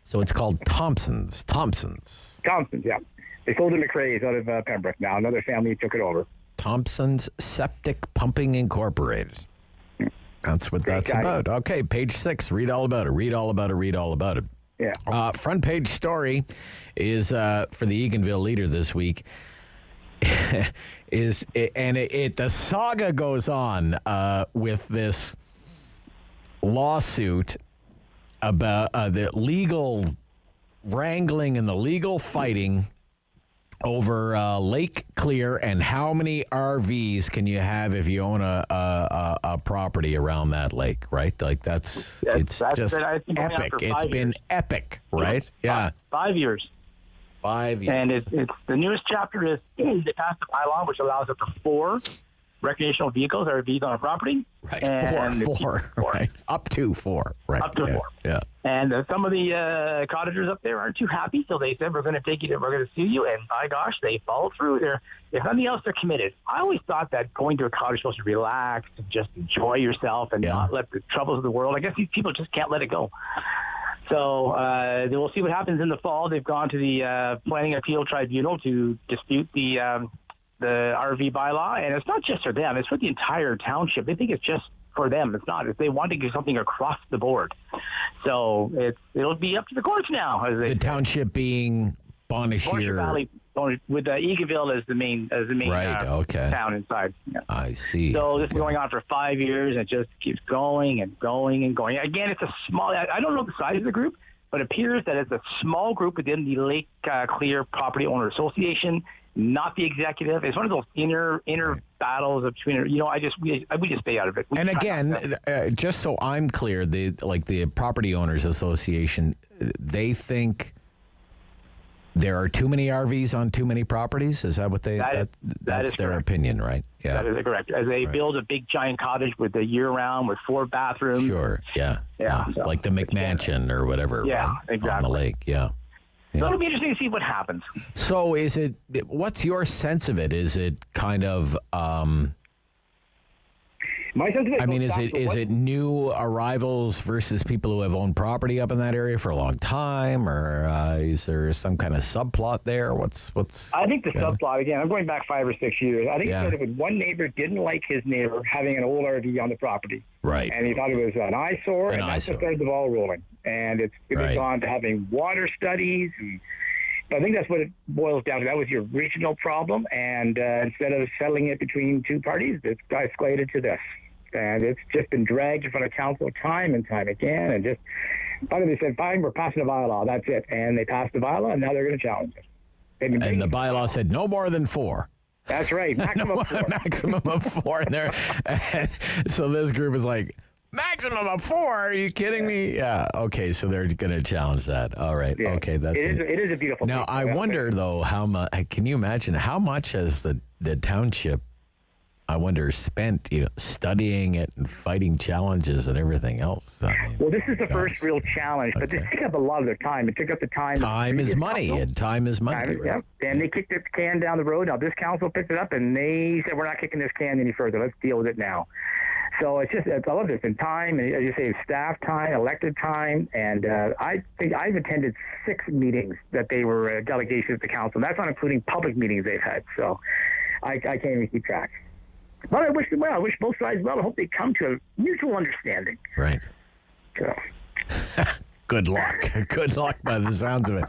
So it's called Thompson's, yeah. They sold to McRae's out of Pembroke now. Another family took it over. Thompson's Septic Pumping Incorporated. That's what that's about. Okay, page 6. Read all about it. Yeah. Front page story is for the Eganville Leader this week. The saga goes on with this lawsuit about the legal wrangling and the legal fighting over Lake Clear and how many RVs can you have if you own a property around that lake, right? Like that's just epic. It's been epic, right? Yeah. 5 years. 5 years. And it's the newest chapter is they passed a bylaw which allows up to 4 recreational vehicles, RVs on a property. Right. And four. Right. Up to 4. Right. Up to 4. Yeah. And some of the cottagers up there aren't too happy, so they said, we're going to sue you. And by gosh, they followed through. If nothing else, they're committed. I always thought that going to a cottage was supposed to relax and just enjoy yourself and not let the troubles of the world. I guess these people just can't let it go. So we'll see what happens in the fall. They've gone to the Planning Appeal Tribunal to dispute the RV bylaw, and it's not just for them; it's for the entire township. They think it's just for them. It's not. If they want to do something across the board, so it'll be up to the courts now. The township being Bonnechere Valley, with Eganville as the main town inside. Yeah. I see. So this is going on for 5 years, and it just keeps going and going and going. Again, it's a small. I don't know the size of the group, but it appears that it's a small group within the Lake Clear Property Owner Association. Not the executive. It's one of those inner battles between. We just stay out of it. And again, just so I'm clear, the Property Owners Association, they think there are too many RVs on too many properties. Is that what they? That's their opinion, right? Yeah, that is correct. As they build a big giant cottage with a year-round with 4 bathrooms. Sure. Yeah. So, like the McMansion or whatever. Yeah, right? Exactly. On the lake. Yeah. So it'll be interesting to see what happens. So what's your sense of it? Is it kind of, my sense of it, I mean, is it new arrivals versus people who have owned property up in that area for a long time, or is there some kind of subplot there? What's? I think the subplot, again, I'm going back 5 or 6 years. I think that one neighbor didn't like his neighbor having an old RV on the proproperty. Right. And he thought it was an eyesore, and that's what started the ball rolling. And it's gone to having water studies. And I think that's what it boils down to. That was your original problem. And instead of settling it between 2 parties, it's escalated to this. And it's just been dragged in front of council time and time again. And just finally they said, fine, we're passing a bylaw. That's it. And they passed the bylaw, and now they're going to challenge it. And the bylaw said no more than 4. That's right. Maximum of 4. Maximum of 4 in there. And so this group is like, maximum of 4. Are you kidding me? Yeah. Okay, so they're going to challenge that. All right. Yeah. Okay, that's it. Is a beautiful. Now, place. I wonder, though, how much, can you imagine how much has the township, I wonder, spent, studying it and fighting challenges and everything else? Well, this is the first real challenge, but this took up a lot of their time. It took up the time. Time is money, and time is money. Right? Yeah. And they kicked the can down the road. Now, this council picked it up, and they said, we're not kicking this can any further. Let's deal with it now. So it's just, I love this. In time, and as you say, staff time, elected time, and I think I've attended 6 meetings that they were delegations of the council. That's not including public meetings they've had. So I can't even keep track. But I wish them well. I wish both sides well. I hope they come to a mutual understanding. Right. So. Good luck. Good luck by the sounds of it.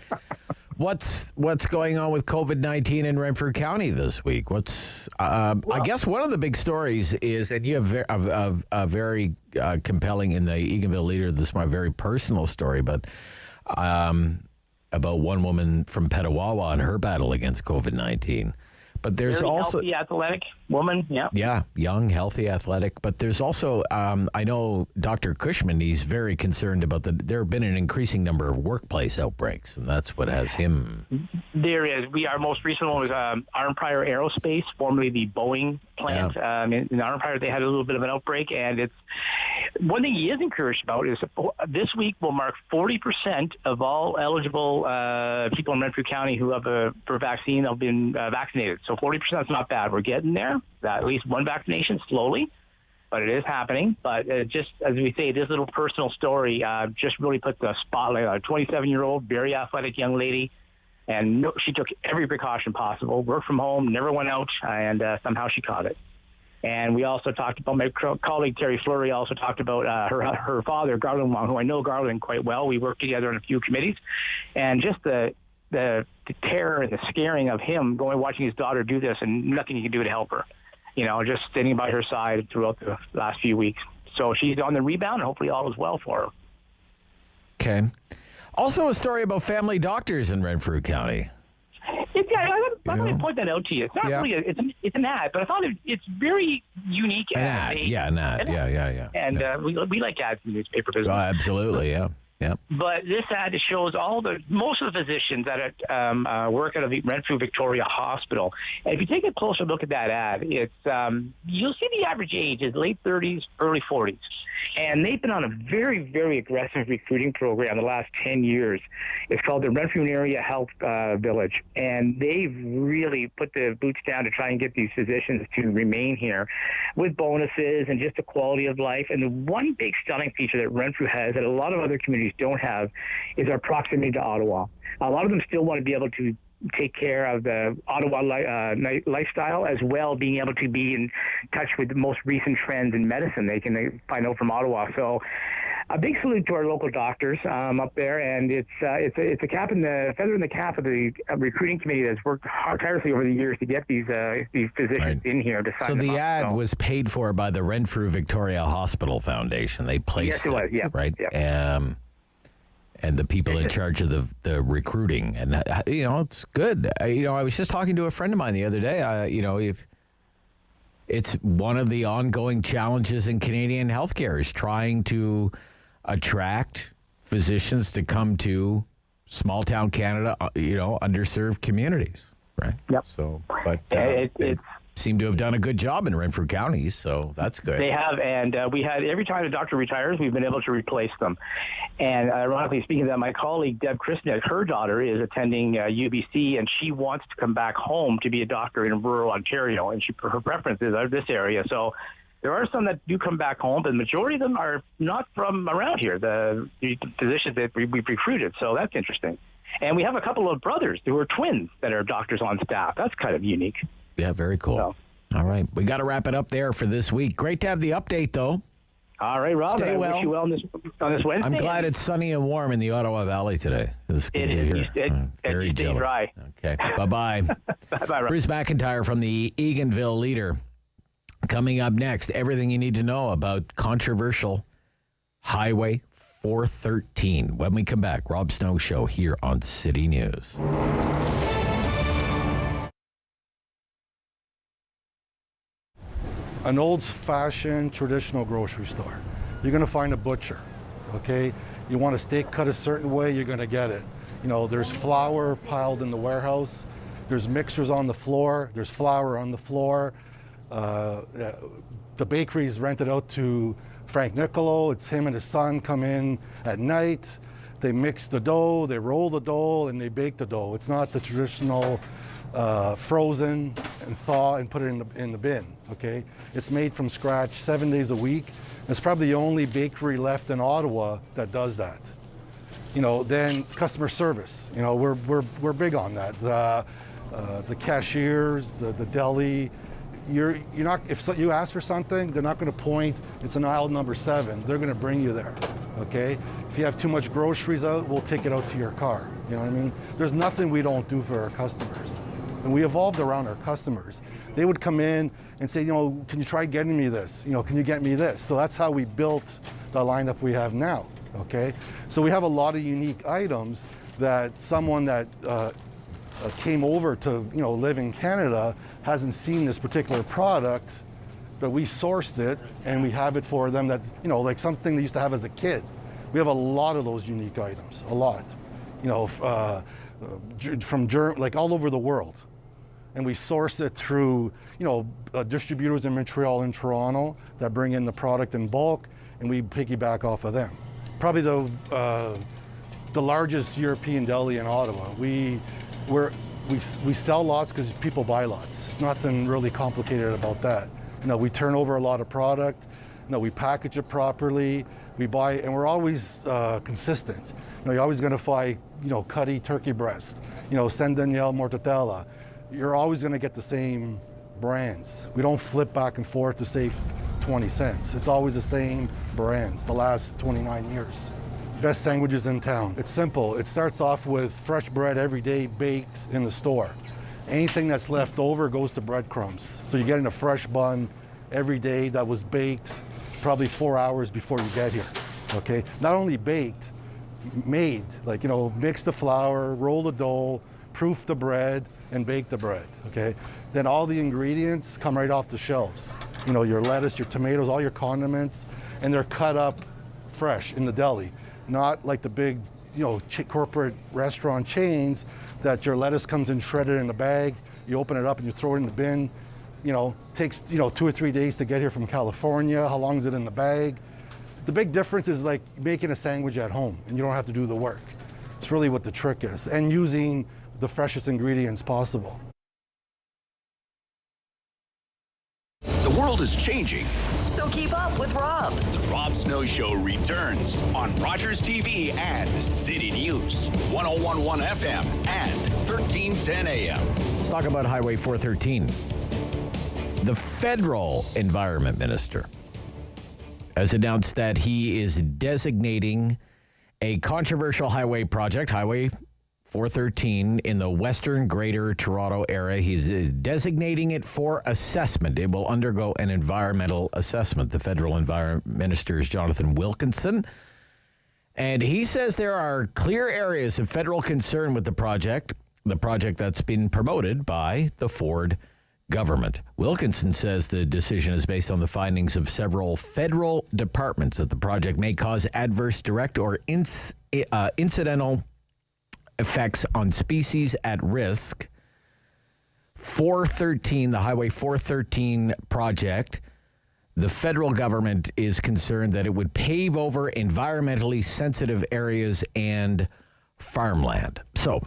What's going on with COVID-19 in Renfrew County this week? I guess one of the big stories is, and you have a very compelling in the Eganville Leader, this is my very personal story, but about one woman from Petawawa and her battle against COVID-19. But there's very also healthy, athletic woman. Yeah. Yeah, young, healthy, athletic. But there's also, I know Dr. Cushman. He's very concerned about there have been an increasing number of workplace outbreaks, and that's what has him. There is. Our most recent one was Empire Aerospace, formerly the Boeing plant. Yeah. In Empire, they had a little bit of an outbreak, and it's one thing he is encouraged about is this week will mark 40% of all eligible people in Renfrew County who have for vaccine have been vaccinated. So 40% is not bad. We're getting there. At least one vaccination slowly, but it is happening. But just as we say, this little personal story just really put the spotlight on a 27-year-old, very athletic young lady. And she took every precaution possible, worked from home, never went out, and somehow she caught it. And we also talked about, my colleague Terry Fleury also talked about her father, Garland Wong, who I know Garland quite well. We worked together on a few committees. And just the terror and the scaring of him watching his daughter do this and nothing he can do to help her. Just standing by her side throughout the last few weeks. So she's on the rebound, and hopefully all is well for her. Okay. Also a story about family doctors in Renfrew County. I'm going to point that out to you. It's not really it's an ad, but I thought it's very unique. An ad. Yeah. And we like ads in the newspaper business. Absolutely, yeah. Yeah. But this ad shows most of the physicians that work at a Renfrew Victoria Hospital. And if you take a closer look at that ad, it's you'll see the average age is late 30s, early 40s. And they've been on a very, very aggressive recruiting program the last 10 years. It's called the Renfrew Area Health Village. And they've really put the boots down to try and get these physicians to remain here with bonuses and just the quality of life. And the one big stunning feature that Renfrew has that a lot of other communities don't have is our proximity to Ottawa. A lot of them still want to be able to take care of the Ottawa lifestyle, as well being able to be in touch with the most recent trends in medicine they can find out from Ottawa. So a big salute to our local doctors up there, and it's a feather in the cap of the recruiting committee that's worked tirelessly over the years to get these physicians in here to sign them up. So the ad So was paid for by the Renfrew Victoria Hospital Foundation. They placed it was, yeah. Right? Yeah. And the people in charge of the recruiting. And, it's good. I was just talking to a friend of mine the other day. If it's one of the ongoing challenges in Canadian healthcare is trying to attract physicians to come to small town Canada, underserved communities, right? Yep. So, but it seem to have done a good job in Renfrew County, so that's good. They have, and we had every time a doctor retires, we've been able to replace them. And ironically speaking of that, my colleague Deb Christnick, her daughter is attending UBC, and she wants to come back home to be a doctor in rural Ontario, and her preferences are this area. So there are some that do come back home, but the majority of them are not from around here, the physicians that we've recruited. So that's interesting. And we have a couple of brothers who are twins that are doctors on staff. That's kind of unique. Yeah, very cool. So, all right. We got to wrap it up there for this week. Great to have the update, though. All right, Rob. Stay well. I wish you well on this Wednesday. I'm glad it's sunny and warm in the Ottawa Valley today. It's good to hear. Very jealous. Dry. Okay. Bye-bye. Bye-bye, Rob. Bruce McIntyre from the Eganville Leader. Coming up next, everything you need to know about controversial Highway 413. When we come back, Rob Snow Show here on City News. An old-fashioned traditional grocery store. you're going to find a butcher, okay? You want a steak cut a certain way, you're going to get it. You know, there's flour piled in the warehouse. There's mixers on the floor. There's flour on the floor. The bakery is rented out to Frank Nicolo. It's him and his son come in at night. They mix the dough, they roll the dough, and they bake the dough. It's not the traditional frozen and thaw and put it in the bin, okay? It's made from scratch 7 days a week. It's probably the only bakery left in Ottawa that does that. You know, then customer service. You know, we're big on that. The cashiers, the deli. You're not, if you ask for something, they're not going to point, it's an aisle number 7. They're going to bring you there, okay? If you have too much groceries out, we'll take it out to your car. You know what I mean? There's nothing we don't do for our customers. And we evolved around our customers. They would come in and say, you know, can you try getting me this? You know, can you get me this? So that's how we built the lineup we have now, okay? So we have a lot of unique items that someone that came over to, you know, live in Canada hasn't seen this particular product, but we sourced it and we have it for them that, you know, like something they used to have as a kid. We have a lot of those unique items, a lot, you know, from like all over the world. And we source it through, you know, distributors in Montreal and Toronto that bring in the product in bulk, and we piggyback off of them. Probably the largest European deli in Ottawa. We sell lots because people buy lots. It's nothing really complicated about that. You know, we turn over a lot of product. You know, we package it properly. We buy, and we're always consistent. You know, you're always going to find, you know, Cuddy turkey breast, you know, San Daniel mortadella. You're always going to get the same brands. We don't flip back and forth to save 20 cents. It's always the same brands the last 29 years. Best sandwiches in town. It's simple. It starts off with fresh bread every day baked in the store. Anything that's left over goes to breadcrumbs. So you're getting a fresh bun every day that was baked probably 4 hours before you get here, okay? Not only baked, made, like, you know, mix the flour, roll the dough, proof the bread, and bake the bread, okay? Then all the ingredients come right off the shelves. You know, your lettuce, your tomatoes, all your condiments, and they're cut up fresh in the deli. Not like the big, you know, corporate restaurant chains that your lettuce comes in shredded in a bag, you open it up and you throw it in the bin. You know, takes, you know, 2 or 3 days to get here from California. How long is it in the bag? The big difference is like making a sandwich at home and you don't have to do the work. It's really what the trick is, and using the freshest ingredients possible. The world is changing. So keep up with Rob. The Rob Snow Show returns on Rogers TV and City News, 101.1 FM and 1310 AM. Let's talk about Highway 413. The federal environment minister has announced that he is designating a controversial highway project, Highway 413, in the western Greater Toronto area. He's designating it for assessment. It will undergo an environmental assessment. The federal environment minister is Jonathan Wilkinson. And he says there are clear areas of federal concern with the project that's been promoted by the Ford government. Wilkinson says the decision is based on the findings of several federal departments that the project may cause adverse direct or incidental effects on species at risk. 413, the Highway 413 project, the federal government is concerned that it would pave over environmentally sensitive areas and farmland. So,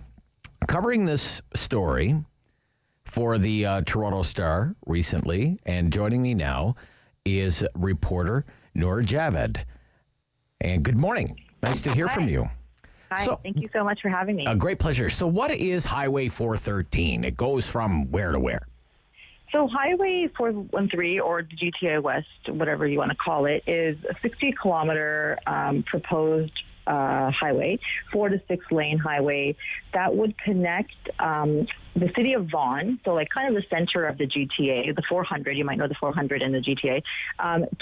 covering this story for the Toronto Star recently, and joining me now is reporter Noor Javed. And good morning. Nice to hear from you. Hi, thank you so much for having me. A great pleasure. So what is Highway 413? It goes from where to where? So Highway 413, or the GTA West, whatever you want to call it, is a 60-kilometer proposed highway, 4 to 6 lane highway that would connect the city of Vaughan, so like kind of the center of the GTA, the 400, you might know the 400 in the GTA,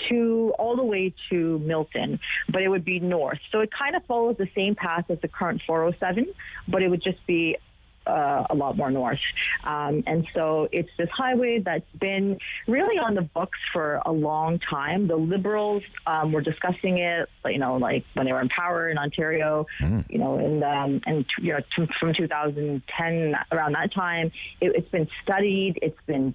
to all the way to Milton, but it would be north. So it kind of follows the same path as the current 407, but it would just be a lot more north. And so it's this highway that's been really on the books for a long time. The Liberals were discussing it, like when they were in power in Ontario, from 2010, around that time. It's been studied. It's been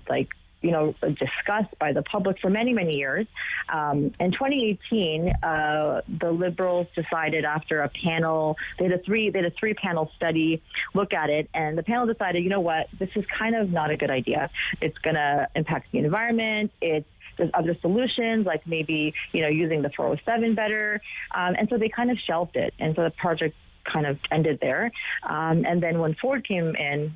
discussed by the public for many, many years. In 2018, the Liberals decided after a panel, they had a three-panel study look at it, and the panel decided, you know what, this is kind of not a good idea. It's going to impact the environment. There's other solutions, like maybe, using the 407 better. And so they kind of shelved it. And so the project kind of ended there. And then when Ford came in,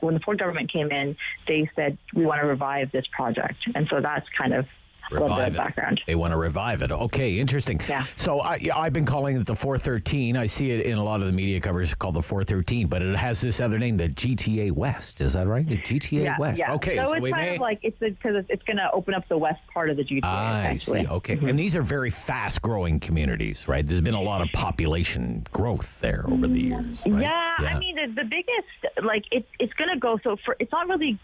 when the Ford government came in, they said, we want to revive this project. And so that's kind of a little bit of background. They want to revive it. Okay, interesting. Yeah. So I've been calling it the 413. I see it in a lot of the media covers called the 413, but it has this other name, the GTA West. Is that right? The GTA West. Yeah. Okay. So it's kind of like because it's going to open up the west part of the GTA. I see. Okay. Mm-hmm. And these are very fast-growing communities, right? There's been a lot of population growth there over the years. Right? Yeah. I mean, the biggest, it's going to go. So it's not really.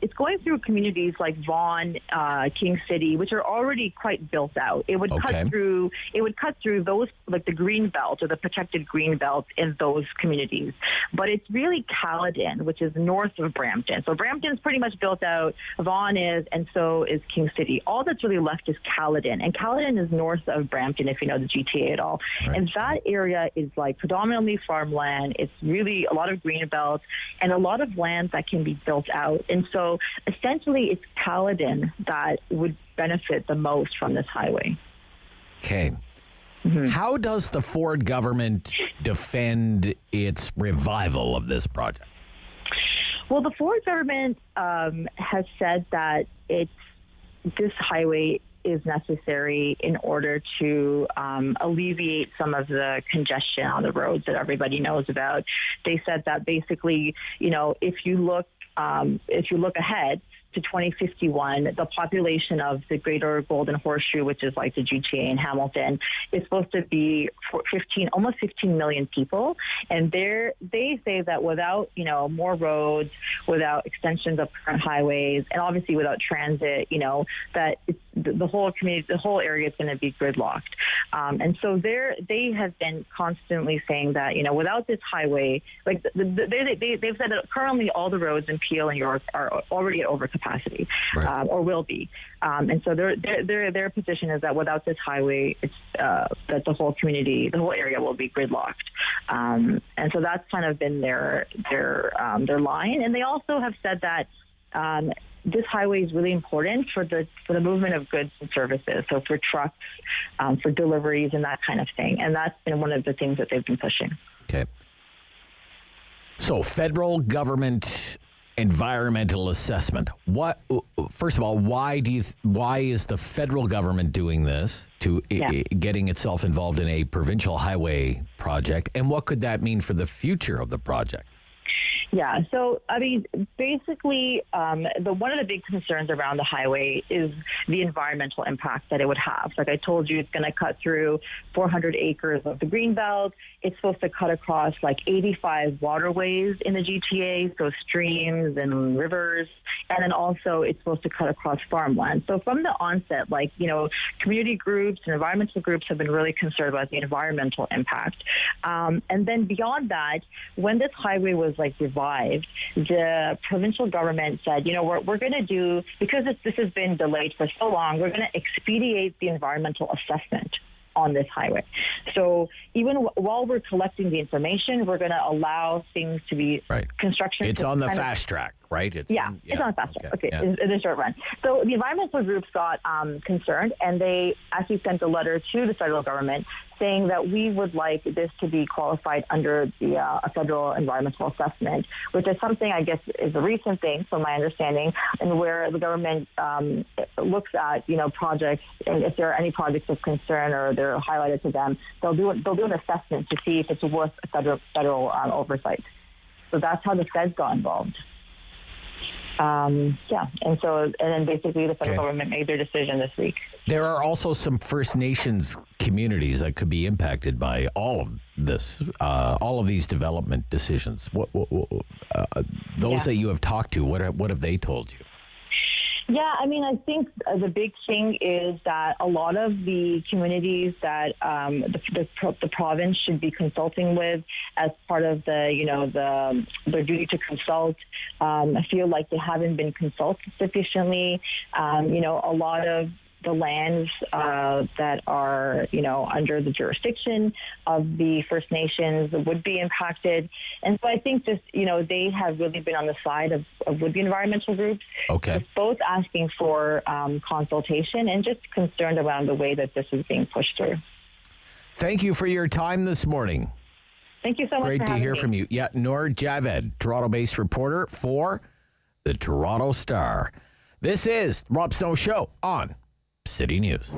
It's going through communities like Vaughan, King City, which are already quite built out. It would cut through. It would cut through those, like the green belt or the protected green belt in those communities. But it's really Caledon, which is north of Brampton. So Brampton's pretty much built out. Vaughan is, and so is King City. All that's really left is Caledon, and Caledon is north of Brampton, if you know the GTA at all. Right. And that area is like predominantly farmland. It's really a lot of green belts and a lot of lands that can be built out. And so essentially, it's Caledon that would benefit the most from this highway. Okay. Mm-hmm. How does the Ford government defend its revival of this project? Well, the Ford government has said that this highway is necessary in order to alleviate some of the congestion on the roads that everybody knows about. They said that basically, if you look ahead to 2051, the population of the Greater Golden Horseshoe, which is like the GTA in Hamilton, is supposed to be almost 15 million people. And they say that without, more roads, without extensions of current highways, and obviously without transit, that the whole community, the whole area is going to be gridlocked. And so they have been constantly saying that, without this highway, like they've said that currently all the roads in Peel and York are already at overcapacity, right. Or will be. And so their position is that without this highway, it's that the whole community, the whole area will be gridlocked. And so that's kind of been their line. And they also have said that this highway is really important for the movement of goods and services. So for trucks, for deliveries and that kind of thing. And that's been one of the things that they've been pushing. Okay. So federal government environmental assessment. First of all, why is the federal government doing this getting itself involved in a provincial highway project? And what could that mean for the future of the project? Yeah, so I mean, basically, one of the big concerns around the highway is the environmental impact that it would have. Like I told you, it's going to cut through 400 acres of the greenbelt. It's supposed to cut across like 85 waterways in the GTA, so streams and rivers, and then also it's supposed to cut across farmland. So from the onset, community groups and environmental groups have been really concerned about the environmental impact. And then beyond that, when this highway was revived, the provincial government said, we're going to do, because this has been delayed for so long, we're going to expedite the environmental assessment on this highway. So even while we're collecting the information, we're going to allow things to be construction. It's on the fast track, right? It's on the fast track. Okay, in the short run. So the environmental groups got concerned, and they actually sent a letter to the federal government saying that we would like this to be qualified under the federal environmental assessment, which is something I guess is a recent thing from my understanding, and where the government looks at projects, and if there are any projects of concern or they're highlighted to them, they'll do an assessment to see if it's worth a federal oversight. So that's how the feds got involved. And then basically the federal government made their decision this week. There are also some First Nations communities that could be impacted by all of this, all of these development decisions? Those that you have talked to, what have they told you? Yeah, I mean, I think the big thing is that a lot of the communities that the province should be consulting with as part of their duty to consult, I feel like they haven't been consulted sufficiently. A lot of the lands that are, under the jurisdiction of the First Nations would be impacted. And so I think this, they have really been on the side of would-be environmental groups, both asking for consultation and just concerned around the way that this is being pushed through. Thank you for your time this morning. Thank you so much. Great to hear from you. Yeah, Noor Javed, Toronto-based reporter for the Toronto Star. This is the Rob Snow Show on City News.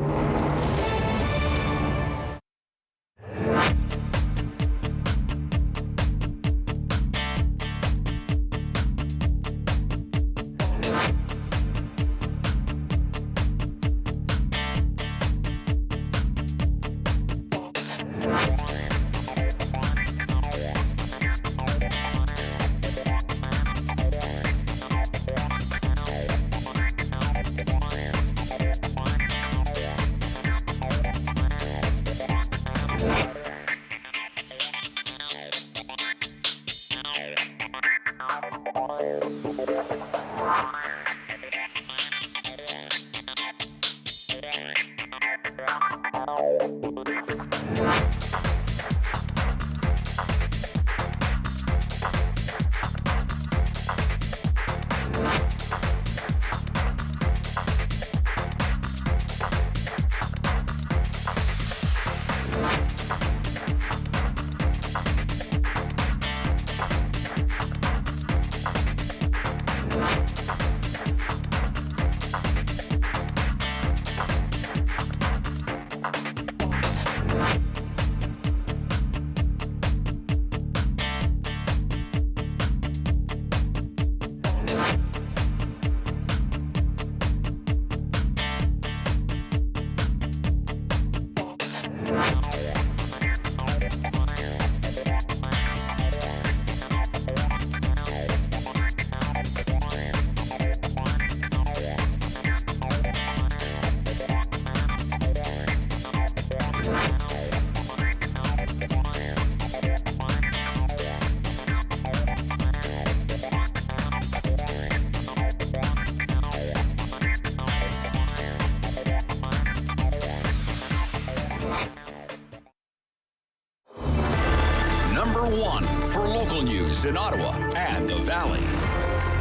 In Ottawa and the Valley.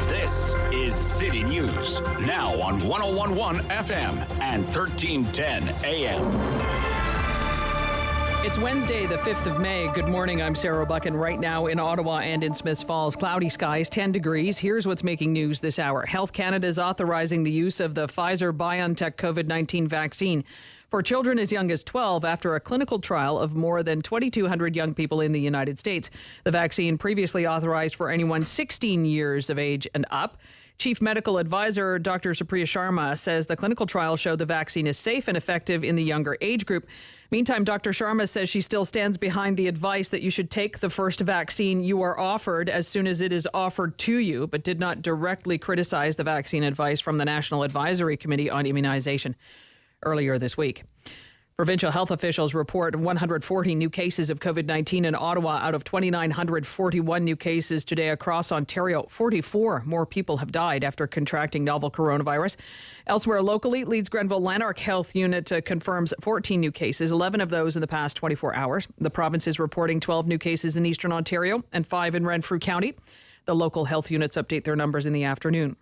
This is City News, now on 101.1 FM and 1310 AM. It's Wednesday, the 5th of May. Good morning, I'm Sarah Buchan. Right now in Ottawa and in Smiths Falls, cloudy skies, 10 degrees. Here's what's making news this hour. Health Canada is authorizing the use of the Pfizer-BioNTech COVID-19 vaccine for children as young as 12 after a clinical trial of more than 2,200 young people in the United States. The vaccine previously authorized for anyone 16 years of age and up. Chief Medical Advisor Dr. Supriya Sharma says the clinical trial showed the vaccine is safe and effective in the younger age group. Meantime, Dr. Sharma says she still stands behind the advice that you should take the first vaccine you are offered as soon as it is offered to you, but did not directly criticize the vaccine advice from the National Advisory Committee on Immunization earlier this week. Provincial health officials report 140 new cases of COVID-19 in Ottawa out of 2,941 new cases today across Ontario. 44 more people have died after contracting novel coronavirus. Elsewhere locally, Leeds Grenville Lanark Health Unit confirms 14 new cases, 11 of those in the past 24 hours. The province is reporting 12 new cases in Eastern Ontario and 5 in Renfrew County. The local health units update their numbers in the afternoon.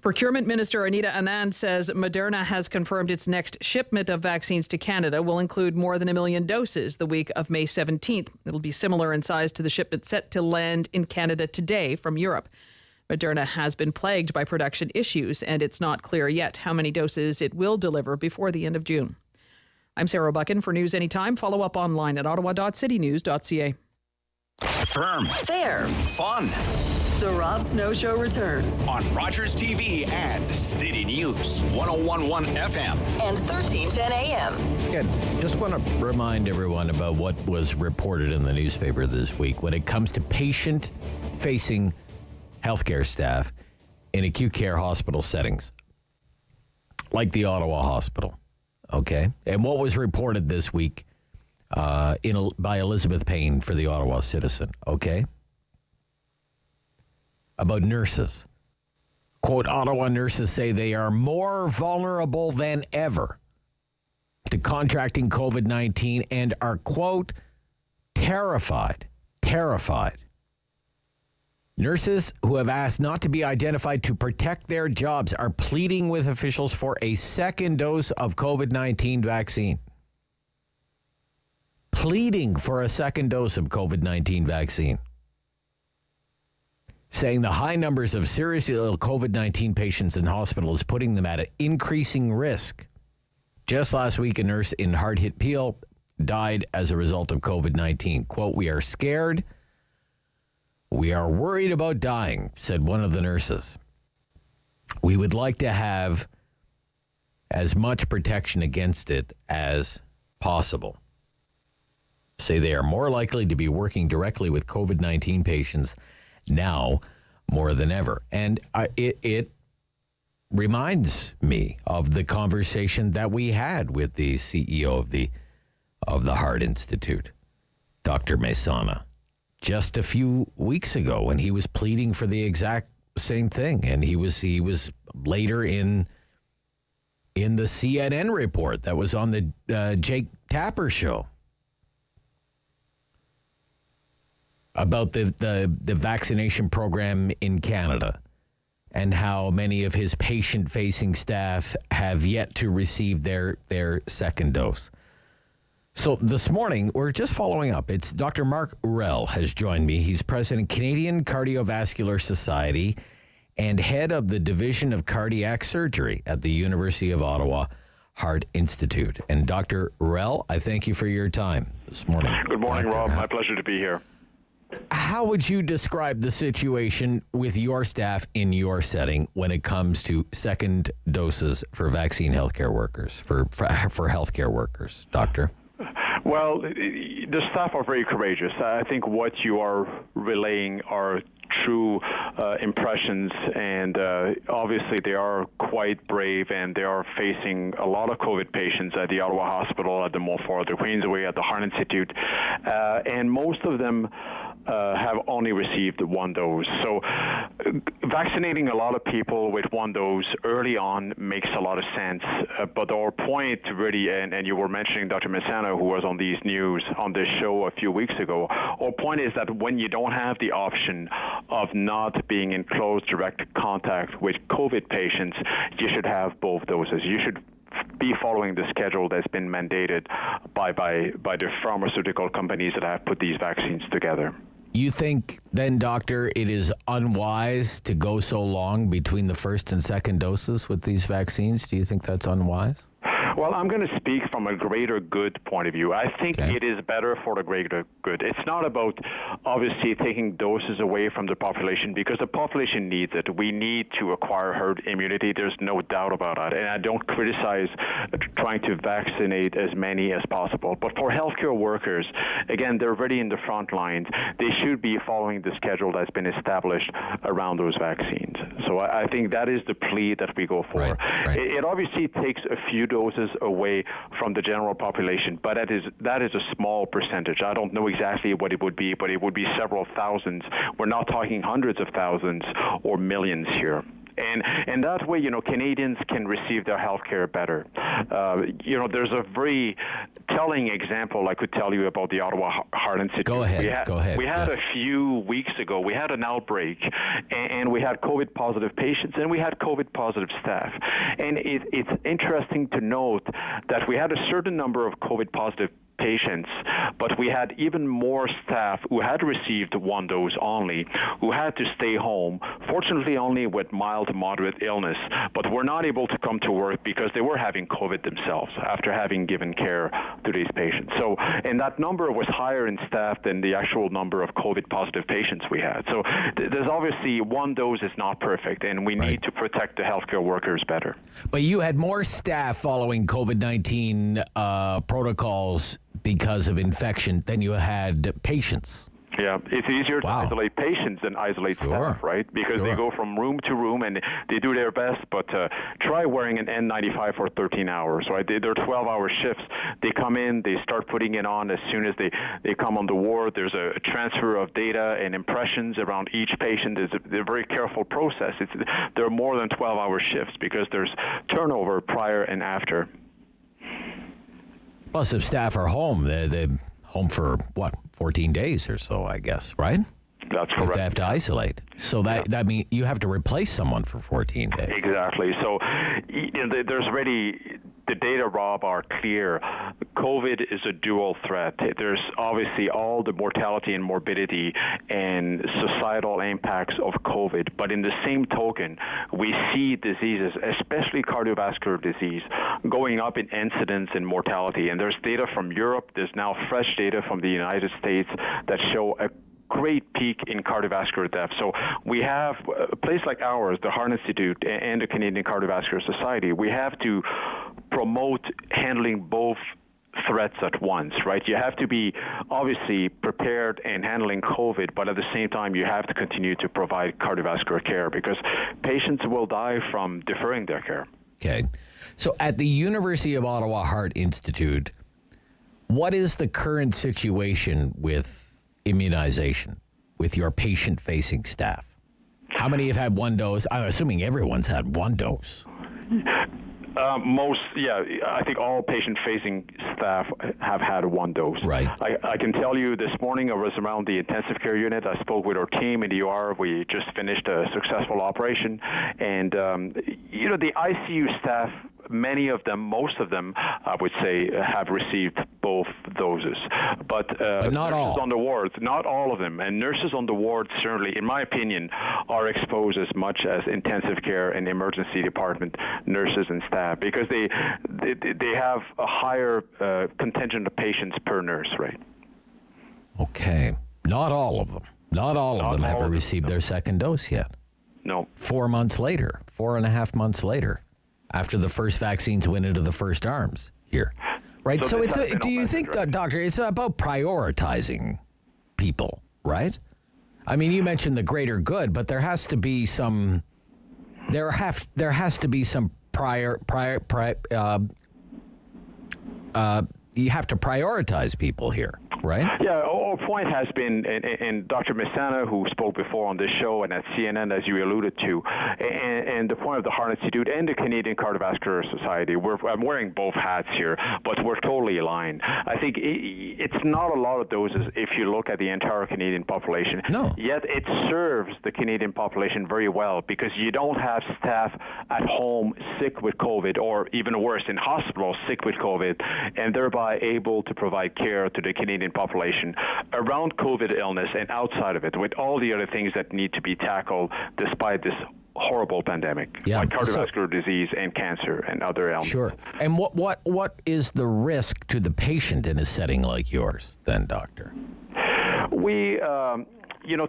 Procurement Minister Anita Anand says Moderna has confirmed its next shipment of vaccines to Canada will include more than 1 million doses the week of May 17th. It'll be similar in size to the shipment set to land in Canada today from Europe. Moderna has been plagued by production issues, and it's not clear yet how many doses it will deliver before the end of June. I'm Sarah Buchan. For News Anytime, follow up online at ottawa.citynews.ca. Firm. Fair. Fun. The Rob Snow Show returns on Rogers TV and City News, 101.1 FM and 1310 AM. Again, just want to remind everyone about what was reported in the newspaper this week when it comes to patient-facing healthcare staff in acute care hospital settings, like the Ottawa Hospital, okay? And what was reported this week by Elizabeth Payne for the Ottawa Citizen, okay? About nurses. Quote, Ottawa nurses say they are more vulnerable than ever to contracting COVID-19 and are, quote, terrified. Nurses who have asked not to be identified to protect their jobs are pleading with officials for a second dose of COVID-19 vaccine. Pleading for a second dose of COVID-19 vaccine. Saying the high numbers of seriously ill COVID-19 patients in hospital is putting them at an increasing risk. Just last week, a nurse in hard-hit Peel died as a result of COVID-19. Quote, we are scared. We are worried about dying, said one of the nurses. We would like to have as much protection against it as possible. Say they are more likely to be working directly with COVID-19 patients now more than ever. And it reminds me of the conversation that we had with the CEO of the Heart Institute, Dr. Mesana, just a few weeks ago when he was pleading for the exact same thing. And he was later in the CNN report that was on the Jake Tapper show about the vaccination program in Canada and how many of his patient-facing staff have yet to receive their second dose. So this morning, we're just following up. It's Dr. Marc Ruel has joined me. He's president Canadian Cardiovascular Society and head of the Division of Cardiac Surgery at the University of Ottawa Heart Institute. And Dr. Ruel, I thank you for your time this morning. Good morning, Rob. My pleasure to be here. How would you describe the situation with your staff in your setting when it comes to second doses for vaccine healthcare workers, for healthcare workers, doctor? Well, the staff are very courageous. I think what you are relaying are true impressions, and obviously they are quite brave, and they are facing a lot of COVID patients at the Ottawa Hospital, at the Montfort, the Queensway, at the Heart Institute, and most of them have only received one dose. So vaccinating a lot of people with one dose early on makes a lot of sense. But our point really, and you were mentioning Dr. Mesana, who was on these news, on this show a few weeks ago, our point is that when you don't have the option of not being in close direct contact with COVID patients, you should have both doses. You should be following the schedule that's been mandated by the pharmaceutical companies that have put these vaccines together. You think then, doctor, it is unwise to go so long between the first and second doses with these vaccines? Do you think that's unwise? Well, I'm going to speak from a greater good point of view. I think it is better for the greater good. It's not about, obviously, taking doses away from the population, because the population needs it. We need to acquire herd immunity. There's no doubt about that. And I don't criticize trying to vaccinate as many as possible. But for healthcare workers, again, they're already in the front lines. They should be following the schedule that's been established around those vaccines. So I think that is the plea that we go for. Right. It obviously takes a few doses away from the general population, but that is a small percentage. I don't know exactly what it would be, but it would be several thousands. We're not talking hundreds of thousands or millions here. And that way, Canadians can receive their health care better. There's a very telling example I could tell you about the Ottawa Heart Institute. Go ahead. We had a few weeks ago, we had an outbreak, and we had COVID-positive patients, and we had COVID-positive staff. And it's interesting to note that we had a certain number of COVID-positive patients, but we had even more staff who had received one dose only, who had to stay home, fortunately only with mild to moderate illness, but were not able to come to work because they were having COVID themselves after having given care to these patients. So, and that number was higher in staff than the actual number of COVID positive patients we had. So there's obviously one dose is not perfect, and we need to protect the healthcare workers better. But you had more staff following COVID-19 protocols because of infection than you had patients. Yeah, it's easier to isolate patients than isolate staff, right? Because they go from room to room and they do their best, but try wearing an N95 for 13 hours, right? They're 12-hour shifts. They come in, they start putting it on as soon as they come on the ward. There's a transfer of data and impressions around each patient. It's a very careful process. There are more than 12-hour shifts because there's turnover prior and after. Plus, if staff are home, they're home for, 14 days or so, I guess, right? That's correct. If they have to isolate. So that means you have to replace someone for 14 days. Exactly. So there's already, the data, Rob, are clear. COVID is a dual threat. There's obviously all the mortality and morbidity and societal impacts of COVID. But in the same token, we see diseases, especially cardiovascular disease, going up in incidence and mortality. And there's data from Europe. There's now fresh data from the United States that show a great peak in cardiovascular death. So we have a place like ours, the Heart Institute and the Canadian Cardiovascular Society, we have to promote handling both threats at once, right? You have to be obviously prepared and handling COVID, but at the same time, you have to continue to provide cardiovascular care because patients will die from deferring their care. Okay. So at the University of Ottawa Heart Institute, what is the current situation with immunization with your patient-facing staff? How many have had one dose? I'm assuming everyone's had one dose. I think all patient-facing staff have had one dose. Right. I can tell you this morning I was around the intensive care unit. I spoke with our team in the UR. We just finished a successful operation. And, the ICU staff, many of them, most of them, I would say, have received both doses. But not nurses all. on the wards, not all of them. And nurses on the wards certainly, in my opinion, are exposed as much as intensive care and emergency department nurses and staff because they have a higher contingent of patients per nurse, right? Okay. Not all of them. Not all of them have received their second dose yet. No. 4 months later, 4.5 months later, after the first vaccines went into the first arms here. Right? So do you think, Doctor, it's about prioritizing people, right? I mean, you mentioned the greater good, but there has to be some you have to prioritize people here, right? Yeah, our point has been, and Dr. Messana, who spoke before on this show and at CNN, as you alluded to, and the point of the Heart Institute and the Canadian Cardiovascular Society, I'm wearing both hats here, but we're totally aligned. I think it's not a lot of doses if you look at the entire Canadian population. No. Yet it serves the Canadian population very well because you don't have staff at home sick with COVID or even worse, in hospitals sick with COVID, and thereby able to provide care to the Canadian population around COVID illness and outside of it with all the other things that need to be tackled despite this horrible pandemic, like cardiovascular disease and cancer and other ailments. Sure. And what is the risk to the patient in a setting like yours then, Doctor?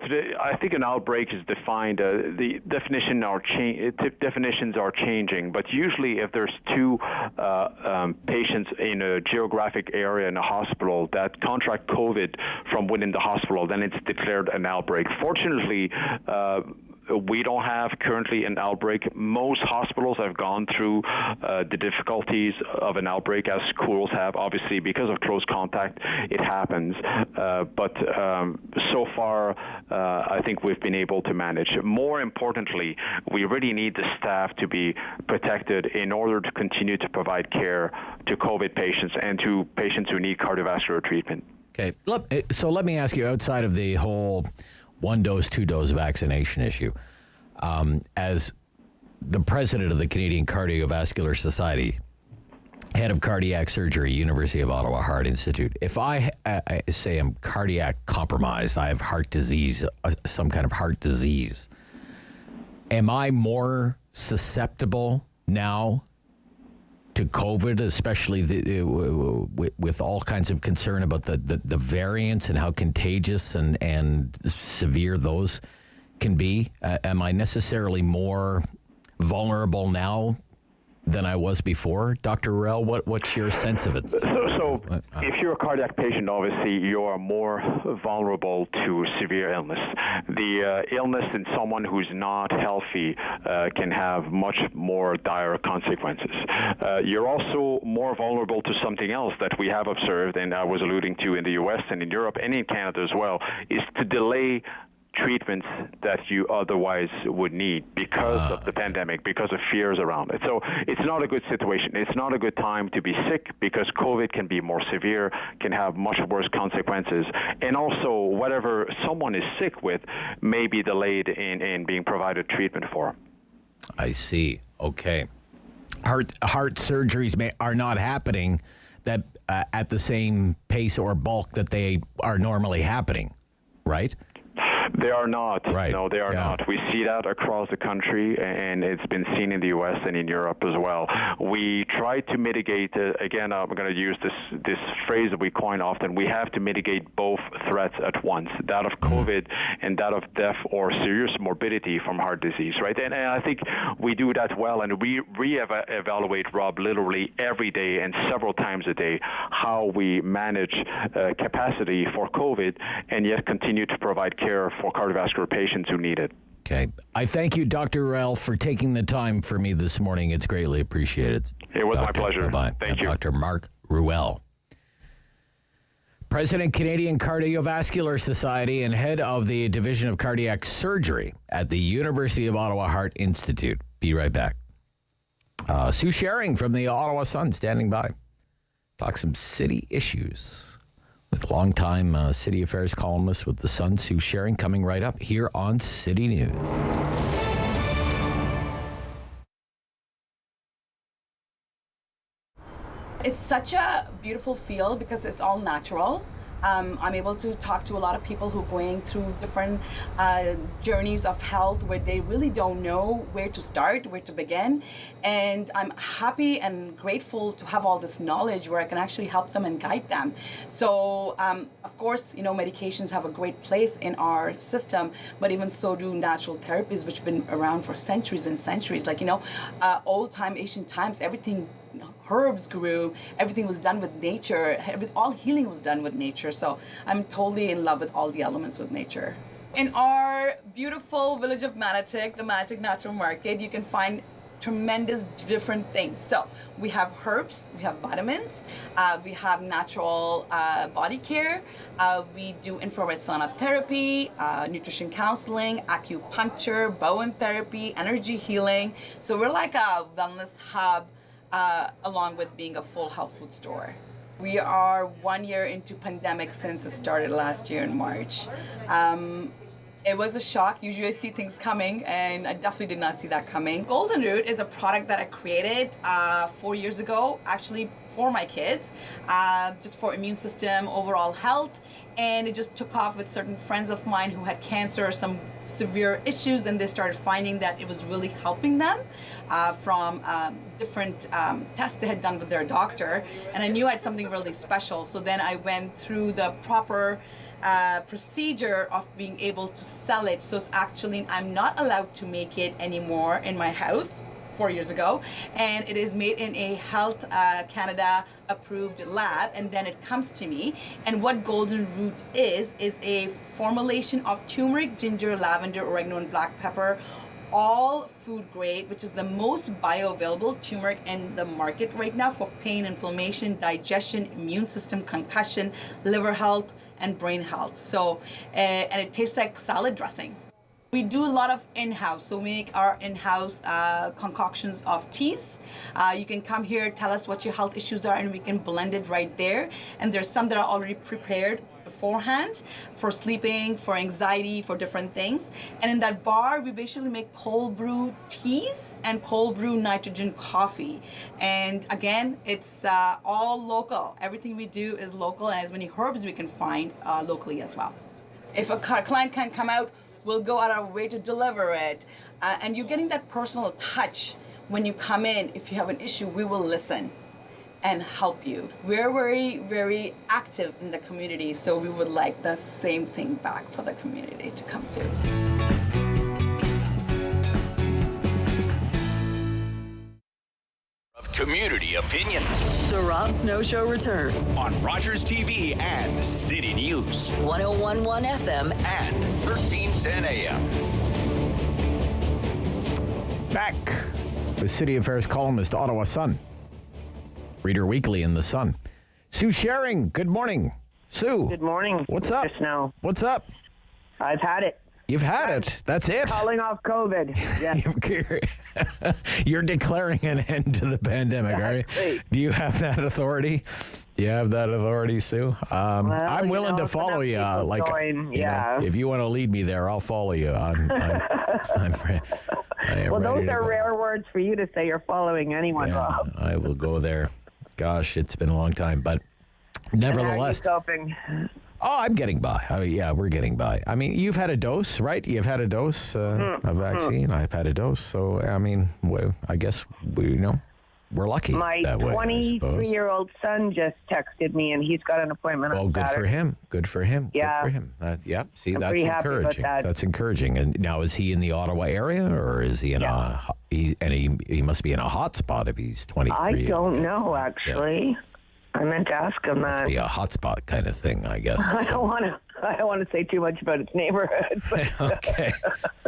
Today, I think an outbreak is defined. The definitions are changing, but usually, if there's two patients in a geographic area in a hospital that contract COVID from within the hospital, then it's declared an outbreak. Fortunately, we don't have currently an outbreak. Most hospitals have gone through the difficulties of an outbreak as schools have. Obviously, because of close contact, it happens. But so far, I think we've been able to manage. More importantly, we really need the staff to be protected in order to continue to provide care to COVID patients and to patients who need cardiovascular treatment. Okay. So let me ask you, outside of the whole one-dose, two-dose vaccination issue, as the president of the Canadian Cardiovascular Society, head of cardiac surgery, University of Ottawa Heart Institute. If I say I'm cardiac compromised, I have heart disease, some kind of heart disease, am I more susceptible now to COVID, especially with all kinds of concern about the variants and how contagious and severe those can be? Am I necessarily more vulnerable now than I was before? Dr. Ruel, what's your sense of it? So if you're a cardiac patient, obviously you are more vulnerable to severe illness. The illness in someone who's not healthy can have much more dire consequences. You're also more vulnerable to something else that we have observed, and I was alluding to in the U.S. and in Europe and in Canada as well, is to delay treatments that you otherwise would need because of the pandemic, because of fears around it. So it's not a good situation. It's not a good time to be sick because COVID can be more severe, can have much worse consequences. And also, whatever someone is sick with may be delayed in being provided treatment for. I see. Okay. Heart surgeries are not happening that at the same pace or bulk that they are normally happening, right? They are not. Right. No, they are not. We see that across the country, and it's been seen in the U.S. and in Europe as well. We try to mitigate, again, I'm going to use this phrase that we coin often, we have to mitigate both threats at once, that of COVID and that of death or serious morbidity from heart disease, right? And I think we do that well, and we re-evaluate, Rob, literally every day and several times a day how we manage capacity for COVID and yet continue to provide care for cardiovascular patients who need it. Okay. I thank you, Dr. Ruel, for taking the time for me this morning. It's greatly appreciated. It was my pleasure. Bye-bye. Thank you. Dr. Marc Ruel, President, Canadian Cardiovascular Society and head of the Division of Cardiac Surgery at the University of Ottawa Heart Institute. Be right back. Sue Sherring from the Ottawa Sun standing by. Talk some city issues with longtime city affairs columnist with the Sun, Sue Sherring, coming right up here on City News. It's such a beautiful field because it's all natural. I'm able to talk to a lot of people who are going through different journeys of health where they really don't know where to start, where to begin. And I'm happy and grateful to have all this knowledge where I can actually help them and guide them. So, of course, medications have a great place in our system, but even so do natural therapies, which have been around for centuries and centuries. Like, old time, ancient times, everything, herbs grew, everything was done with nature, all healing was done with nature. So I'm totally in love with all the elements with nature. In our beautiful village of Manotick, the Manotick Natural Market, you can find tremendous different things. So we have herbs, we have vitamins, we have natural body care, we do infrared sauna therapy, nutrition counseling, acupuncture, Bowen therapy, energy healing. So we're like a wellness hub along with being a full health food store. We are 1 year into pandemic since it started last year in March. It was a shock. Usually I see things coming, and I definitely did not see that coming. Golden Root is a product that I created 4 years ago, actually for my kids, just for immune system, overall health. And it just took off with certain friends of mine who had cancer or some severe issues, and they started finding that it was really helping them from different tests they had done with their doctor. And I knew I had something really special. So then I went through the proper procedure of being able to sell it. So it's actually, I'm not allowed to make it anymore in my house 4 years ago, and it is made in a Health Canada approved lab, and then it comes to me. And what Golden Root is a formulation of turmeric, ginger, lavender, oregano, and black pepper, all food grade, which is the most bioavailable turmeric in the market right now for pain, inflammation, digestion, immune system, concussion, liver health, and brain health. So, and it tastes like salad dressing. We do a lot of in-house, so we make our in-house concoctions of teas. You can come here, tell us what your health issues are, and we can blend it right there. And there's some that are already prepared beforehand for sleeping, for anxiety, for different things. And in that bar, we basically make cold brew teas and cold brew nitrogen coffee. And again, it's all local. Everything we do is local, and as many herbs we can find locally as well. If a client can't come out, we'll go out of our way to deliver it. And you're getting that personal touch when you come in. If you have an issue, we will listen and help you. We're very, very active in the community, so we would like the same thing back for the community to come to. Of community opinion. The Rob Snow Show returns On Rogers TV and City News. 101.1 FM and 1310 AM. Back. The City Affairs columnist, Ottawa Sun. Reader Weekly in the Sun. Sue Sherring, good morning. Sue. Good morning. What's up? Snow. What's up? I've had it. You've had it. That's it. Calling off COVID. Yeah. You're declaring an end to the pandemic, are you? Do you have that authority? Do you have that authority, Sue? I'm willing to follow you. If you want to lead me there, I'll follow you. I'm well, those are rare words for you to say you're following anyone, Rob. I will go there. Gosh, it's been a long time, but nevertheless. How are you coping? Oh, I'm getting by. We're getting by. I mean, you've had a dose, right? You've had a dose of vaccine. I've had a dose. So, I mean, I guess we're lucky. My that way, 23-year-old son just texted me, and he's got an appointment on good Saturday. for him. Good for him. Yeah. Good for him. See, I'm that's pretty happy encouraging. about that. That's encouraging. And now, is he in the Ottawa area, or is he in he must be in a hot spot if he's 23? I don't know, actually. Yeah. I meant to ask him that. Must be a hotspot kind of thing, I guess. I don't want to say too much about its neighborhood. Okay.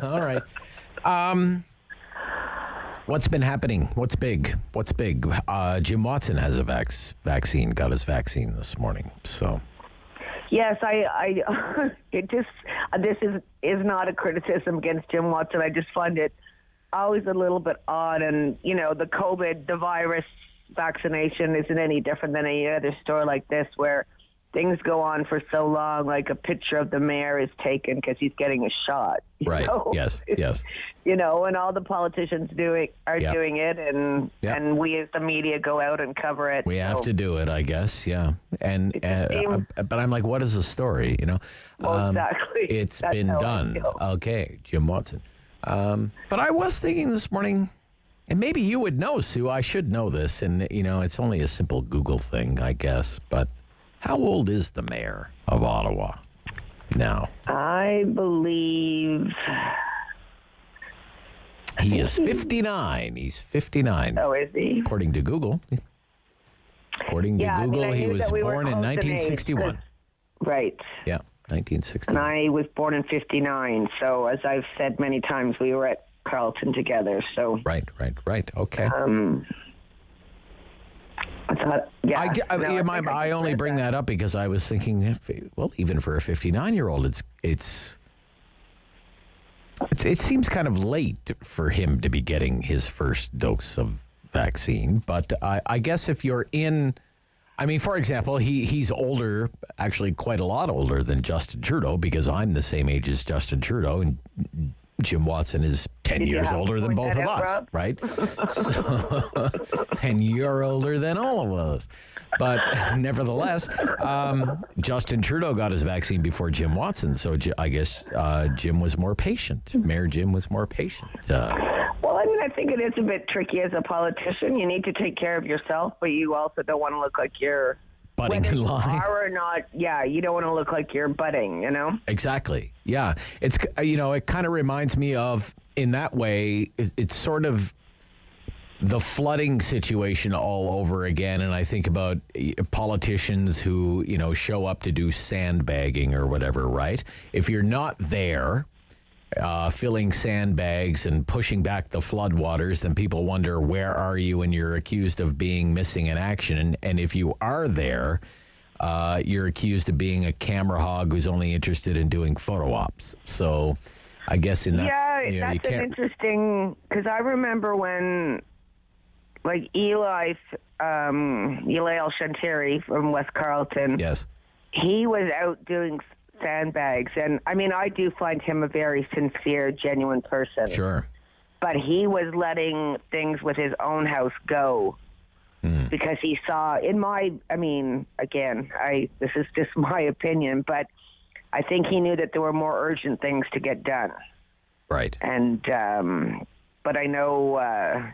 All right. What's been happening? What's big? Jim Watson has a vaccine. Got his vaccine this morning. So. Yes, this is not a criticism against Jim Watson. I just find it always a little bit odd, and the virus vaccination isn't any different than any other store like this where things go on for so long, like a picture of the mayor is taken because he's getting a shot. Right. Yes. And all the politicians doing it, and we as the media go out and cover it. We have to do it, I guess. Yeah. And but I'm like, what is the story? Well, exactly. It's been done. Okay, Jim Watson. But I was thinking this morning. And maybe you would know, Sue. I should know this. And, it's only a simple Google thing, I guess. But how old is the mayor of Ottawa now? I believe... He is 59. He's 59. Oh, is he? According to Google. He was born in 1961. Right. Yeah, 1960. And I was born in 59. So, as I've said many times, we were at Carleton together, so right. Okay. I thought, I only bring that up because I was thinking, well, even for a 59-year-old, it seems kind of late for him to be getting his first dose of vaccine. But I guess if you're for example, he's older, actually quite a lot older than Justin Trudeau, because I'm the same age as Justin Trudeau, and Jim Watson is 10 years older than both of us, Rob? right? And you're older than all of us. But nevertheless, Justin Trudeau got his vaccine before Jim Watson, so I guess Jim was more patient. Mayor Jim was more patient. Well, I think it is a bit tricky as a politician. You need to take care of yourself, but you also don't want to look like you're butting in line. Or not, you don't want to look like you're butting, Exactly. Yeah. It's, it kind of reminds me of, in that way, it's sort of the flooding situation all over again. And I think about politicians who, show up to do sandbagging or whatever, right? If you're not there filling sandbags and pushing back the floodwaters, then people wonder, where are you? And you're accused of being missing in action. And if you are there, you're accused of being a camera hog who's only interested in doing photo ops. So I guess in that... Yeah, that's an interesting... Because I remember when, like, Eli Alshanteri from West Carleton... Yes. he was out doing sandbags. And, I mean, I do find him a very sincere, genuine person. Sure. But he was letting things with his own house go because he saw, this is just my opinion, but I think he knew that there were more urgent things to get done. Right. And, but I know,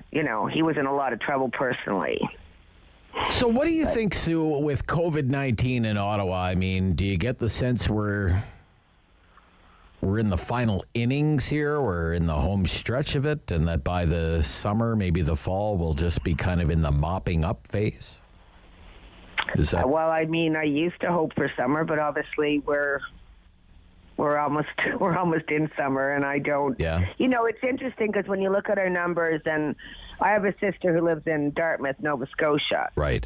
he was in a lot of trouble personally. So what do you think, Sue, with COVID-19 in Ottawa? I mean, do you get the sense we're in the final innings here? We're in the home stretch of it, and that by the summer, maybe the fall, we'll just be kind of in the mopping up phase? Is that... Well, I mean, I used to hope for summer, but obviously we're almost in summer, and I don't. Yeah. It's interesting because when you look at our numbers, and I have a sister who lives in Dartmouth, Nova Scotia. Right.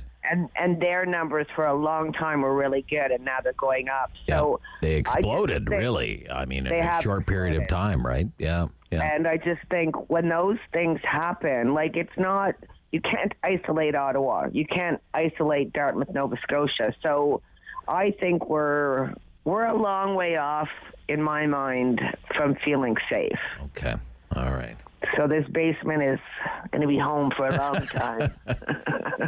And their numbers for a long time were really good, and now they're going up. So they exploded, really. I mean, in a short period of time, right? Yeah. And I just think when those things happen, like you can't isolate Ottawa. You can't isolate Dartmouth, Nova Scotia. So I think we're a long way off, in my mind, from feeling safe. Okay. All right. So this basement is going to be home for a long time.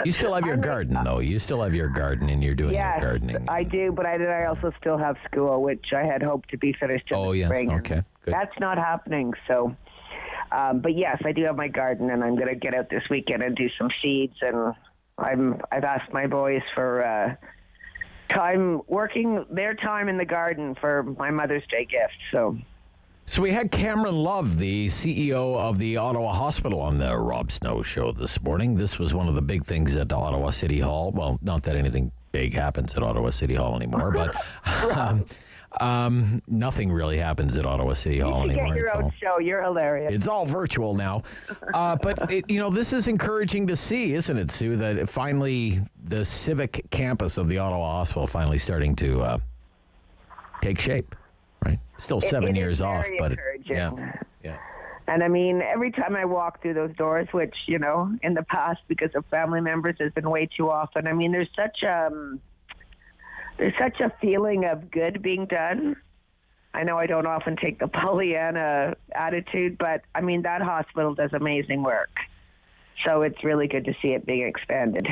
You still have your garden, though. You still have your garden, and you're doing your gardening. I do, but I also still have school, which I had hoped to be finished in the spring. Okay. Good. That's not happening. So, but yes, I do have my garden, and I'm going to get out this weekend and do some seeds. And I've asked my boys for working their time in the garden for my Mother's Day gift. So we had Cameron Love, the CEO of the Ottawa Hospital, on the Rob Snow Show this morning. This was one of the big things at Ottawa City Hall. Well, not that anything big happens at Ottawa City Hall anymore, but nothing really happens at Ottawa City Hall anymore. You get your own show. You're hilarious. It's all virtual now. But, this is encouraging to see, isn't it, Sue, that finally the civic campus of the Ottawa Hospital finally starting to take shape. Right. Still 7 years off, but yeah. And I mean, every time I walk through those doors, which, in the past, because of family members, has been way too often. I mean, there's such a feeling of good being done. I know I don't often take the Pollyanna attitude, but I mean, that hospital does amazing work. So it's really good to see it being expanded.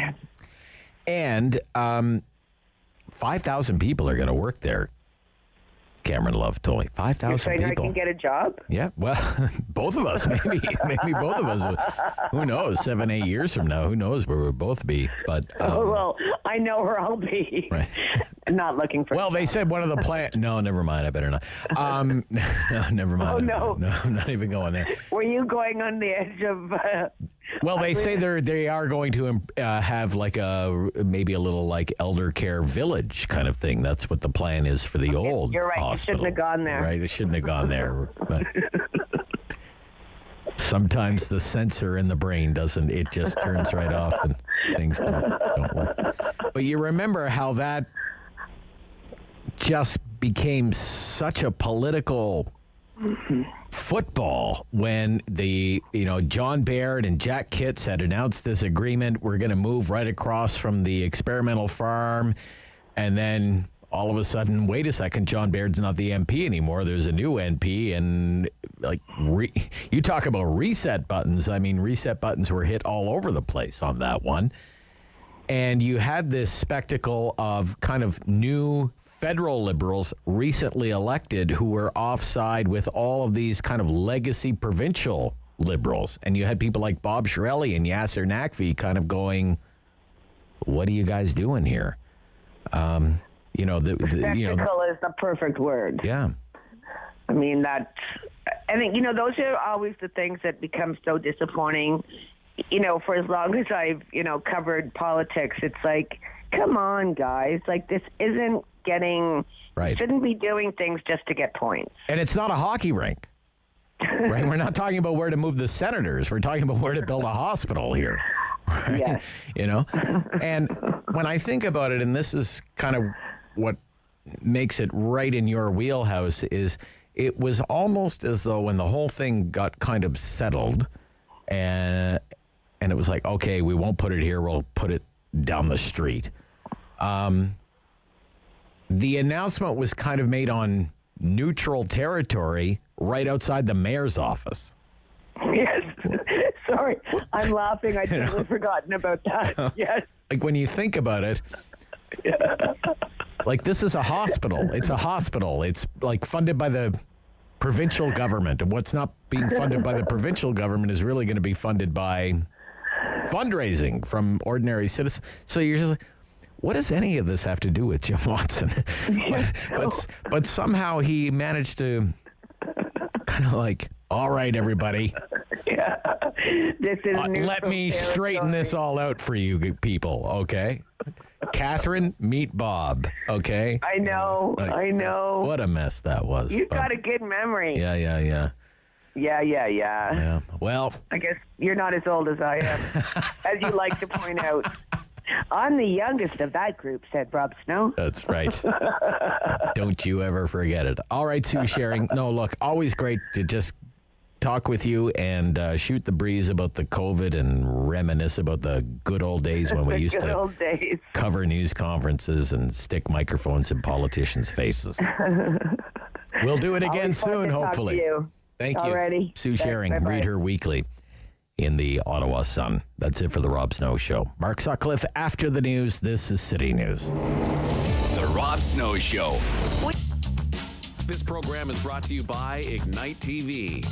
And 5,000 people are going to work there. Cameron Love told me 5,000 people. I can get a job? Yeah, well, both of us, maybe both of us. Who knows? 7-8 years from now, who knows where we'll both be? But well, I know where I'll be. Right. Not looking for. Well, they said one of the plants. No, never mind. I better not. No, never mind. Oh no, I'm not even going there. Were you going on the edge of? Well, they say they are going to have like maybe a little like elder care village kind of thing. That's what the plan is for the old. You're right. Hospital. You shouldn't have gone there. Right. It shouldn't have gone there. But sometimes the sensor in the brain doesn't. It just turns right off and things don't work. But you remember how that just became such a political football when John Baird and Jack Kitts had announced this agreement. We're going to move right across from the experimental farm. And then all of a sudden, wait a second, John Baird's not the MP anymore. There's a new MP. And you talk about reset buttons. I mean, reset buttons were hit all over the place on that one. And you had this spectacle of kind of new federal liberals recently elected who were offside with all of these kind of legacy provincial liberals. And you had people like Bob Shirelli and Yasser Naqvi kind of going, what are you guys doing here? Spectacle is the perfect word. Yeah. I mean, I think, those are always the things that become so disappointing. For as long as I've, covered politics, it's like, come on, guys. Like, this isn't getting, right. Shouldn't be doing things just to get points. And it's not a hockey rink, right? We're not talking about where to move the Senators. We're talking about where to build a hospital here, right? Yes. And when I think about it, and this is kind of what makes it right in your wheelhouse, is it was almost as though when the whole thing got kind of settled and it was like, okay, we won't put it here, we'll put it down the street. the announcement was kind of made on neutral territory right outside the mayor's office. Yes. Sorry, I'm laughing. I'd totally forgotten about that. Yes. Like, when you think about it, like, this is a hospital. It's a hospital. It's, like, funded by the provincial government. And what's not being funded by the provincial government is really going to be funded by fundraising from ordinary citizens. So you're just like, what does any of this have to do with Jim Watson? But somehow he managed to kind of like, all right, everybody. Yeah. This is let me straighten this all out for you people, okay? Catherine, meet Bob, okay? I know. I know. What a mess that was. You've got a good memory. Yeah. Yeah. Well, I guess you're not as old as I am, as you like to point out. I'm the youngest of that group, said Rob Snow. That's right. Don't you ever forget it. All right, Sue Sherring. No, look, always great to just talk with you and shoot the breeze about the COVID and reminisce about the good old days when we used to cover news conferences and stick microphones in politicians' faces. We'll do it again soon, hopefully. Thank you. Alrighty. Sue Sherring, Bye-bye. read her weekly in the Ottawa Sun. That's it for the Rob Snow Show. Marc Sutcliffe after the news. This is City News. The Rob Snow Show. This program is brought to you by Ignite TV.